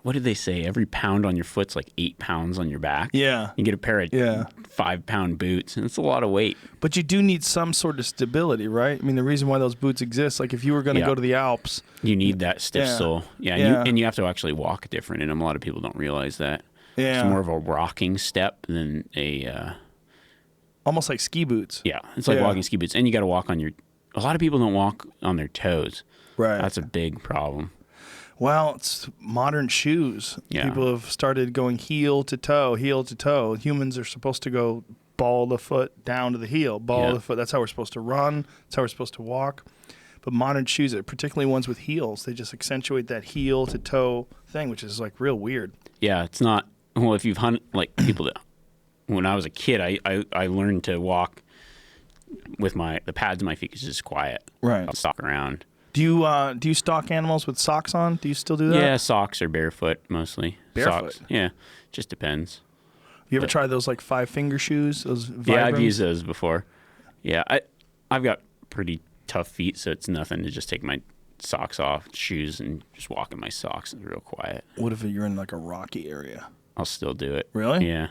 Speaker 2: what did they say? Every pound on your foot's like 8 pounds on your back.
Speaker 1: Yeah.
Speaker 2: You get a pair of 5-pound boots, and it's a lot of weight.
Speaker 1: But you do need some sort of stability, right? I mean, the reason why those boots exist, like if you were going to go to the Alps,
Speaker 2: you need that stiff sole. Yeah, and you have to actually walk different in them. A lot of people don't realize that.
Speaker 1: Yeah.
Speaker 2: It's more of a rocking step than a...
Speaker 1: almost like ski boots.
Speaker 2: Yeah, it's like walking ski boots. And you got to walk on your... A lot of people don't walk on their toes.
Speaker 1: Right.
Speaker 2: That's a big problem.
Speaker 1: Well, it's modern shoes.
Speaker 2: Yeah.
Speaker 1: People have started going heel to toe, heel to toe. Humans are supposed to go ball of the foot down to the heel, ball of the foot. That's how we're supposed to run. That's how we're supposed to walk. But modern shoes, particularly ones with heels, they just accentuate that heel to toe thing, which is like real weird.
Speaker 2: Yeah, it's not... Well, if you've hunted... Like people that... When I was a kid, I learned to walk with the pads in my feet because it's just quiet.
Speaker 1: Right.
Speaker 2: I'll stalk around.
Speaker 1: Do you stalk animals with socks on? Do you still do that?
Speaker 2: Yeah, socks or barefoot mostly.
Speaker 1: Barefoot?
Speaker 2: Socks. Yeah, just depends.
Speaker 1: You ever tried those like 5-finger shoes? Those Vibrams?
Speaker 2: Yeah, I've used those before. Yeah, I've got pretty tough feet, so it's nothing to just take my socks off, shoes, and just walk in my socks. It's real quiet.
Speaker 1: What if you're in like a rocky area?
Speaker 2: I'll still do it.
Speaker 1: Really?
Speaker 2: Yeah.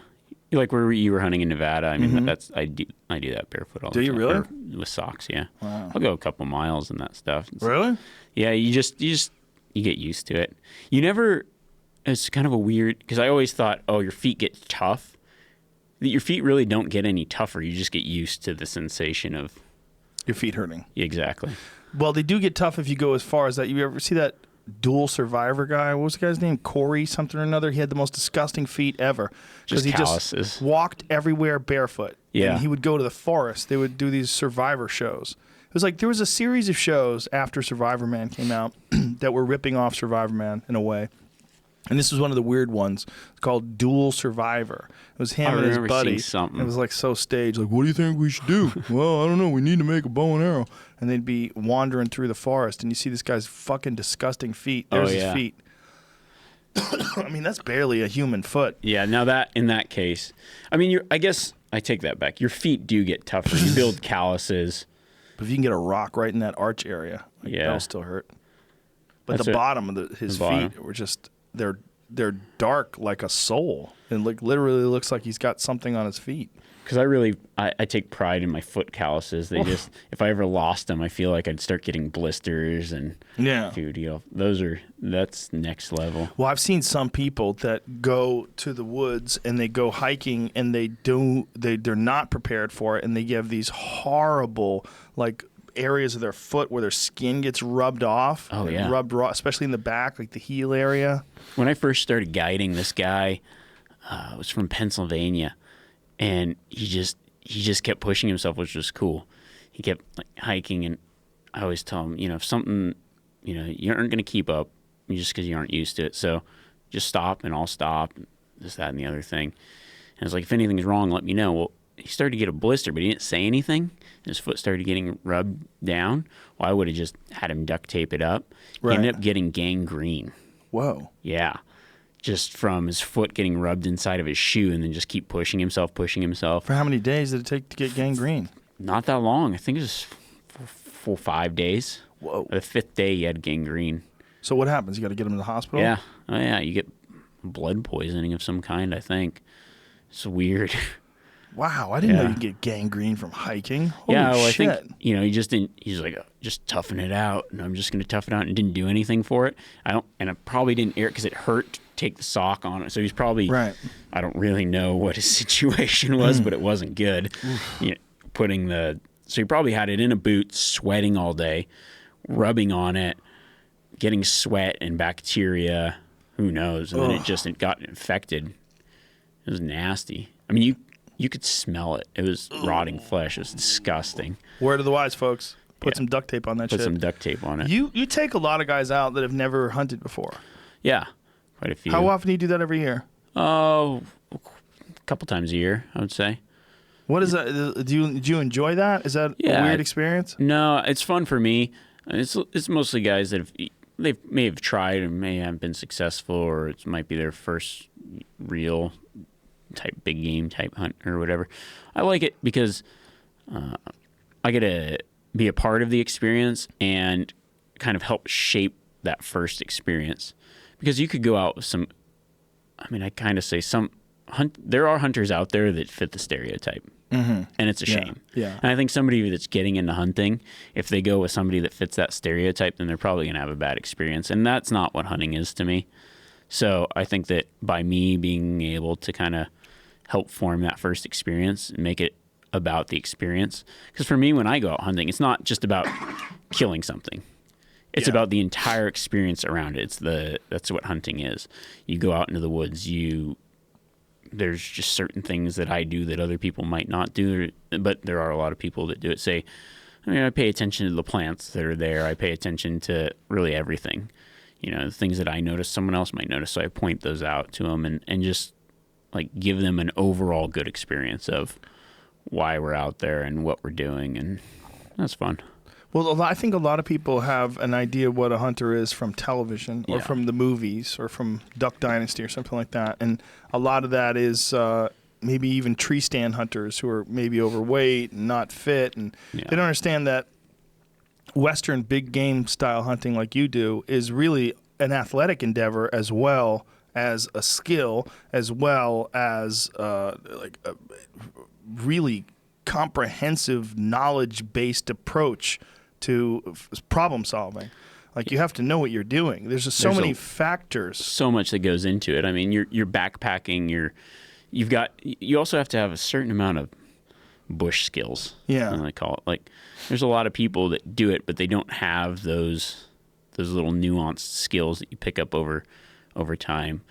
Speaker 2: Like where you were hunting in Nevada. I mean, I do that barefoot all the time.
Speaker 1: Do you really?
Speaker 2: Or with socks, yeah.
Speaker 1: Wow.
Speaker 2: I'll go a couple miles and that stuff.
Speaker 1: Really?
Speaker 2: Yeah, you get used to it. You never. It's kind of a weird because I always thought, oh, your feet get tough. Your feet really don't get any tougher. You just get used to the sensation of
Speaker 1: your feet hurting.
Speaker 2: Exactly.
Speaker 1: Well, they do get tough if you go as far as that. You ever see that dual survivor guy? What was the guy's name? Corey something or another. He had the most disgusting feet ever because he just walked everywhere barefoot.
Speaker 2: Yeah.
Speaker 1: And he would go to the forest. They would do these survivor shows. It was like there was a series of shows after Survivor Man came out that were ripping off Survivor Man in a way. And this was one of the weird ones. It's called Dual Survivor. It was him and his buddy. It was like so staged. Like, what do you think we should do? Well, I don't know. We need to make a bow and arrow. And they'd be wandering through the forest, and you see this guy's fucking disgusting feet. There's his feet. I mean, that's barely a human foot.
Speaker 2: Yeah. Now in that case, I mean, I guess I take that back. Your feet do get tougher. You build calluses.
Speaker 1: But if you can get a rock right in that arch area, that'll still hurt. But that's the bottom of his feet were just. They're dark like a soul, and like literally looks like he's got something on his feet.
Speaker 2: Because I take pride in my foot calluses. They just, if I ever lost them, I feel like I'd start getting blisters and dude, that's next level.
Speaker 1: Well, I've seen some people that go to the woods and they go hiking and they're not prepared for it, and they have these horrible like areas of their foot where their skin gets rubbed off. Rubbed raw, especially in the back, like the heel area.
Speaker 2: When I first started guiding, this guy was from Pennsylvania, and he just kept pushing himself, which was cool. He kept like hiking, and I always tell him, if something, you aren't going to keep up just because you aren't used to it. So just stop, and I'll stop, and this, that, and the other thing. And it's like, if anything's wrong, let me know. Well, he started to get a blister, but he didn't say anything. His foot started getting rubbed down. Well, I would have just had him duct tape it up. He ended up getting gangrene.
Speaker 1: Whoa.
Speaker 2: Yeah. Just from his foot getting rubbed inside of his shoe and then just keep pushing himself.
Speaker 1: For how many days did it take to get gangrene?
Speaker 2: Not that long. I think it was 5 days.
Speaker 1: Whoa.
Speaker 2: The 5th day he had gangrene.
Speaker 1: So what happens? You got to get him to the hospital?
Speaker 2: Yeah. Oh, yeah. You get blood poisoning of some kind, I think. It's weird.
Speaker 1: Wow, I didn't know you could get gangrene from hiking. Holy shit.
Speaker 2: I think, he just didn't, he's like, just toughen it out, and I'm just going to toughen it out, and didn't do anything for it. I probably didn't air it because it hurt to take the sock on it. So he's probably, I don't really know what his situation was, but it wasn't good. So he probably had it in a boot, sweating all day, rubbing on it, getting sweat and bacteria, who knows, and then it got infected. It was nasty. I mean, you could smell it. It was rotting flesh. It was disgusting.
Speaker 1: Word of the wise, folks. Put some duct tape on that shit.
Speaker 2: Put some duct tape on it.
Speaker 1: You take a lot of guys out that have never hunted before.
Speaker 2: Yeah, quite a few.
Speaker 1: How often do you do that every year?
Speaker 2: Oh, a couple times a year, I would say.
Speaker 1: What is that? Do you enjoy that? Is that a weird experience?
Speaker 2: No, it's fun for me. It's mostly guys that they may have tried and may have been successful, or it might be their first real type big game type hunt or whatever. I like it because I get to be a part of the experience and kind of help shape that first experience, because you could go out with some. I mean, I kind of say there are hunters out there that fit the stereotype, and it's a shame.
Speaker 1: Yeah.
Speaker 2: And I think somebody that's getting into hunting, if they go with somebody that fits that stereotype, then they're probably going to have a bad experience. And that's not what hunting is to me. So I think that by me being able to kind of help form that first experience and make it about the experience, because for me, when I go out hunting, it's not just about killing something. It's about the entire experience around it. That's what hunting is. You go out into the woods, there's just certain things that I do that other people might not do, but there are a lot of people that do it. I pay attention to the plants that are there. I pay attention to really everything. The things that I notice someone else might notice. So I point those out to them and just like give them an overall good experience of why we're out there and what we're doing. And that's fun.
Speaker 1: Well, I think a lot of people have an idea what a hunter is from television or from the movies or from Duck Dynasty or something like that. And a lot of that is maybe even tree stand hunters who are maybe overweight and not fit. And they don't understand that Western big game style hunting like you do is really an athletic endeavor as well as a skill, as well as like a really comprehensive knowledge-based approach to problem solving. Like, you have to know what you're doing. There's just so many factors.
Speaker 2: So much that goes into it. I mean, you're backpacking. You also have to have a certain amount of bush skills.
Speaker 1: Yeah,
Speaker 2: I call it. Like, there's a lot of people that do it, but they don't have those little nuanced skills that you pick up over time.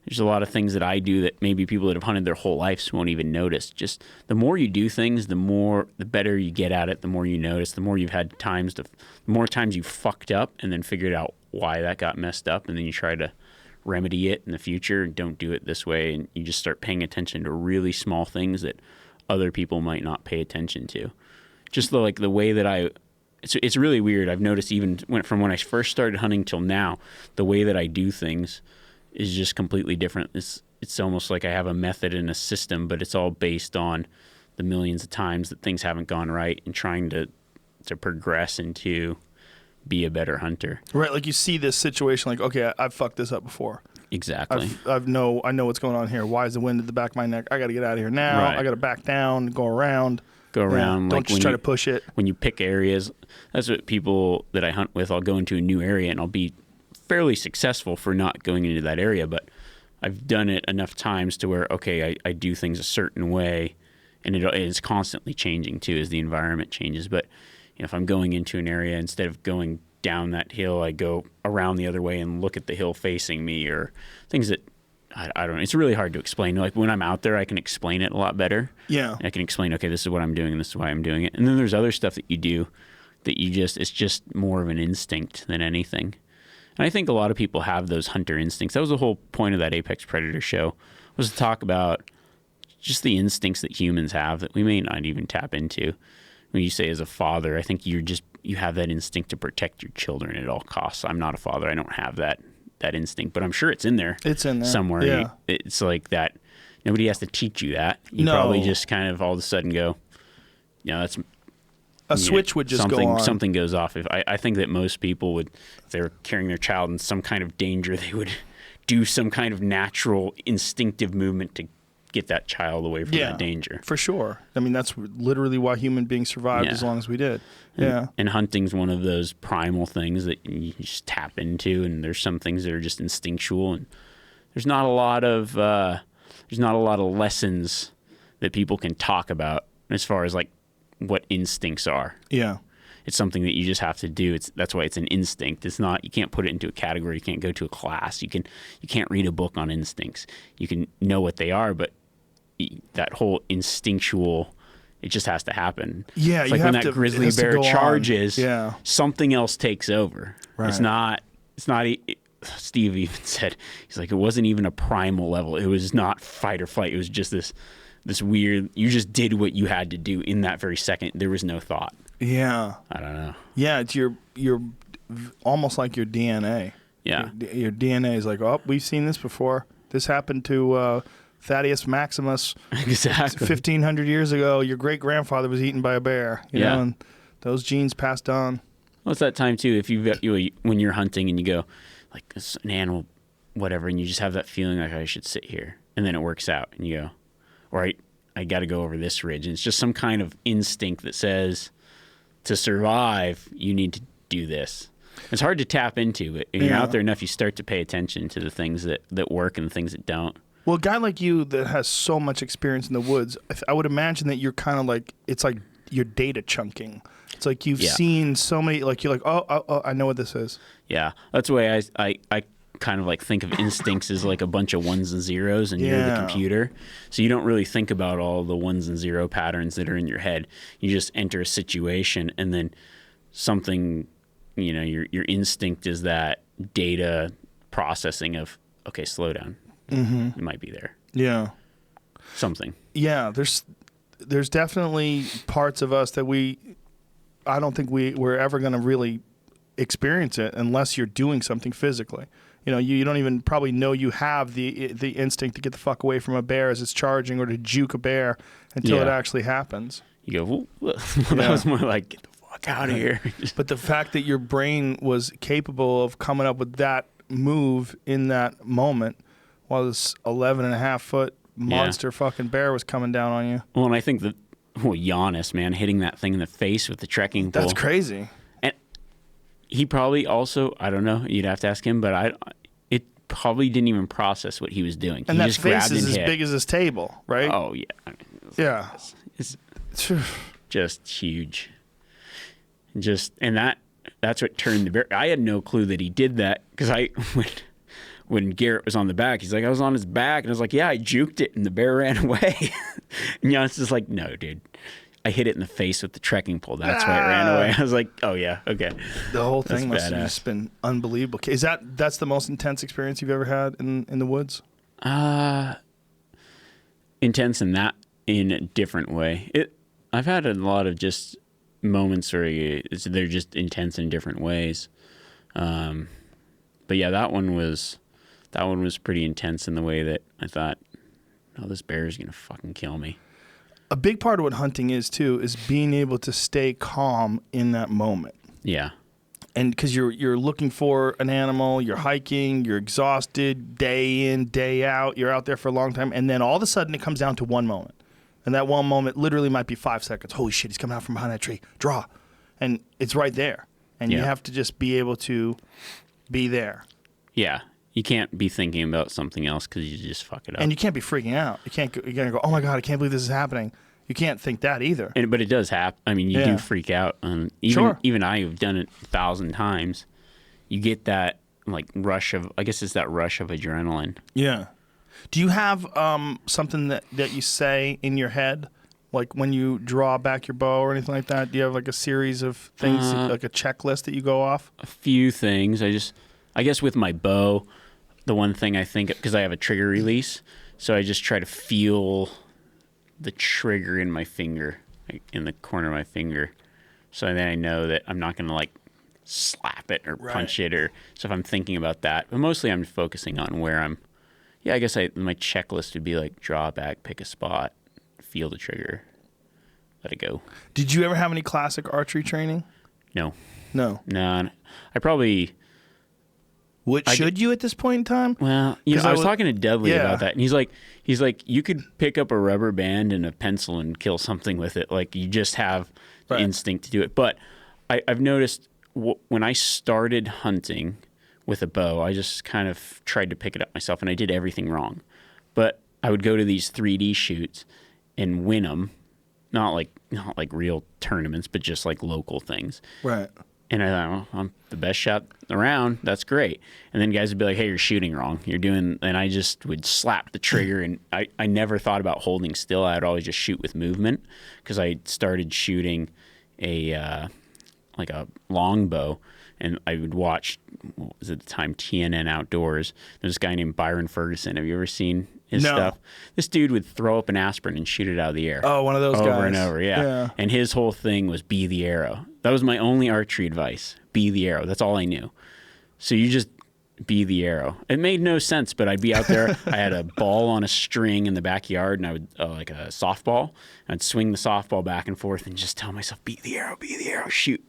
Speaker 2: There's a lot of things that I do that maybe people that have hunted their whole lives won't even notice. Just the more you do things, the better you get at it, the more you notice, the more you've had the more times you fucked up and then figured out why that got messed up, and then you try to remedy it in the future and don't do it this way, and you just start paying attention to really small things that other people might not pay attention to. Just the way that it's really weird. I've noticed even from when I first started hunting till now, the way that I do things is just completely different. It's almost like I have a method and a system, but it's all based on the millions of times that things haven't gone right and trying to progress and to be a better hunter.
Speaker 1: Right, like you see this situation like, okay, I've fucked this up before.
Speaker 2: Exactly.
Speaker 1: I know what's going on here. Why is the wind at the back of my neck? I got to get out of here now. Right. I got to back down, go around.
Speaker 2: Don't
Speaker 1: like just try to push it.
Speaker 2: When you pick areas, that's what people that I hunt with, I'll go into a new area and I'll be fairly successful for not going into that area, but I've done it enough times to where, okay, I do things a certain way, and it is constantly changing too as the environment changes. But if I'm going into an area, instead of going down that hill, I go around the other way and look at the hill facing me, or things that I don't know. It's really hard to explain. Like, when I'm out there, I can explain it a lot better.
Speaker 1: Yeah.
Speaker 2: I can explain, okay, this is what I'm doing and this is why I'm doing it. And then there's other stuff that you do that it's just more of an instinct than anything. And I think a lot of people have those hunter instincts. That was the whole point of that Apex Predator show, was to talk about just the instincts that humans have that we may not even tap into. When you say as a father, I think you have that instinct to protect your children at all costs. I'm not a father. I don't have that instinct, but I'm sure it's in there.
Speaker 1: It's in there
Speaker 2: somewhere.
Speaker 1: Yeah.
Speaker 2: It's like that. Nobody has to teach you that. You probably just kind of all of a sudden go, that's
Speaker 1: a switch would just go on.
Speaker 2: Something goes off. I think that most people would, if they were carrying their child in some kind of danger, they would do some kind of natural instinctive movement to get that child away from that danger.
Speaker 1: For sure. I mean, that's literally why human beings survived as long as we did.
Speaker 2: And hunting's one of those primal things that you just tap into, and there's some things that are just instinctual, and there's not a lot of lessons that people can talk about as far as like what instincts are.
Speaker 1: Yeah.
Speaker 2: It's something that you just have to do. That's why it's an instinct. It's not, you can't put it into a category. You can't go to a class. You can't read a book on instincts. You can know what they are, but that whole instinctual, it just has to happen.
Speaker 1: Yeah,
Speaker 2: it's like when that grizzly bear charges, something else takes over.
Speaker 1: Right.
Speaker 2: It's not. Steve even said, he's like, it wasn't even a primal level. It was not fight or flight. It was just this weird. You just did what you had to do in that very second. There was no thought.
Speaker 1: Yeah.
Speaker 2: I don't know.
Speaker 1: Yeah, it's your almost like your DNA.
Speaker 2: Yeah.
Speaker 1: Your DNA is like, oh, we've seen this before. This happened to Thaddeus Maximus.
Speaker 2: Exactly.
Speaker 1: 1,500 years ago. Your great grandfather was eaten by a bear. You know, and those genes passed on.
Speaker 2: Well, it's that time too. If when you're hunting and you go, like, an animal whatever, and you just have that feeling like I should sit here, and then it works out, and you go, all right, I got to go over this ridge, and it's just some kind of instinct that says to survive, you need to do this. It's hard to tap into, but when you're out there enough, you start to pay attention to the things that work and the things that don't.
Speaker 1: Well, a guy like you that has so much experience in the woods, I would imagine that you're kind of like, it's like you're data chunking. It's like you've seen so many, like you're like, oh, I know what this is.
Speaker 2: Yeah, that's the way I kind of like think of instincts as like a bunch of ones and zeros, and you're the computer. So you don't really think about all the ones and zero patterns that are in your head. You just enter a situation, and then something, your instinct is that data processing of, okay, slow down. It might be there.
Speaker 1: Yeah.
Speaker 2: Something.
Speaker 1: Yeah, there's definitely parts of us that I don't think we're ever going to really experience it unless you're doing something physically. You don't even probably know you have the instinct to get the fuck away from a bear as it's charging, or to juke a bear until it actually happens.
Speaker 2: You go, well, that was more like, get the fuck out of here.
Speaker 1: But the fact that your brain was capable of coming up with that move in that moment while this 11.5-foot monster fucking bear was coming down on you.
Speaker 2: Well, and I think that, Giannis, man, hitting that thing in the face with the trekking pole.
Speaker 1: That's crazy.
Speaker 2: And he probably also, I don't know, you'd have to ask him, but it probably didn't even process what he was doing.
Speaker 1: And
Speaker 2: he
Speaker 1: that
Speaker 2: just
Speaker 1: face
Speaker 2: grabbed
Speaker 1: is
Speaker 2: and
Speaker 1: as
Speaker 2: hit.
Speaker 1: big as this table, right?
Speaker 2: Oh, yeah.
Speaker 1: Yeah.
Speaker 2: It's just huge. And that's what turned the bear. I had no clue that he did that, because when Garrett was on the back, he's like, I was on his back, and I was like, yeah, I juked it, and the bear ran away. And Giannis is like, no, dude, I hit it in the face with the trekking pole. That's why it ran away. I was like, oh yeah, okay. The
Speaker 1: whole thing must have just been unbelievable. That's the most intense experience you've ever had in the woods?
Speaker 2: Intense in a different way. I've had a lot of just moments where they're just intense in different ways. But yeah, that one was pretty intense in the way that I thought, oh, this bear is going to fucking kill me.
Speaker 1: A big part of what hunting is, too, is being able to stay calm in that moment.
Speaker 2: Yeah.
Speaker 1: And because you're looking for an animal, you're hiking, you're exhausted, day in, day out, you're out there for a long time, and then all of a sudden it comes down to one moment. And that one moment literally might be 5 seconds. Holy shit, he's coming out from behind that tree. Draw. And it's right there. And you have to just be able to be there.
Speaker 2: Yeah. You can't be thinking about something else because you just fuck it up.
Speaker 1: And you can't be freaking out. You're going to go, oh my God, I can't believe this is happening. You can't think that either.
Speaker 2: But it does happen. I mean, you do freak out. Even I have done it 1,000 times. You get that like rush of, I guess it's that rush of adrenaline.
Speaker 1: Yeah. Do you have something that you say in your head, like when you draw back your bow or anything like that? Do you have like a series of things, like a checklist that you go off?
Speaker 2: A few things. I guess with my bow, the one thing I think, because I have a trigger release, so I just try to feel the trigger in my finger, like in the corner of my finger. So then I know that I'm not going to like slap it or punch it. So if I'm thinking about that, but mostly I'm focusing on where I'm. Yeah, I guess my checklist would be like draw back, pick a spot, feel the trigger, let it go.
Speaker 1: Did you ever have any classic archery training?
Speaker 2: No.
Speaker 1: I probably. Should you at this point in time?
Speaker 2: Well, I was talking to Dudley about that, and he's like, you could pick up a rubber band and a pencil and kill something with it. Like you just have the instinct to do it. But I've noticed when I started hunting with a bow, I just kind of tried to pick it up myself, and I did everything wrong. But I would go to these 3D shoots and win them, not like real tournaments, but just like local things.
Speaker 1: Right.
Speaker 2: And I thought, well, I'm the best shot around. That's great. And then guys would be like, hey, you're shooting wrong. And I just would slap the trigger. And I never thought about holding still. I would always just shoot with movement, because I started shooting a longbow. And I would watch, what was at the time, TNN Outdoors. There's this guy named Byron Ferguson. Have you ever seen his stuff? This dude would throw up an aspirin and shoot it out of the air.
Speaker 1: Oh, one of those guys.
Speaker 2: Over and over, yeah. And his whole thing was be the arrow. That was my only archery advice. Be the arrow. That's all I knew. So you just be the arrow. It made no sense, but I'd be out there. I had a ball on a string in the backyard, and I would, like a softball. I'd swing the softball back and forth and just tell myself, be the arrow, shoot.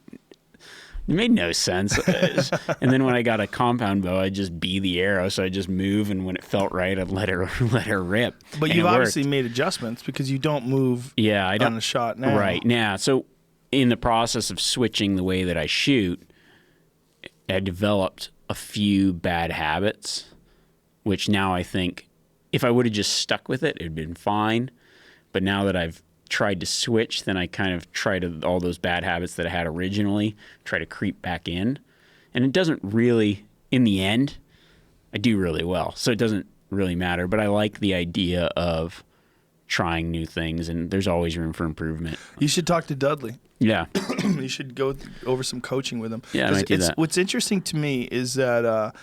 Speaker 2: It made no sense. And then when I got a compound bow, I'd just be the arrow. So I'd just move, and when it felt right, I'd let her rip.
Speaker 1: But you've obviously made adjustments because you don't move on a shot now.
Speaker 2: Right. Now, so in the process of switching the way that I shoot, I developed a few bad habits, which now I think if I would have just stuck with it, it'd been fine. But now that I've tried to switch, then I kind of try to, all those bad habits that I had originally, try to creep back in. And it doesn't really, in the end, I do really well. So it doesn't really matter. But I like the idea of trying new things, and there's always room for improvement.
Speaker 1: You should talk to Dudley.
Speaker 2: Yeah.
Speaker 1: You should go over some coaching with him.
Speaker 2: Yeah, I might do that.
Speaker 1: What's interesting to me is that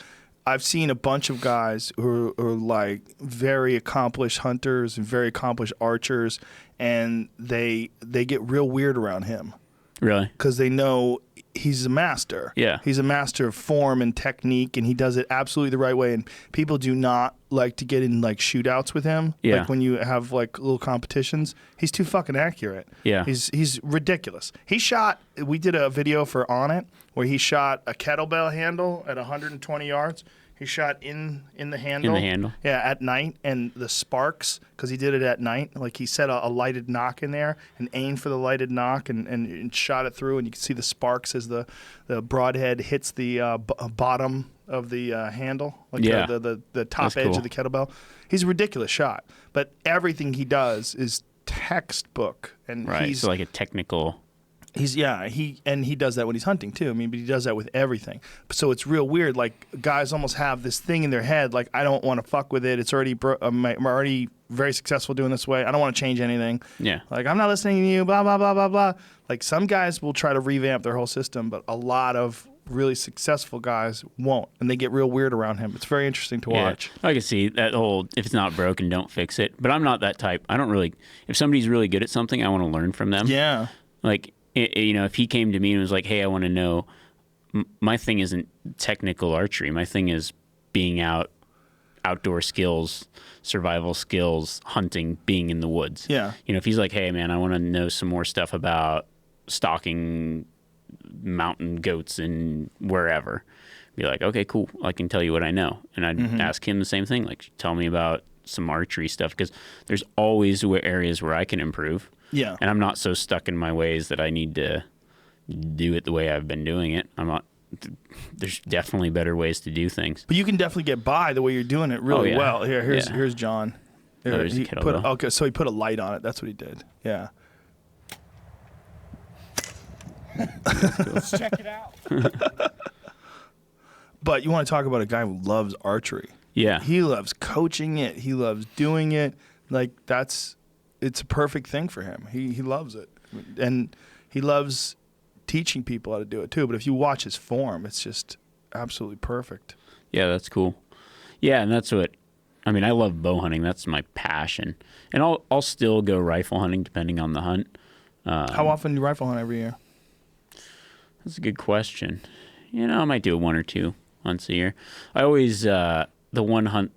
Speaker 1: I've seen a bunch of guys who are like very accomplished hunters and very accomplished archers, and they get real weird around him.
Speaker 2: Really?
Speaker 1: Because they know he's a master.
Speaker 2: Yeah.
Speaker 1: He's a master of form and technique, and he does it absolutely the right way. And people do not like to get in like shootouts with him.
Speaker 2: Yeah.
Speaker 1: Like when you have like little competitions, he's too fucking accurate.
Speaker 2: Yeah.
Speaker 1: He's ridiculous. We did a video for On It where he shot a kettlebell handle at 120 yards. He shot in the handle.
Speaker 2: In the handle.
Speaker 1: Yeah, at night, and the sparks, because he did it at night. Like he set a lighted knock in there and aimed for the lighted knock and shot it through, and you can see the sparks as the broadhead hits the bottom of the handle, like the top edge of the kettlebell. He's a ridiculous shot, but everything he does is textbook, and
Speaker 2: he's like a technical.
Speaker 1: He does that when he's hunting too. I mean, but he does that with everything. So it's real weird. Like guys almost have this thing in their head, like I don't want to fuck with it. It's already I'm already very successful doing this way. I don't want to change anything.
Speaker 2: Yeah.
Speaker 1: Like I'm not listening to you. Blah blah blah blah blah. Like some guys will try to revamp their whole system, but a lot of really successful guys won't, and they get real weird around him. It's very interesting to watch.
Speaker 2: I can see that whole if it's not broken, don't fix it. But I'm not that type. I don't really. If somebody's really good at something, I want to learn from them.
Speaker 1: Yeah.
Speaker 2: Like. If he came to me and was like, hey, I want to know, my thing isn't technical archery. My thing is being outdoor skills, survival skills, hunting, being in the woods.
Speaker 1: Yeah.
Speaker 2: If he's like, hey, man, I want to know some more stuff about stalking mountain goats and wherever. Be like, okay, cool. I can tell you what I know. And I'd ask him the same thing. Like, tell me about some archery stuff, because there's always areas where I can improve.
Speaker 1: Yeah.
Speaker 2: And I'm not so stuck in my ways that I need to do it the way I've been doing it. There's definitely better ways to do things.
Speaker 1: But you can definitely get by the way you're doing it really well. Here's John.
Speaker 2: There's
Speaker 1: he put a light on it. That's what he did. Yeah.
Speaker 3: Let's check it out.
Speaker 1: But you want to talk about a guy who loves archery.
Speaker 2: Yeah.
Speaker 1: He loves coaching it. He loves doing it. Like it's a perfect thing for him. He loves it. And he loves teaching people how to do it too. But if you watch his form, it's just absolutely perfect.
Speaker 2: Yeah, that's cool. Yeah, and that's what I love bow hunting. That's my passion. And I'll still go rifle hunting depending on the hunt.
Speaker 1: How often do you rifle hunt every year?
Speaker 2: That's a good question. I might do 1 or 2 hunts a year. I always the one hunt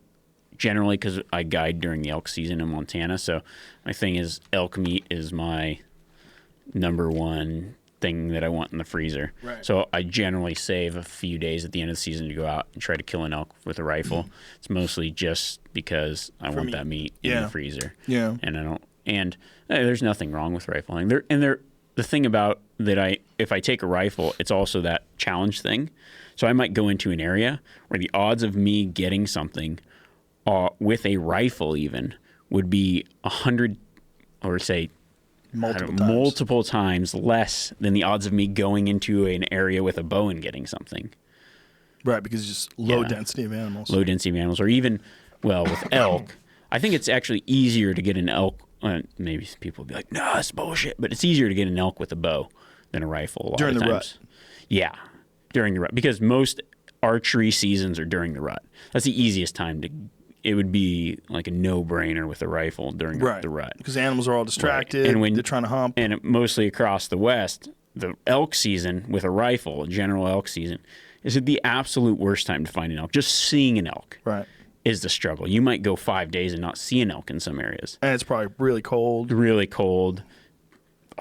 Speaker 2: generally because I guide during the elk season in Montana. So my thing is elk meat is my number one thing that I want in the freezer.
Speaker 1: Right.
Speaker 2: So I generally save a few days at the end of the season to go out and try to kill an elk with a rifle. It's mostly just because I want that meat in the freezer.
Speaker 1: Yeah.
Speaker 2: And there's nothing wrong with rifle hunting. The thing about that if I take a rifle, it's also that challenge thing. So I might go into an area where the odds of me getting something with a rifle even would be 100 or say multiple times less than the odds of me going into an area with a bow and getting something.
Speaker 1: Right, because it's just low density of animals.
Speaker 2: Low density of animals, or even, with elk, I think it's actually easier to get an elk. Maybe people will be like, no, that's bullshit. But it's easier to get an elk with a bow than a rifle a lot
Speaker 1: during
Speaker 2: of
Speaker 1: the
Speaker 2: times.
Speaker 1: rut.
Speaker 2: Yeah, during the rut. Because most archery seasons are during the rut. That's the easiest time to. It would be like a no-brainer with a rifle during the rut.
Speaker 1: Because animals are all distracted, and they're trying to hump.
Speaker 2: And mostly across the West, the elk season with a rifle, a general elk season, is the absolute worst time to find an elk. Just seeing an elk is the struggle. You might go 5 days and not see an elk in some areas.
Speaker 1: And it's probably really cold.
Speaker 2: Really cold.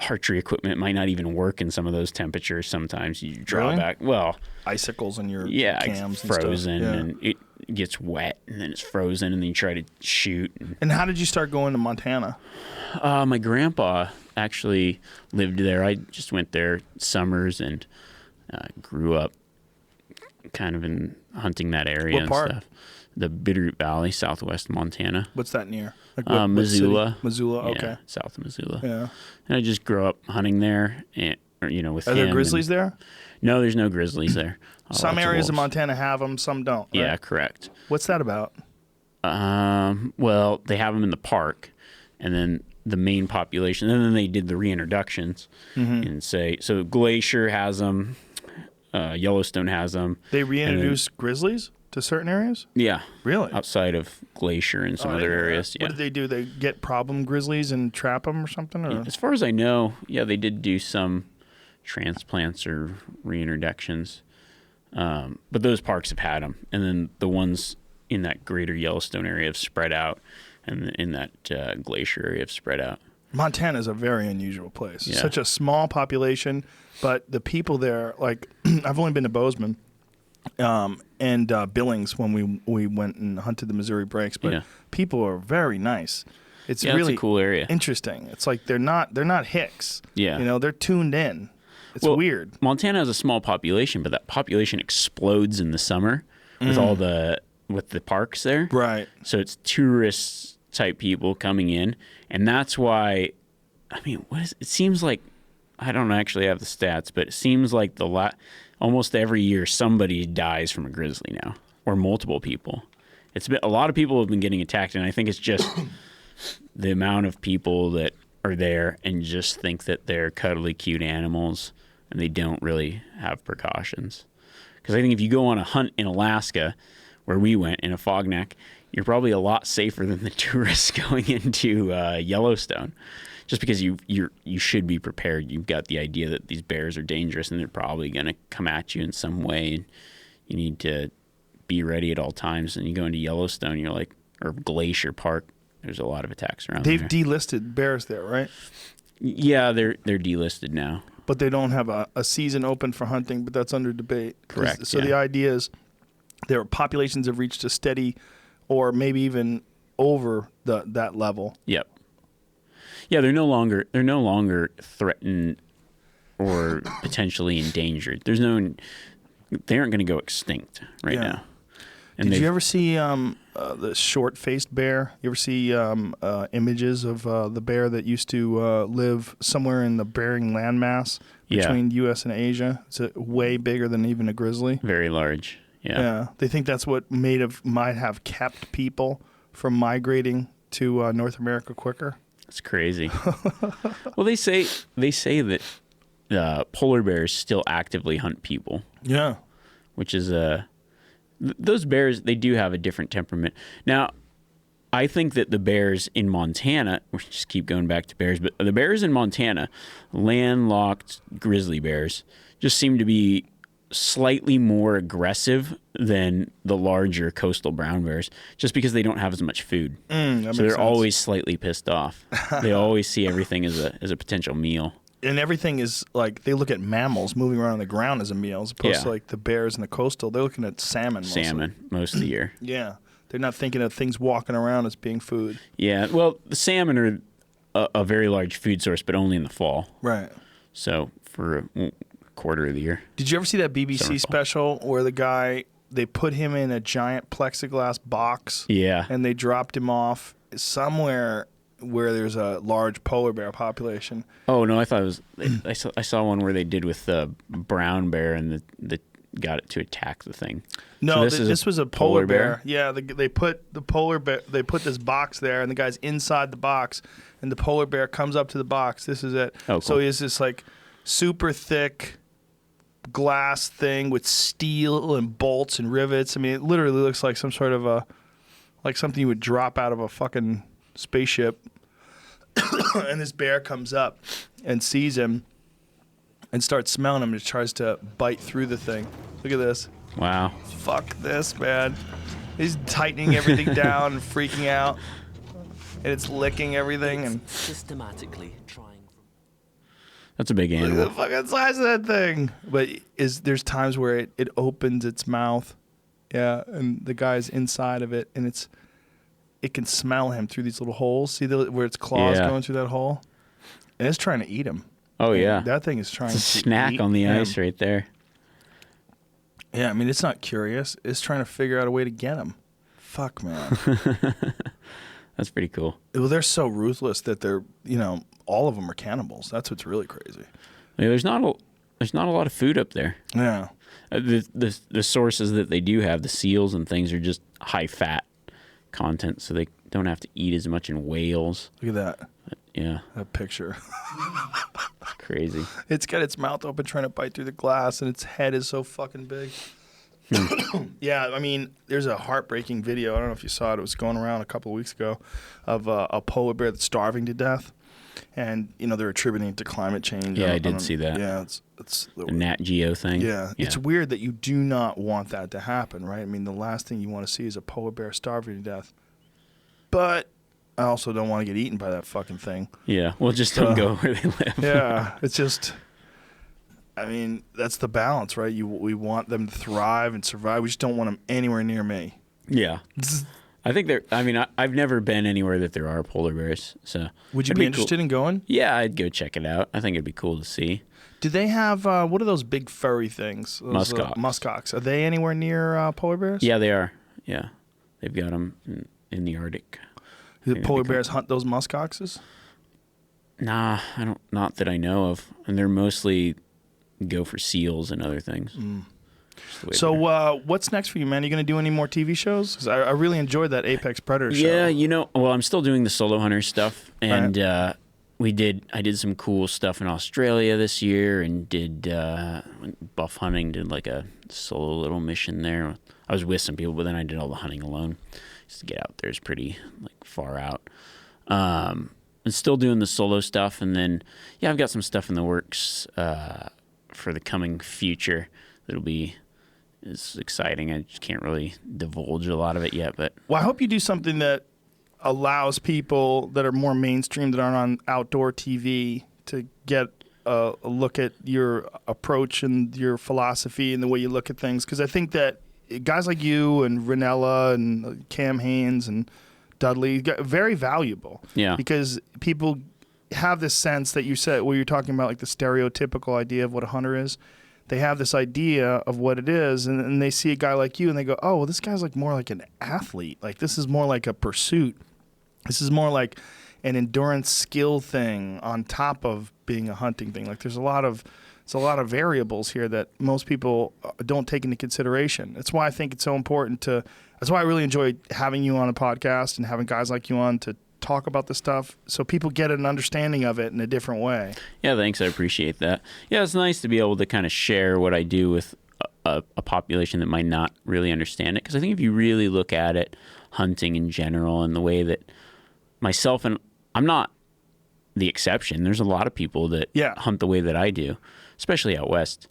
Speaker 2: archery equipment might not even work in some of those temperatures. Sometimes you draw
Speaker 1: Really?
Speaker 2: back. Well,
Speaker 1: icicles in your
Speaker 2: it's
Speaker 1: cams
Speaker 2: frozen,
Speaker 1: and stuff.
Speaker 2: and it gets wet, and then it's frozen, and then you try to shoot.
Speaker 1: And how did you start going to Montana?
Speaker 2: My grandpa actually lived there. I just went there summers and grew up kind of in hunting that area.
Speaker 1: What part?
Speaker 2: And stuff. The Bitterroot Valley, southwest Montana.
Speaker 1: What's that near? Like
Speaker 2: Missoula.
Speaker 1: Missoula, okay.
Speaker 2: Yeah, south of Missoula.
Speaker 1: Yeah.
Speaker 2: And I just grew up hunting there, and with
Speaker 1: Are
Speaker 2: him.
Speaker 1: there grizzlies there?
Speaker 2: No, there's no grizzlies there.
Speaker 1: Some
Speaker 2: Lots
Speaker 1: areas of
Speaker 2: wolves.
Speaker 1: Montana have them, some don't. Right?
Speaker 2: Yeah, correct.
Speaker 1: What's that about?
Speaker 2: Well, they have them in the park, and then the main population, and then they did the reintroductions, and so Glacier has them, Yellowstone has them.
Speaker 1: They reintroduce grizzlies to certain areas?
Speaker 2: Yeah,
Speaker 1: Really?
Speaker 2: outside of Glacier and some
Speaker 1: Oh, I
Speaker 2: other
Speaker 1: didn't know
Speaker 2: areas.
Speaker 1: that.
Speaker 2: Yeah.
Speaker 1: What did they do? They get problem grizzlies and trap them or something? Or?
Speaker 2: As far as I know, yeah, they did do some transplants or reintroductions, but those parks have had them, and then the ones in that greater Yellowstone area have spread out, and in that Glacier area have spread out.
Speaker 1: Montana is a very unusual place.
Speaker 2: Yeah.
Speaker 1: Such a small population, but the people there, like, I've only been to Bozeman and Billings when we went and hunted the Missouri Breaks, but
Speaker 2: Yeah.
Speaker 1: people are very nice. It's
Speaker 2: Yeah,
Speaker 1: really
Speaker 2: it's a cool area.
Speaker 1: interesting. It's like they're not Hicks.
Speaker 2: Yeah.
Speaker 1: They're tuned in. It's
Speaker 2: Well,
Speaker 1: weird.
Speaker 2: Montana has a small population, but that population explodes in the summer with the parks there.
Speaker 1: Right.
Speaker 2: So it's tourist type people coming in, and that's why. I mean, it seems like I don't actually have the stats, but it seems like almost every year somebody dies from a grizzly now, or multiple people. It's been a lot of people have been getting attacked, and I think it's just the amount of people that are there and just think that they're cuddly, cute animals, and they don't really have precautions. Because I think if you go on a hunt in Alaska, where we went in a fogneck, you're probably a lot safer than the tourists going into Yellowstone. Just because you should be prepared. You've got the idea that these bears are dangerous and they're probably going to come at you in some way. And you need to be ready at all times. And you go into Yellowstone, or Glacier Park, there's a lot of attacks around
Speaker 1: They've
Speaker 2: there.
Speaker 1: delisted bears there, right?
Speaker 2: Yeah, they're delisted now.
Speaker 1: But they don't have a season open for hunting, but that's under debate.
Speaker 2: Correct,
Speaker 1: So
Speaker 2: yeah.
Speaker 1: the idea is their populations have reached a steady or maybe even over that level.
Speaker 2: Yep. Yeah, they're no longer threatened or potentially endangered. They aren't going to go extinct right now. And
Speaker 1: Did you ever see the short-faced bear? You ever see images of the bear that used to live somewhere in the Bering landmass between U.S. and Asia? It's way bigger than even a grizzly.
Speaker 2: Very large. Yeah.
Speaker 1: Yeah, they think that's what might have kept people from migrating to North America quicker.
Speaker 2: It's crazy. Well, they say that polar bears still actively hunt people.
Speaker 1: Yeah.
Speaker 2: Which is those bears, they do have a different temperament. Now, I think that the bears in Montana, we just keep going back to bears, but the bears in Montana, landlocked grizzly bears, just seem to be slightly more aggressive than the larger coastal brown bears, just because they don't have as much food. So they're always slightly pissed off. They always see everything as a potential meal.
Speaker 1: And everything is like, they look at mammals moving around on the ground as a meal, as opposed to like the bears in the coastal. They're looking at salmon mostly.
Speaker 2: Most of the year.
Speaker 1: Yeah. They're not thinking of things walking around as being food.
Speaker 2: Yeah. Well, the salmon are a very large food source, but only in the fall.
Speaker 1: Right.
Speaker 2: So for a quarter of the year.
Speaker 1: Did you ever see that BBC special where the guy, they put him in a giant plexiglass box?
Speaker 2: Yeah.
Speaker 1: And they dropped him off somewhere where there's a large polar bear population.
Speaker 2: Oh, no, I thought it was... I saw one where they did with the brown bear and the got it to attack the thing.
Speaker 1: No,
Speaker 2: so
Speaker 1: this was a polar bear. Yeah, they put the polar bear. They put this box there, and the guy's inside the box, and the polar bear comes up to the box. This is it.
Speaker 2: Oh, cool.
Speaker 1: So he has this like super thick glass thing with steel and bolts and rivets. I mean, it literally looks like some sort of like something you would drop out of a fucking spaceship. And this bear comes up and sees him and starts smelling him and tries to bite through the thing. Look at this.
Speaker 2: Wow.
Speaker 1: Fuck this, man. He's tightening everything down and freaking out. And it's licking everything. And
Speaker 5: systematically trying.
Speaker 2: That's a big
Speaker 1: Look
Speaker 2: animal.
Speaker 1: at the fucking size of that thing. But there's times where it opens its mouth, yeah, and the guy's inside of it, and it can smell him through these little holes. See where its claws going through that hole, and it's trying to eat him.
Speaker 2: Oh yeah,
Speaker 1: that thing is trying.
Speaker 2: It's a
Speaker 1: to
Speaker 2: snack
Speaker 1: eat
Speaker 2: on the
Speaker 1: him.
Speaker 2: ice right there.
Speaker 1: Yeah, I mean it's not curious. It's trying to figure out a way to get him. Fuck, man.
Speaker 2: That's pretty cool.
Speaker 1: Well, they're so ruthless that they're all of them are cannibals. That's what's really crazy.
Speaker 2: Yeah, there's not a lot of food up there.
Speaker 1: Yeah.
Speaker 2: The sources that they do have, the seals and things, are just high fat content, so they don't have to eat as much in whales.
Speaker 1: Look at that.
Speaker 2: Yeah,
Speaker 1: That picture.
Speaker 2: it's crazy.
Speaker 1: It's got its mouth open trying to bite through the glass, and its head is so fucking big. Yeah, I mean, there's a heartbreaking video. I don't know if you saw it. It was going around a couple of weeks ago of a polar bear that's starving to death. And, they're attributing it to climate change.
Speaker 2: Yeah, I did see that.
Speaker 1: Yeah, it's
Speaker 2: The Nat Geo thing.
Speaker 1: Yeah, it's weird that you do not want that to happen, right? I mean, the last thing you want to see is a polar bear starving to death. But I also don't want to get eaten by that fucking thing.
Speaker 2: Yeah, well, just don't go where they live.
Speaker 1: Yeah, it's just, I mean, that's the balance, right? We want them to thrive and survive. We just don't want them anywhere near me.
Speaker 2: Yeah. I think I've never been anywhere that there are polar bears. So
Speaker 1: would you be interested in going?
Speaker 2: Yeah, I'd go check it out. I think it'd be cool to see.
Speaker 1: Do they have, what are those big furry things?
Speaker 2: Muskox.
Speaker 1: Muskox. Are they anywhere near polar bears?
Speaker 2: Yeah, they are. Yeah. They've got them in the Arctic.
Speaker 1: Do polar bears hunt those muskoxes?
Speaker 2: Nah, not that I know of. And they're mostly go for seals and other things.
Speaker 1: So what's next for you, man? Are you going to do any more TV shows? Because I really enjoyed that Apex Predator show.
Speaker 2: Yeah, I'm still doing the solo hunter stuff. And I did some cool stuff in Australia this year and did buff hunting, did like a solo little mission there. I was with some people, but then I did all the hunting alone. Just to get out there is pretty far out. And still doing the solo stuff. And then, I've got some stuff in the works for the coming future that'll be is exciting. I just can't really divulge a lot of it yet. But
Speaker 1: I hope you do something that allows people that are more mainstream, that aren't on outdoor TV, to get a look at your approach and your philosophy and the way you look at things. Because I think that guys like you and Ranella and Cam Haynes and Dudley very valuable. Yeah. Because people have this sense that you said, where you're talking about the stereotypical idea of what a hunter is. They have this idea of what it is, and they see a guy like you, and they go, oh, well, this guy's more like an athlete. This is more like a pursuit. This is more like an endurance skill thing on top of being a hunting thing. There's a lot of variables here that most people don't take into consideration. That's why I think it's so important that's why I really enjoy having you on a podcast and having guys like you on to talk about this stuff, so people get an understanding of it in a different way.
Speaker 2: Yeah, thanks. I appreciate that. Yeah, it's nice to be able to kind of share what I do with a population that might not really understand it. Because I think if you really look at it, hunting in general, and the way that myself, and I'm not the exception, there's a lot of people that hunt the way that I do, especially out west.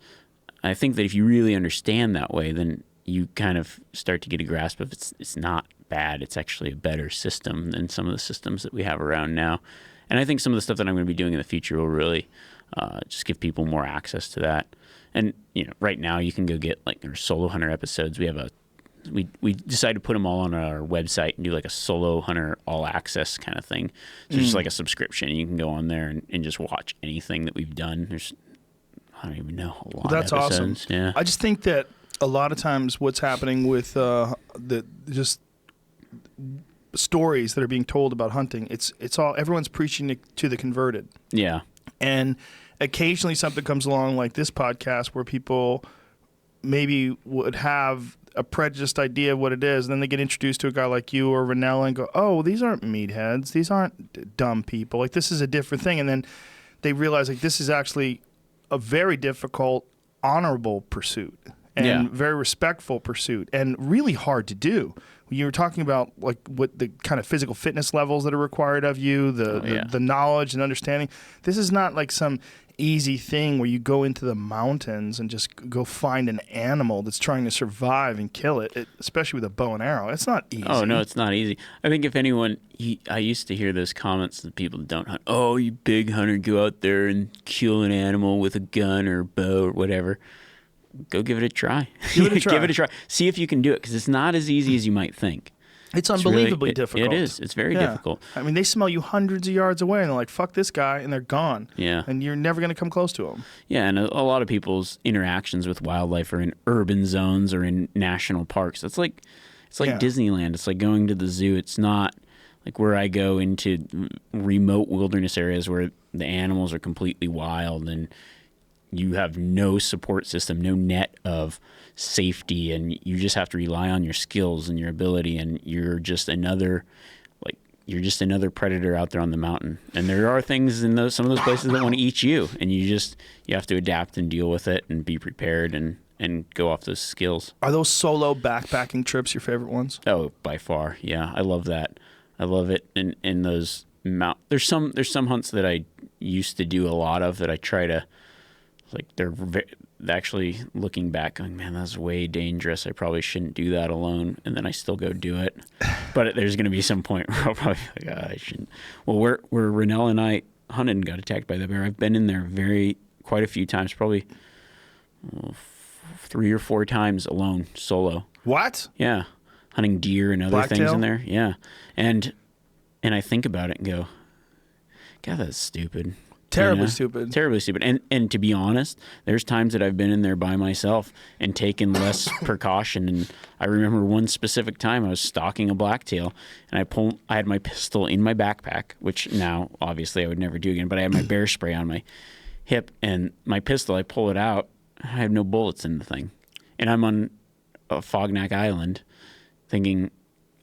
Speaker 2: I think that if you really understand that way, then you kind of start to get a grasp of it's not bad. It's actually a better system than some of the systems that we have around now. And I think some of the stuff that I'm going to be doing in the future will really just give people more access to that. And right now you can go get our solo hunter episodes. We decided to put them all on our website and do a solo hunter all access kind of thing. So just a subscription. You can go on there and just watch anything that we've done. I don't even know, a lot
Speaker 1: that's
Speaker 2: of episodes.
Speaker 1: Awesome.
Speaker 2: Yeah.
Speaker 1: I just think that a lot of times what's happening with just stories that are being told about hunting, it's all, everyone's preaching to the converted.
Speaker 2: Yeah.
Speaker 1: And occasionally something comes along like this podcast where people maybe would have a prejudiced idea of what it is, and then they get introduced to a guy like you or Ranella and go, oh, these aren't meatheads, these aren't dumb people, this is a different thing. And then they realize this is actually a very difficult, honorable pursuit and very respectful pursuit, and really hard to do. You were talking about what the kind of physical fitness levels that are required of you, the knowledge and understanding. This is not some easy thing where you go into the mountains and just go find an animal that's trying to survive and kill it, especially with a bow and arrow. It's not easy.
Speaker 2: Oh, no, it's not easy. I think if anyone, I used to hear those comments that people that don't hunt, oh, you big hunter, go out there and kill an animal with a gun or bow or whatever. Go give it a try.
Speaker 1: Give it a try.
Speaker 2: Give it a try. See if you can do it, because it's not as easy as you might think.
Speaker 1: It's unbelievably difficult.
Speaker 2: It is. It's very difficult.
Speaker 1: I mean, they smell you hundreds of yards away, and they're like, fuck this guy, and they're gone.
Speaker 2: Yeah.
Speaker 1: And you're never going to come close to them.
Speaker 2: Yeah, and a lot of people's interactions with wildlife are in urban zones or in national parks. It's like Disneyland. It's like going to the zoo. It's not like where I go into remote wilderness areas where the animals are completely wild and you have no support system, no net of safety, and you just have to rely on your skills and your ability, and you're just another predator out there on the mountain. And there are things in some of those places that want to eat you, and you have to adapt and deal with it and be prepared and go off those skills.
Speaker 1: Are those solo backpacking trips your favorite ones?
Speaker 2: Oh, by far. Yeah, I love that. I love it. And those there's some hunts that I used to do a lot of that I try to, like, they're actually looking back going, man, that's way dangerous. I probably shouldn't do that alone. And then I still go do it. But there's going to be some point where I'll probably be like, I shouldn't. Well, where Renell and I hunted and got attacked by the bear, I've been in there quite a few times, probably 3 or 4 times alone, solo.
Speaker 1: What?
Speaker 2: Yeah. Hunting deer and other things in there. Yeah. And I think about it and go, God, that's stupid.
Speaker 1: Terribly stupid.
Speaker 2: Terribly stupid. And to be honest, there's times that I've been in there by myself and taken less precaution. And I remember one specific time I was stalking a blacktail, and I had my pistol in my backpack, which now obviously I would never do again, but I had my bear spray on my hip, and my pistol, I pull it out, I have no bullets in the thing. And I'm on a Fognac Island thinking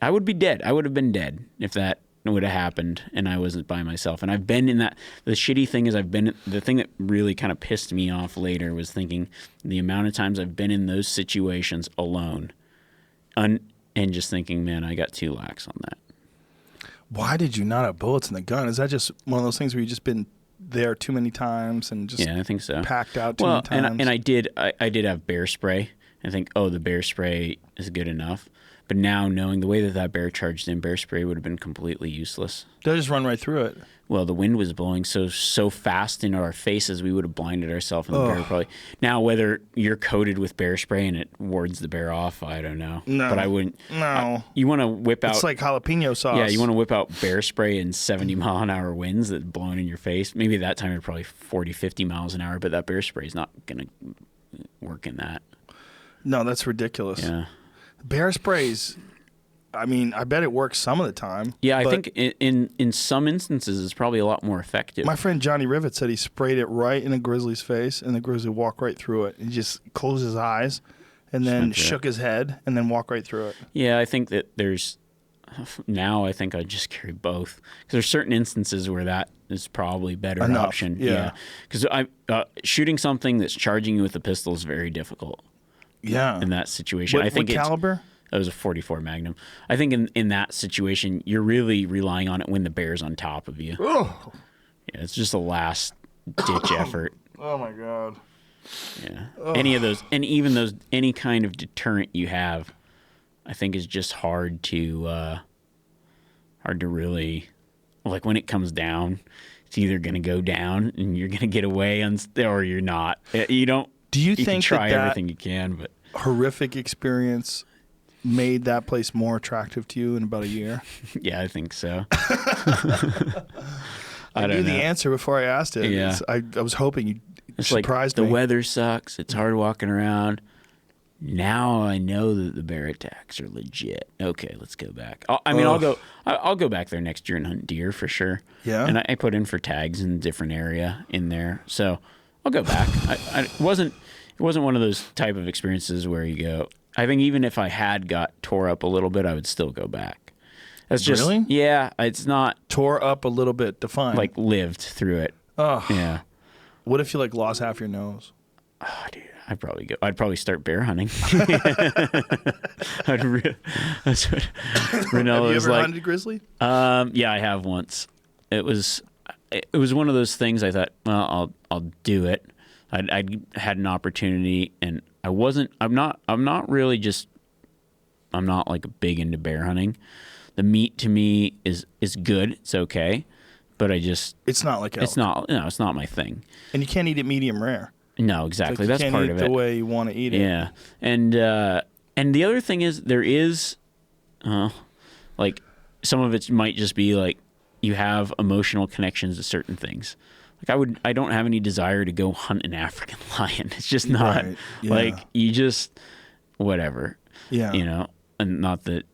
Speaker 2: I would be dead. I would have been dead if that would have happened and I wasn't by myself. And I've been in that. The shitty thing is the thing that really kind of pissed me off later was thinking the amount of times I've been in those situations alone and just thinking, man, I got too lax on that.
Speaker 1: Why did you not have bullets in the gun? Is that just one of those things where you've just been there too many times and just
Speaker 2: I think so.
Speaker 1: Packed out too many times?
Speaker 2: And I did have bear spray. I think, the bear spray is good enough. But now, knowing the way that bear charged in, bear spray would have been completely useless.
Speaker 1: They'll just run right through it.
Speaker 2: Well, the wind was blowing so fast into our faces, we would have blinded ourselves, and the bear probably. Now, whether you're coated with bear spray and it wards the bear off, I don't know.
Speaker 1: No.
Speaker 2: But I wouldn't.
Speaker 1: No.
Speaker 2: You want to whip out.
Speaker 1: It's like jalapeno sauce.
Speaker 2: Yeah, you want to whip out bear spray in 70-mile-an-hour winds that blowing in your face. Maybe that time you're probably 40, 50 miles an hour, but that bear spray is not going to work in that.
Speaker 1: No, that's ridiculous.
Speaker 2: Yeah.
Speaker 1: Bear sprays, I mean, I bet it works some of the time.
Speaker 2: Yeah, I think in some instances it's probably a lot more effective.
Speaker 1: My friend Johnny Rivet said he sprayed it right in a grizzly's face, and the grizzly walked right through it. He just closed his eyes and then shook his head and then walked right through it.
Speaker 2: Yeah, I think that now I think I'd just carry both. Because there's certain instances where that is probably better option.
Speaker 1: Yeah.
Speaker 2: Because shooting something that's charging you with a pistol is very difficult.
Speaker 1: Yeah.
Speaker 2: In that situation.
Speaker 1: What caliber?
Speaker 2: It was a .44 Magnum. I think in that situation, you're really relying on it when the bear's on top of you.
Speaker 1: Oh.
Speaker 2: Yeah, it's just a last-ditch effort.
Speaker 1: Oh, my God.
Speaker 2: Yeah. Oh. Any of those, and even those, any kind of deterrent you have, I think is just hard to really, like when it comes down, it's either going to go down and you're going to get away or you're not. You don't.
Speaker 1: Do you think
Speaker 2: can try
Speaker 1: that
Speaker 2: everything you can, but
Speaker 1: horrific experience made that place more attractive to you in about a year?
Speaker 2: Yeah, I think so.
Speaker 1: I knew the answer before I asked it.
Speaker 2: Yeah.
Speaker 1: I was hoping you'd surprise
Speaker 2: me.
Speaker 1: The
Speaker 2: weather sucks. It's hard walking around. Now I know that the bear attacks are legit. Okay, let's go back. I'll go back there next year and hunt deer for sure.
Speaker 1: Yeah.
Speaker 2: And I put in for tags in a different area in there, so I'll go back. It wasn't one of those type of experiences where you go. I think even if I had got tore up a little bit, I would still go back. That's just
Speaker 1: really?
Speaker 2: Yeah. It's not
Speaker 1: tore up a little bit. Define.
Speaker 2: Like lived through it.
Speaker 1: Oh
Speaker 2: yeah.
Speaker 1: What if you lost half your nose?
Speaker 2: Oh, dude. I'd probably start bear hunting. That's what Renell
Speaker 1: Have you
Speaker 2: was
Speaker 1: ever
Speaker 2: like.
Speaker 1: hunted grizzly?
Speaker 2: Yeah, I have once. It was it was one of those things I thought, well, I'll do it. I'd had an opportunity, and I'm not like big into bear hunting. The meat to me is good. It's okay. But it's not like elk. It's not my thing.
Speaker 1: And you can't eat it medium rare.
Speaker 2: No, exactly. That's part of it. You can't eat it
Speaker 1: the way you want to eat it.
Speaker 2: Yeah. And the other thing is there is, like, some of it might just be like you have emotional connections to certain things. Like I don't have any desire to go hunt an African lion. It's just not like you just whatever. Yeah. You know, and not that.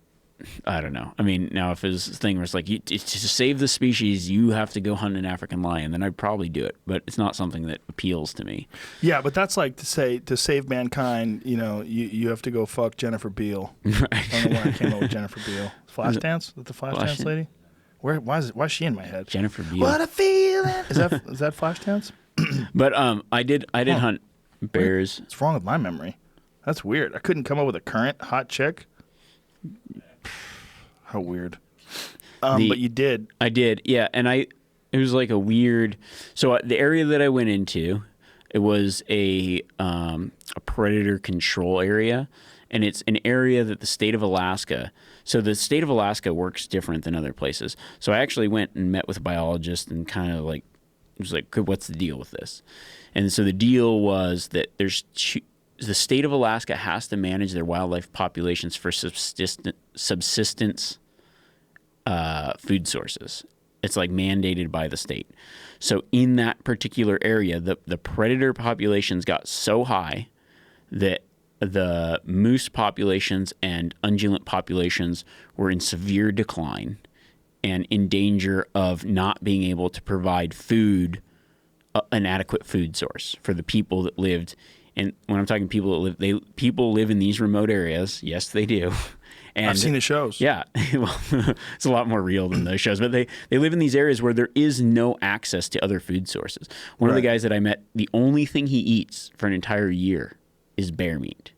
Speaker 2: I don't know. I mean, now if his thing was like, to save the species, you have to go hunt an African lion, then I'd probably do it. But it's not something that appeals to me.
Speaker 1: Yeah, but that's like to save mankind, you know, you have to go fuck Jennifer Beal. Right. I don't know why I came up with Jennifer Beal. Flashdance? Is that the Flashdance lady? Why is she in my head?
Speaker 2: Jennifer Beal.
Speaker 1: What a feeling! Is that Flashdance?
Speaker 2: But I did hunt bears.
Speaker 1: What's wrong with my memory? That's weird. I couldn't come up with a current hot chick. How weird. But you did.
Speaker 2: I did, yeah. And it was like a weird. So the area that I went into, it was a predator control area, and it's an area that the state of Alaska. So the state of Alaska works different than other places. So I actually went and met with a biologist and kind of like was like, what's the deal with this? And so the deal was that the state of Alaska has to manage their wildlife populations for subsistence food sources. It's like mandated by the state. So in that particular area, the predator populations got so high that the moose populations and ungulate populations were in severe decline and in danger of not being able to provide food, an adequate food source for the people that lived. And when I'm talking people that live, people live in these remote areas. Yes, they do. And
Speaker 1: I've seen the shows.
Speaker 2: Yeah. Well, it's a lot more real than those shows. But they live in these areas where there is no access to other food sources. One of the guys that I met, the only thing he eats for an entire year is bear meat.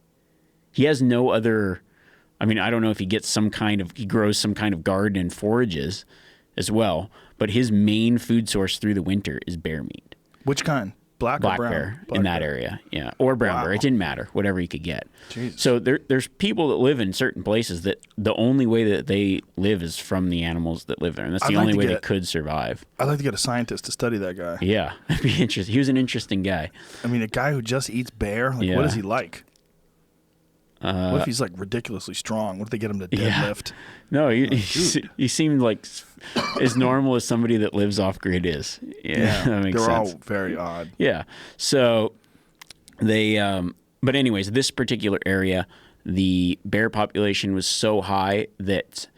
Speaker 2: He has no other. I mean, I don't know if he grows some kind of garden and forages as well. But his main food source through the winter is bear meat.
Speaker 1: Which kind? Black or brown?
Speaker 2: Bear in that area, yeah, or brown bear. It didn't matter, whatever he could get. Jesus. So there's people that live in certain places that the only way that they live is from the animals that live there, and that's the only way they could survive.
Speaker 1: I'd like to get a scientist to study that guy.
Speaker 2: Yeah, it'd be interesting. He was an interesting guy.
Speaker 1: I mean, a guy who just eats bear. Like, what is he like? What if he's like ridiculously strong? What if they get him to deadlift?
Speaker 2: No, he seemed like as normal as somebody that lives off grid is. Yeah, that makes sense.
Speaker 1: They're all very odd.
Speaker 2: Yeah. So they, but anyways, this particular area, the bear population was so high that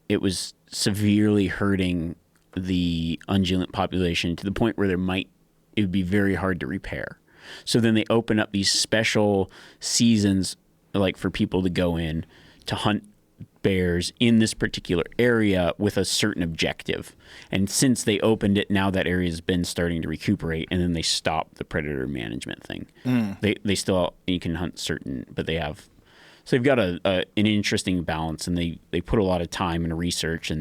Speaker 2: it was severely hurting the ungulate population to the point where it would be very hard to repair. So then they open up these special seasons, like for people to go in to hunt bears in this particular area with a certain objective. And since they opened it, now that area has been starting to recuperate, and then they stopped the predator management thing. They still, you can hunt certain, but they've got an interesting balance, and they put a lot of time and research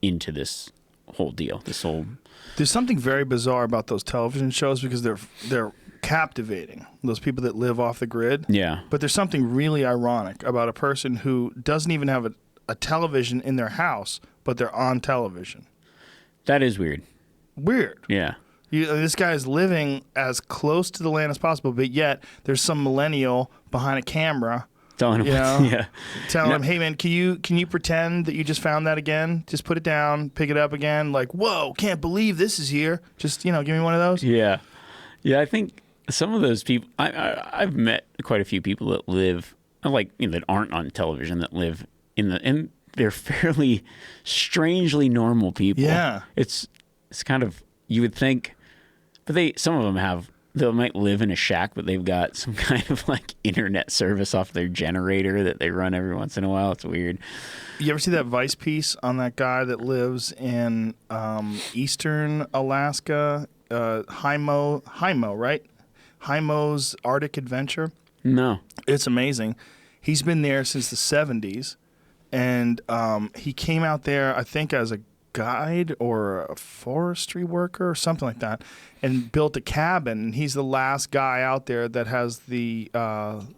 Speaker 2: into this whole deal.
Speaker 1: There's something very bizarre about those television shows because they're captivating, those people that live off the grid.
Speaker 2: Yeah.
Speaker 1: But there's something really ironic about a person who doesn't even have a television in their house, but they're on television.
Speaker 2: That is weird.
Speaker 1: Weird.
Speaker 2: Yeah.
Speaker 1: This guy is living as close to the land as possible, but yet there's some millennial behind a camera
Speaker 2: telling him,
Speaker 1: telling him, "Hey man, can you pretend that you just found that again? Just put it down, pick it up again. Like, whoa, can't believe this is here. Just give me one of those."
Speaker 2: Yeah. Yeah, I think some of those people, I've met quite a few people that live, that aren't on television, that live and they're fairly strangely normal people.
Speaker 1: Yeah.
Speaker 2: It's kind of, you would think, but some of them they might live in a shack, but they've got some kind of like internet service off their generator that they run every once in a while. It's weird.
Speaker 1: You ever see that Vice piece on that guy that lives in eastern Alaska? Hymo, right? Hymo's Arctic Adventure.
Speaker 2: No.
Speaker 1: It's amazing. He's been there since the 70s, and he came out there, I think, as a guide or a forestry worker or something like that, and built a cabin. And he's the last guy out there that has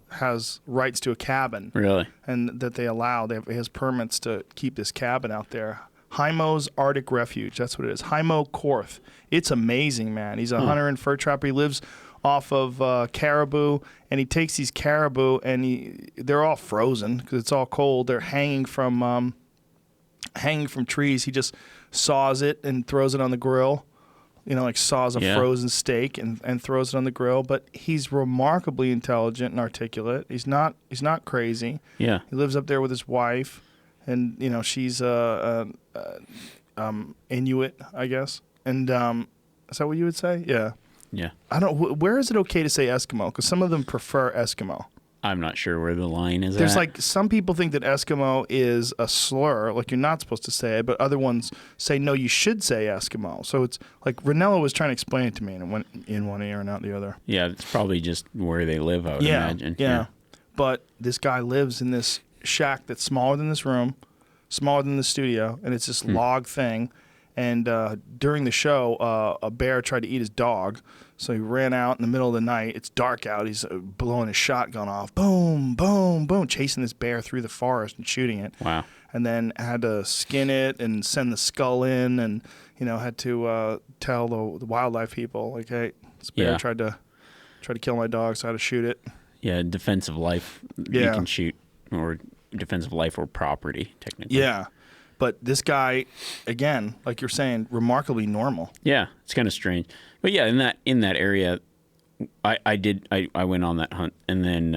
Speaker 1: has rights to a cabin.
Speaker 2: Really?
Speaker 1: And that they allow. He has permits to keep this cabin out there. Hymo's Arctic Refuge. That's what it is. Hymo Korth. It's amazing, man. He's a hunter and fur trapper. He lives off of caribou, and he takes these caribou, and they're all frozen because it's all cold. They're hanging from trees. He just saws it and throws it on the grill. Like saws a frozen steak and throws it on the grill. But he's remarkably intelligent and articulate. He's not crazy.
Speaker 2: Yeah.
Speaker 1: He lives up there with his wife, and she's Inuit, I guess. And is that what you would say? Yeah.
Speaker 2: Yeah.
Speaker 1: I don't. Where is it okay to say Eskimo? Because some of them prefer Eskimo.
Speaker 2: I'm not sure where the line is.
Speaker 1: There's some people think that Eskimo is a slur, like you're not supposed to say it, but other ones say no, you should say Eskimo. So it's like Ranella was trying to explain it to me, and it went in one ear and out the other.
Speaker 2: Yeah, it's probably just where they live, I would imagine.
Speaker 1: Yeah. But this guy lives in this shack that's smaller than this room, smaller than the studio, and it's this log thing. And during the show, a bear tried to eat his dog. So he ran out in the middle of the night. It's dark out. He's blowing his shotgun off. Boom, boom, boom. Chasing this bear through the forest and shooting it.
Speaker 2: Wow.
Speaker 1: And then had to skin it and send the skull in. And, had to tell the wildlife people, like, hey, this bear tried to kill my dog, so I had to shoot it.
Speaker 2: Yeah, defensive life.
Speaker 1: Yeah.
Speaker 2: You can shoot, or defensive life or property, technically.
Speaker 1: Yeah. But this guy, again, like you're saying, remarkably normal.
Speaker 2: Yeah, it's kind of strange. But yeah, in that area, I went on that hunt, and then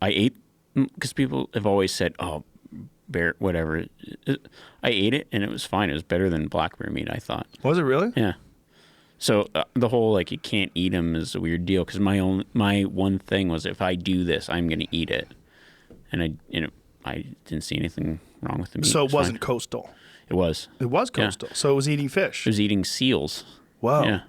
Speaker 2: I ate, because people have always said, oh, bear, whatever. I ate it, and it was fine. It was better than black bear meat, I thought.
Speaker 1: Was it really?
Speaker 2: Yeah. So the whole you can't eat them is a weird deal, because my one thing was, if I do this, I'm going to eat it, and I didn't see anything wrong with the meat.
Speaker 1: So it wasn't coastal.
Speaker 2: It was.
Speaker 1: It was coastal. Yeah. So it was eating fish.
Speaker 2: It was eating seals.
Speaker 1: Wow.
Speaker 2: Yeah.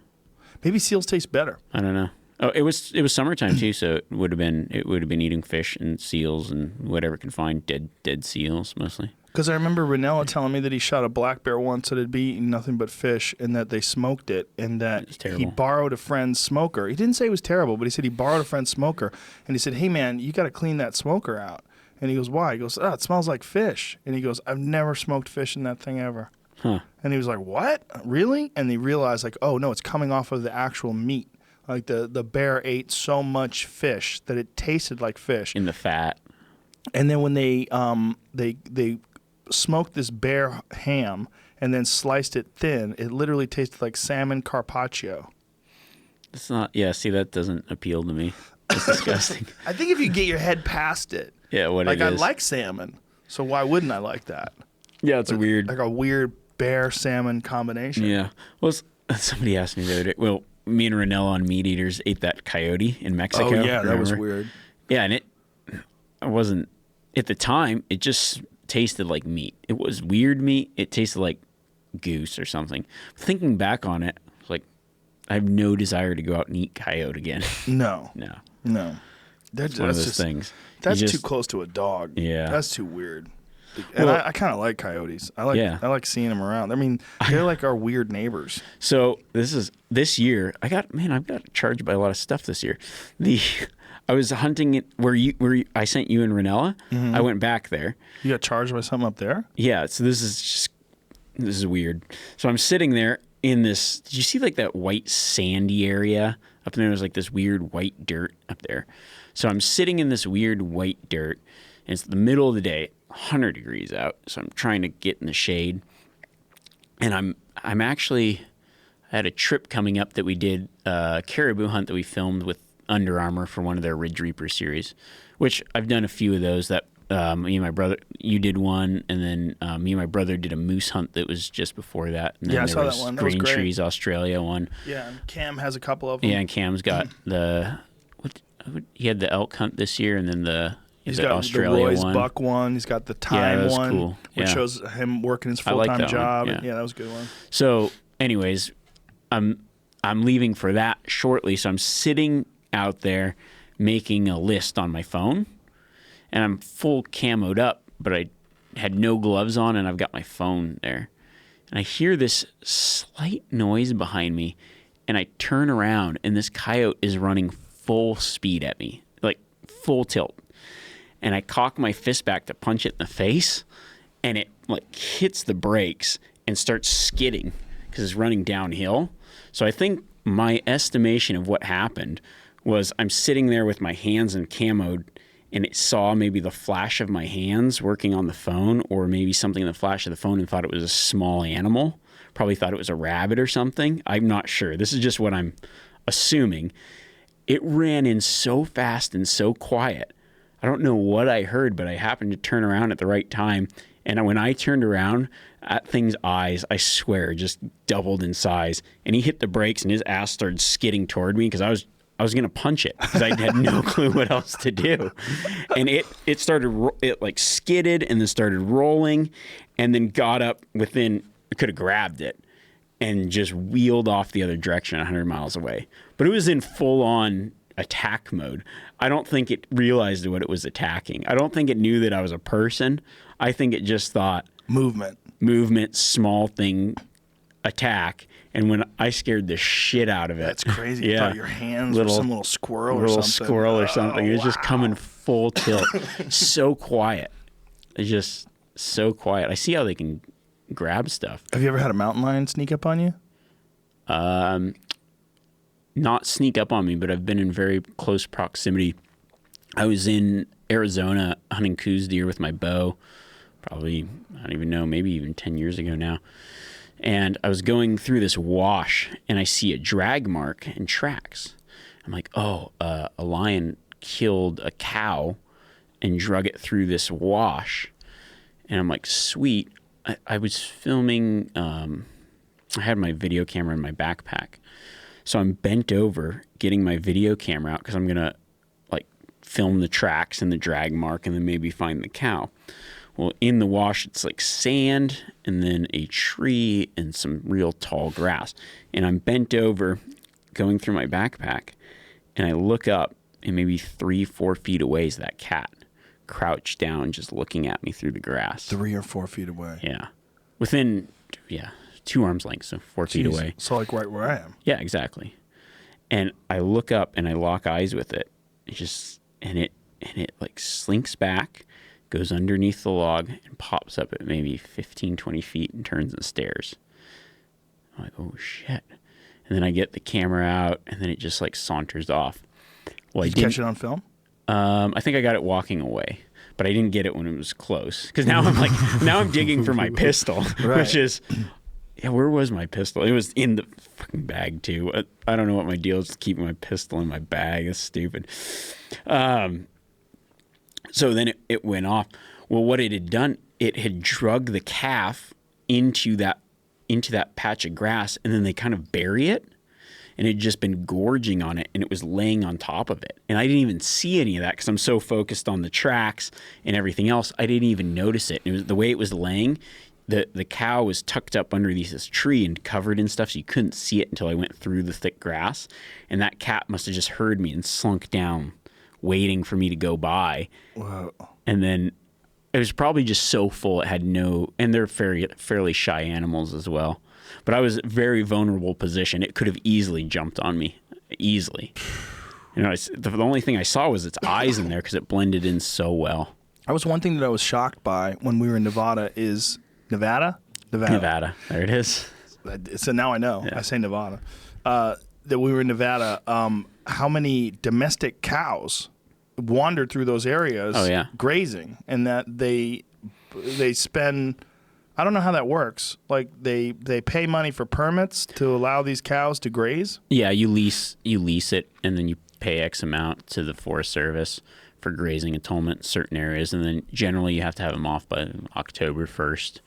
Speaker 1: Maybe seals taste better.
Speaker 2: I don't know. Oh, it was summertime too, so it would have been eating fish and seals and whatever it can find, dead seals mostly.
Speaker 1: Because I remember Ranella telling me that he shot a black bear once that had been eating nothing but fish, and that they smoked it, and that he borrowed a friend's smoker. He didn't say it was terrible, but he said he borrowed a friend's smoker, and he said, "Hey man, you got to clean that smoker out." And he goes, "Why?" He goes, "It smells like fish." And he goes, "I've never smoked fish in that thing ever."
Speaker 2: Huh.
Speaker 1: And he was like, "What? Really?" And he realized, oh no, it's coming off of the actual meat. Like the bear ate so much fish that it tasted like fish.
Speaker 2: In the fat.
Speaker 1: And then when they smoked this bear ham and then sliced it thin, it literally tasted like salmon carpaccio.
Speaker 2: It's not. Yeah. See, that doesn't appeal to me. It's disgusting.
Speaker 1: I think if you get your head past it.
Speaker 2: Yeah, what
Speaker 1: like
Speaker 2: it is.
Speaker 1: I like salmon, so why wouldn't I like that?
Speaker 2: Yeah, it's weird.
Speaker 1: Like a weird bear salmon combination.
Speaker 2: Yeah. Well, somebody asked me the other day. Well, me and Ranella on Meat Eaters ate that coyote in Mexico.
Speaker 1: Oh yeah,
Speaker 2: remember?
Speaker 1: That was weird.
Speaker 2: Yeah, and I wasn't at the time. It just tasted like meat. It was weird meat. It tasted like goose or something. Thinking back on it, like I have no desire to go out and eat coyote again.
Speaker 1: No.
Speaker 2: That's one of those things.
Speaker 1: That's too close to a dog.
Speaker 2: Yeah.
Speaker 1: That's too weird. And I kind of like coyotes. I like seeing them around. I mean, they're like our weird neighbors.
Speaker 2: So this year, I've got charged by a lot of stuff this year. I was hunting it where I sent you and Ranella. Mm-hmm. I went back there.
Speaker 1: You got charged by something up there?
Speaker 2: Yeah. So this is weird. So I'm sitting there in this. Did you see like that white sandy area up there? There's like this weird white dirt up there. So I'm sitting in this weird white dirt, and it's the middle of the day, 100 degrees out. So I'm trying to get in the shade, and I'm actually I had a trip coming up that we did a caribou hunt that we filmed with Under Armour for one of their Ridge Reaper series, which I've done a few of those. That me and my brother, you did one, and then me and my brother did a moose hunt that was just before that. And then
Speaker 1: I saw that one. That was
Speaker 2: Green
Speaker 1: great.
Speaker 2: Trees, Australia one.
Speaker 1: Yeah, and Cam has a couple of them.
Speaker 2: Yeah, and Cam's got he had the elk hunt this year, and then
Speaker 1: he's got
Speaker 2: Australia
Speaker 1: the Roy's
Speaker 2: one.
Speaker 1: buck one. He's got the time one,
Speaker 2: cool.
Speaker 1: which shows him working his full-time job.
Speaker 2: Yeah.
Speaker 1: That was a good one.
Speaker 2: So, anyways, I'm leaving for that shortly. So I'm sitting out there making a list on my phone, and I'm full camoed up, but I had no gloves on, and I've got my phone there. And I hear this slight noise behind me, and I turn around, and this coyote is running full speed at me, like full tilt. And I cock my fist back to punch it in the face, and it like hits the brakes and starts skidding because it's running downhill. So I think my estimation of what happened was I'm sitting there with my hands in camoed, and it saw maybe the flash of my hands working on the phone, or maybe something in the flash of the phone, and thought it was a small animal. Probably thought it was a rabbit or something. I'm not sure. This is just what I'm assuming. It ran in so fast and so quiet. I don't know what I heard, but I happened to turn around at the right time. And when I turned around, that thing's eyes, I swear, just doubled in size. And he hit the brakes, and his ass started skidding toward me because I was going to punch it because I had no clue what else to do. And it started, it like skidded and then started rolling, and then got up within, could have grabbed it and just wheeled off the other direction 100 miles away. But it was in full on attack mode. I don't think it realized what it was attacking. I don't think it knew that I was a person. I think it just thought movement, small thing, attack. And when I scared the shit out of it.
Speaker 1: That's crazy. You thought your hands were some little squirrel or something.
Speaker 2: It was just coming full tilt. So quiet. It's just so quiet. I see how they can grab stuff.
Speaker 1: Have you ever had a mountain lion sneak up on you?
Speaker 2: Not sneak up on me, but I've been in very close proximity. I was in Arizona hunting coos deer with my bow, probably, I don't even know, maybe even 10 years ago now. And I was going through this wash, and I see a drag mark and tracks. I'm like, oh, a lion killed a cow and drug it through this wash. And I'm like, sweet. I was filming, I had my video camera in my backpack. So I'm bent over getting my video camera out because I'm going to like film the tracks and the drag mark and then maybe find the cow. Well, in the wash, it's like sand and then a tree and some real tall grass. And I'm bent over going through my backpack, and I look up, and maybe 3-4 feet away is that cat crouched down just looking at me through the grass.
Speaker 1: 3 or 4 feet away.
Speaker 2: Yeah. Within, 2 arms length, so 4 feet away.
Speaker 1: So like right where I am.
Speaker 2: Yeah, exactly. And I look up and I lock eyes with it. It like slinks back, goes underneath the log, and pops up at maybe 15, 20 feet and turns and stares. I'm like, oh shit. And then I get the camera out, and then it just like saunters off. Well,
Speaker 1: Did you catch it on film?
Speaker 2: I think I got it walking away, but I didn't get it when it was close. Because now I'm digging for my pistol,
Speaker 1: right.
Speaker 2: Which is, where was my pistol? It was in the fucking bag too. I don't know what my deal is to keeping my pistol in my bag. That's stupid. So then it went off. Well, what it had done, it had drugged the calf into that patch of grass, and then they kind of bury it, and it had just been gorging on it, and it was laying on top of it. And I didn't even see any of that because I'm so focused on the tracks and everything else. I didn't even notice it. It was the way it was laying. The cow was tucked up underneath this tree and covered in stuff, so you couldn't see it until I went through the thick grass. And that cat must have just heard me and slunk down, waiting for me to go by.
Speaker 1: Wow.
Speaker 2: And then it was probably just so full it had no, and they're fairly shy animals as well. But I was in a very vulnerable position. It could have easily jumped on me, easily. The only thing I saw was its eyes in there because it blended in so well.
Speaker 1: That was one thing that I was shocked by when we were in Nevada is Nevada.
Speaker 2: There it is.
Speaker 1: So now I know. Yeah. I say Nevada. That we were in Nevada. How many domestic cows wandered through those areas grazing, and that they spend, I don't know how that works. Like they pay money for permits to allow these cows to graze?
Speaker 2: Yeah, you lease it, and then you pay X amount to the Forest Service for grazing atonement in certain areas, and then generally you have to have them off by October 1st.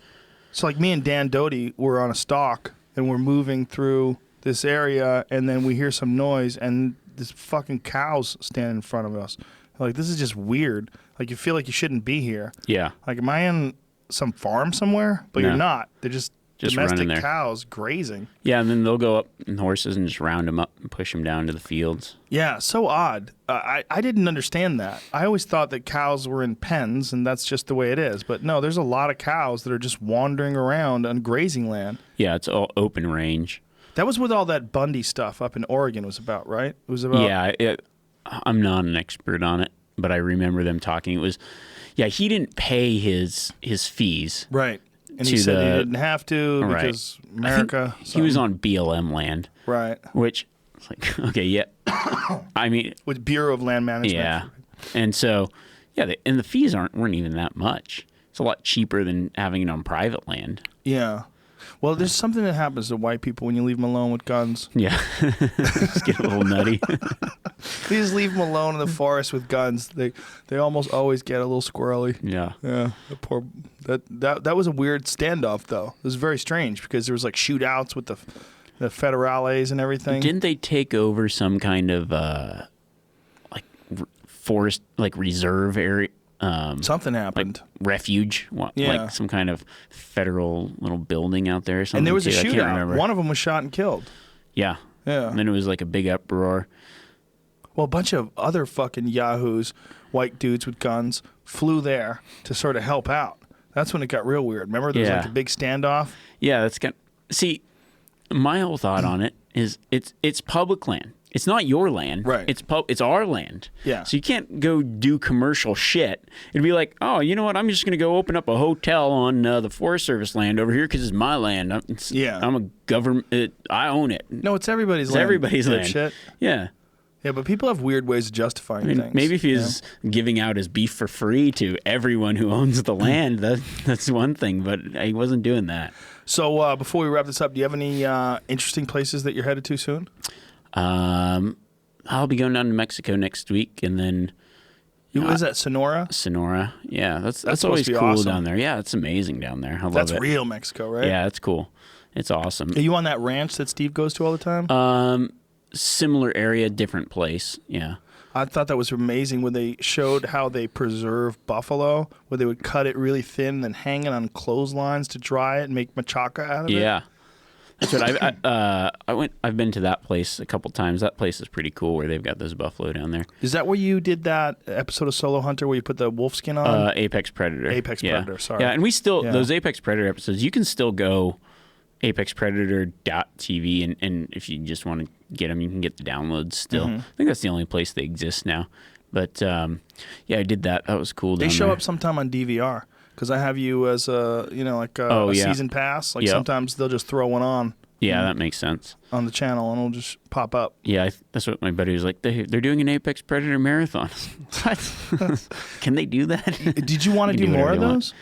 Speaker 2: So
Speaker 1: like me and Dan Doty were on a stalk, and we're moving through this area, and then we hear some noise, and this fucking cows stand in front of us. Like, this is just weird. Like, you feel like you shouldn't be here.
Speaker 2: Yeah.
Speaker 1: Like, am I in some farm somewhere? But you're not. They're just
Speaker 2: just
Speaker 1: domestic
Speaker 2: running there.
Speaker 1: cows grazing.
Speaker 2: Yeah, and then they'll go up in horses and just round them up and push them down to the fields.
Speaker 1: Yeah, so odd. I didn't understand that. I always thought that cows were in pens, and that's just the way it is. But no, there's a lot of cows that are just wandering around on grazing land.
Speaker 2: Yeah, it's all open range.
Speaker 1: That was what all that Bundy stuff up in Oregon was about, right? It was about.
Speaker 2: Yeah, I'm not an expert on it, but I remember them talking. It was, yeah, he didn't pay his fees.
Speaker 1: Right. And he said he didn't have to because America.
Speaker 2: He was on BLM land.
Speaker 1: Right.
Speaker 2: Which, it's like, okay, yeah. I mean.
Speaker 1: With Bureau of Land Management.
Speaker 2: Yeah. And so, yeah, and the fees weren't even that much. It's a lot cheaper than having it on private land.
Speaker 1: Yeah. Well, there's something that happens to white people when you leave them alone with guns.
Speaker 2: Yeah. Just get a little nutty.
Speaker 1: You just leave them alone in the forest with guns. They almost always get a little squirrely.
Speaker 2: Yeah.
Speaker 1: Yeah. That was a weird standoff, though. It was very strange because there was like shootouts with the federales and everything.
Speaker 2: Didn't they take over some kind of like forest, like reserve area?
Speaker 1: Something happened.
Speaker 2: Like refuge, like some kind of federal little building out there or something.
Speaker 1: And there was a
Speaker 2: I can't
Speaker 1: shootout.
Speaker 2: remember.
Speaker 1: One of them was shot and killed.
Speaker 2: Yeah.
Speaker 1: Yeah.
Speaker 2: And then it was like a big uproar.
Speaker 1: Well, a bunch of other fucking yahoos, white dudes with guns, flew there to sort of help out. That's when it got real weird. Remember there was like a big standoff?
Speaker 2: Yeah, see, my whole thought on it is it's public land. It's not your land.
Speaker 1: Right.
Speaker 2: It's our land.
Speaker 1: Yeah.
Speaker 2: So you can't go do commercial shit. It'd be like, oh, you know what? I'm just going to go open up a hotel on the Forest Service land over here because it's my land. I'm a government. I own it.
Speaker 1: No, it's everybody's land.
Speaker 2: It's everybody's land.
Speaker 1: Shit.
Speaker 2: Yeah.
Speaker 1: Yeah, but people have weird ways of justifying things.
Speaker 2: Maybe if he's giving out his beef for free to everyone who owns the land, that's one thing, but he wasn't doing that. So
Speaker 1: before we wrap this up, do you have any interesting places that you're headed to soon?
Speaker 2: I'll be going down to Mexico next week, and then
Speaker 1: is that Sonora?
Speaker 2: Sonora, yeah, that's always cool awesome. Down there. Yeah, it's amazing down there. I love it.
Speaker 1: That's real Mexico, right?
Speaker 2: Yeah, it's cool. It's awesome.
Speaker 1: Are you on that ranch that Steve goes to all the time?
Speaker 2: Similar area, different place. Yeah.
Speaker 1: I thought that was amazing when they showed how they preserve buffalo, where they would cut it really thin and then hang it on clotheslines to dry it and make machaca out of it.
Speaker 2: Yeah. That's what I've been to that place a couple times. That place is pretty cool where they've got those buffalo down there.
Speaker 1: Is that where you did that episode of Solo Hunter where you put the wolf skin on?
Speaker 2: Apex Predator.
Speaker 1: Apex Predator, sorry.
Speaker 2: Yeah, and we still, those Apex Predator episodes, you can still go apexpredator.tv and if you just want to get them, you can get the downloads still. I think that's the only place they exist now. But yeah, I did that. That was cool.
Speaker 1: They show up sometime on DVR. Because I have you as a season pass. Like sometimes they'll just throw one on.
Speaker 2: Yeah, that makes sense.
Speaker 1: On the channel, and it'll just pop up.
Speaker 2: Yeah, that's what my buddy was like. They're doing an Apex Predator marathon. What? Can they do that?
Speaker 1: Did you want to do more of those?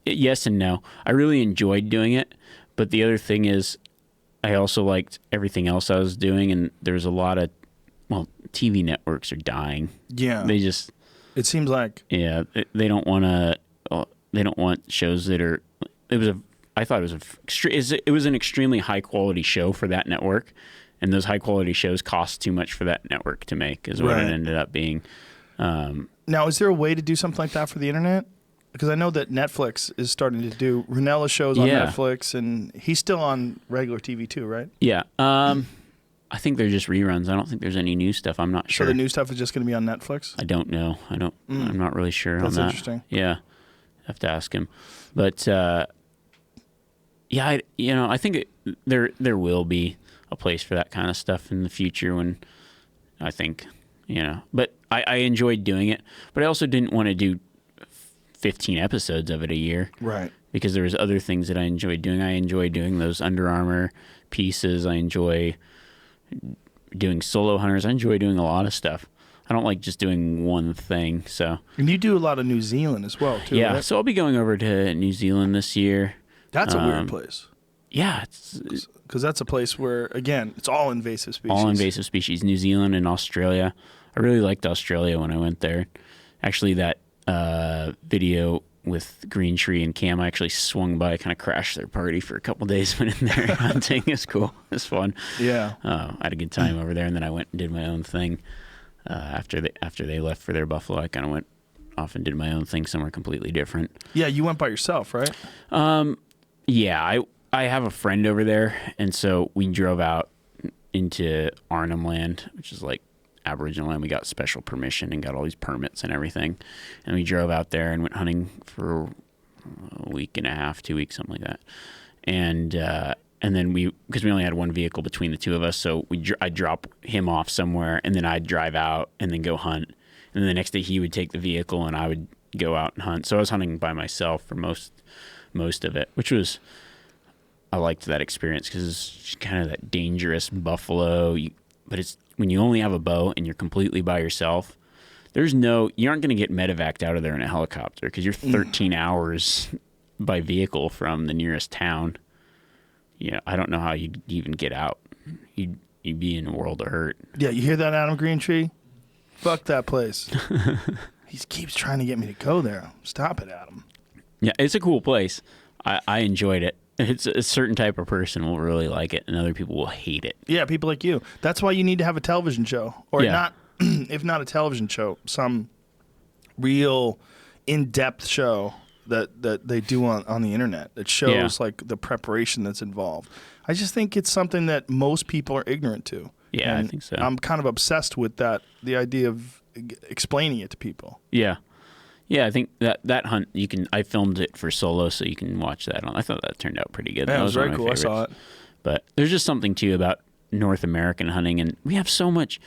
Speaker 2: Yes and no. I really enjoyed doing it, but the other thing is, I also liked everything else I was doing, and there's a lot of, TV networks are dying. Yeah, they just.
Speaker 1: It seems like.
Speaker 2: Yeah, they don't want to. They don't want shows that are. I thought it was an extremely high quality show for that network, and those high quality shows cost too much for that network to make. Is what it ended up being.
Speaker 1: Now, is there a way to do something like that for the internet? Because I know that Netflix is starting to do Ranella shows on Netflix, and he's still on regular TV too, right?
Speaker 2: Yeah. I think they're just reruns. I don't think there's any new stuff. I'm not sure.
Speaker 1: So the new stuff is just going to be on Netflix?
Speaker 2: I don't know. I'm not really sure
Speaker 1: on
Speaker 2: that.
Speaker 1: That's interesting.
Speaker 2: Yeah. I have to ask him. But yeah, I think there will be a place for that kind of stuff in the future when I think, but I enjoyed doing it, but I also didn't want to do 15 episodes of it a year.
Speaker 1: Right.
Speaker 2: Because there was other things that I enjoyed doing. I enjoy doing those Under Armour pieces. I enjoy doing solo hunters. I enjoy doing a lot of stuff. I don't like just doing one thing. So. And
Speaker 1: you do a lot of New Zealand as well, too.
Speaker 2: Yeah,
Speaker 1: right?
Speaker 2: So I'll be going over to New Zealand this year.
Speaker 1: That's a weird place.
Speaker 2: Yeah.
Speaker 1: Because that's a place where, again, it's all invasive species.
Speaker 2: All invasive species. New Zealand and Australia. I really liked Australia when I went there. Actually, that video with Green Tree and Cam, I actually swung by, kind of crashed their party for a couple days when in there hunting. It's cool. It's fun.
Speaker 1: Yeah.
Speaker 2: I had a good time over there, and then I went and did my own thing. After they left for their buffalo, I kind of went off and did my own thing somewhere completely different.
Speaker 1: Yeah, you went by yourself, right?
Speaker 2: Yeah, I have a friend over there, and so we drove out into Arnhem Land, which is like Aboriginal land. We got special permission and got all these permits and everything, and we drove out there and went hunting for a week and a half, 2 weeks, something like that. And then because we only had one vehicle between the two of us, so I'd drop him off somewhere, and then I'd drive out and then go hunt. And then the next day he would take the vehicle and I would go out and hunt. So I was hunting by myself for most of it, which was, I liked that experience because it's kind of that dangerous buffalo. But it's when you only have a bow and you're completely by yourself, you aren't going to get medevaced out of there in a helicopter because you're 13 hours by vehicle from the nearest town. Yeah, I don't know how you'd even get out. You'd be in a world of hurt.
Speaker 1: Yeah, you hear that, Adam Greentree? Fuck that place. He keeps trying to get me to go there. Stop it, Adam.
Speaker 2: Yeah, it's a cool place. I enjoyed it. It's a certain type of person will really like it, and other people will hate it.
Speaker 1: Yeah, people like you. That's why you need to have a television show, or not. If not a television show, some real in-depth show that they do on the internet that shows like the preparation that's involved. I just think it's something that most people are ignorant to.
Speaker 2: Yeah,
Speaker 1: and
Speaker 2: I think so.
Speaker 1: I'm kind of obsessed with that, the idea of explaining it to people.
Speaker 2: Yeah. Yeah, I think that hunt, I filmed it for Solo, so you can watch that on. I thought that turned out pretty good.
Speaker 1: Yeah,
Speaker 2: that
Speaker 1: it was very cool. I saw it.
Speaker 2: But there's just something, too, about North American hunting, and we have so much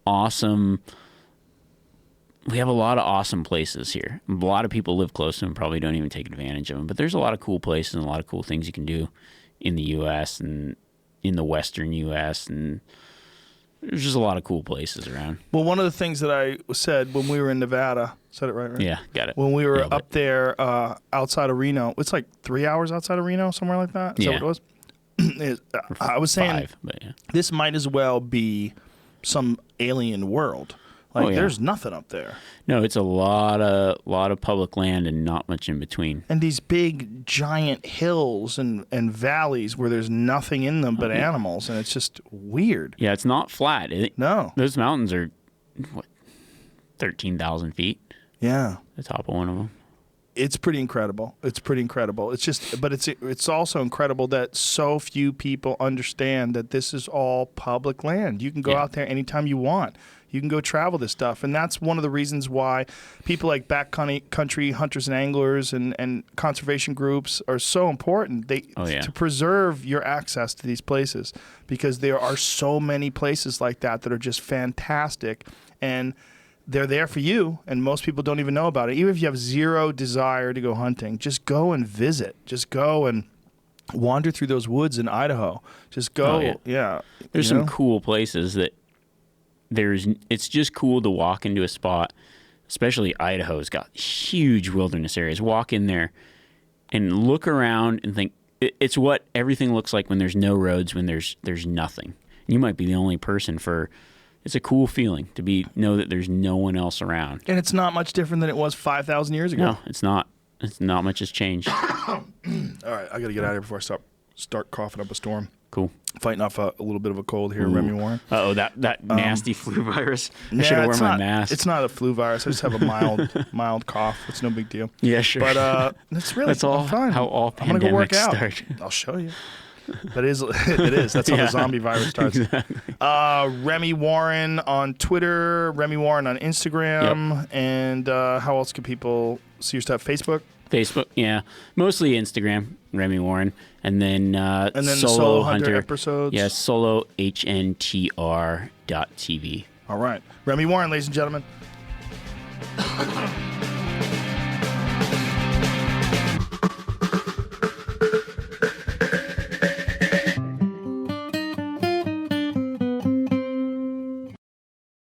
Speaker 2: we have a lot of awesome places here. A lot of people live close to them, probably don't even take advantage of them, but there's a lot of cool places and a lot of cool things you can do in the U.S. and in the Western U.S., and there's just a lot of cool places around.
Speaker 1: Well, one of the things that I said when we were in Nevada, said it right?
Speaker 2: Yeah, got it.
Speaker 1: When we were up there outside of Reno, it's like 3 hours outside of Reno, somewhere like that. Is that what it was? I was saying this might as well be some alien world. Like there's nothing up there.
Speaker 2: No, it's a lot of public land and not much in between.
Speaker 1: And these big giant hills and valleys where there's nothing in them but animals, and it's just weird.
Speaker 2: Yeah, it's not flat.
Speaker 1: No.
Speaker 2: Those mountains are 13,000 feet.
Speaker 1: Yeah.
Speaker 2: The top of one of them.
Speaker 1: It's pretty incredible. It's just, but it's also incredible that so few people understand that this is all public land. You can go out there anytime you want. You can go travel this stuff. And that's one of the reasons why people like backcountry hunters and anglers and conservation groups are so important. To preserve your access to these places, because there are so many places like that are just fantastic. And they're there for you, and most people don't even know about it. Even if you have zero desire to go hunting, just go and visit. Just go and wander through those woods in Idaho. Just go.
Speaker 2: There's some cool places that it's just cool to walk into a spot, especially Idaho's got huge wilderness areas. Walk in there and look around and think it's what everything looks like when there's no roads, when there's nothing. You might be the only person it's a cool feeling to know that there's no one else around.
Speaker 1: And it's not much different than it was 5,000 years ago.
Speaker 2: No, it's not. It's not much has changed.
Speaker 1: All right, I got to get out of here before I start coughing up a storm.
Speaker 2: Cool.
Speaker 1: Fighting off a little bit of a cold here, Remi Warren.
Speaker 2: Uh-oh, that nasty flu virus. I should have worn my mask.
Speaker 1: It's not a flu virus. I just have a mild cough. It's no big deal.
Speaker 2: Yeah, sure.
Speaker 1: But that's all fine.
Speaker 2: How all
Speaker 1: I'm going to go work out.
Speaker 2: Start.
Speaker 1: I'll show you. But it is. That's how the zombie virus starts.
Speaker 2: Exactly.
Speaker 1: Remi Warren on Twitter, Remi Warren on Instagram, and how else can people see your stuff? Facebook,
Speaker 2: yeah, mostly Instagram, Remi Warren, and then
Speaker 1: the Solo Hunter episodes.
Speaker 2: Yeah, soloHNTR.tv.
Speaker 1: All right, Remi Warren, ladies and gentlemen.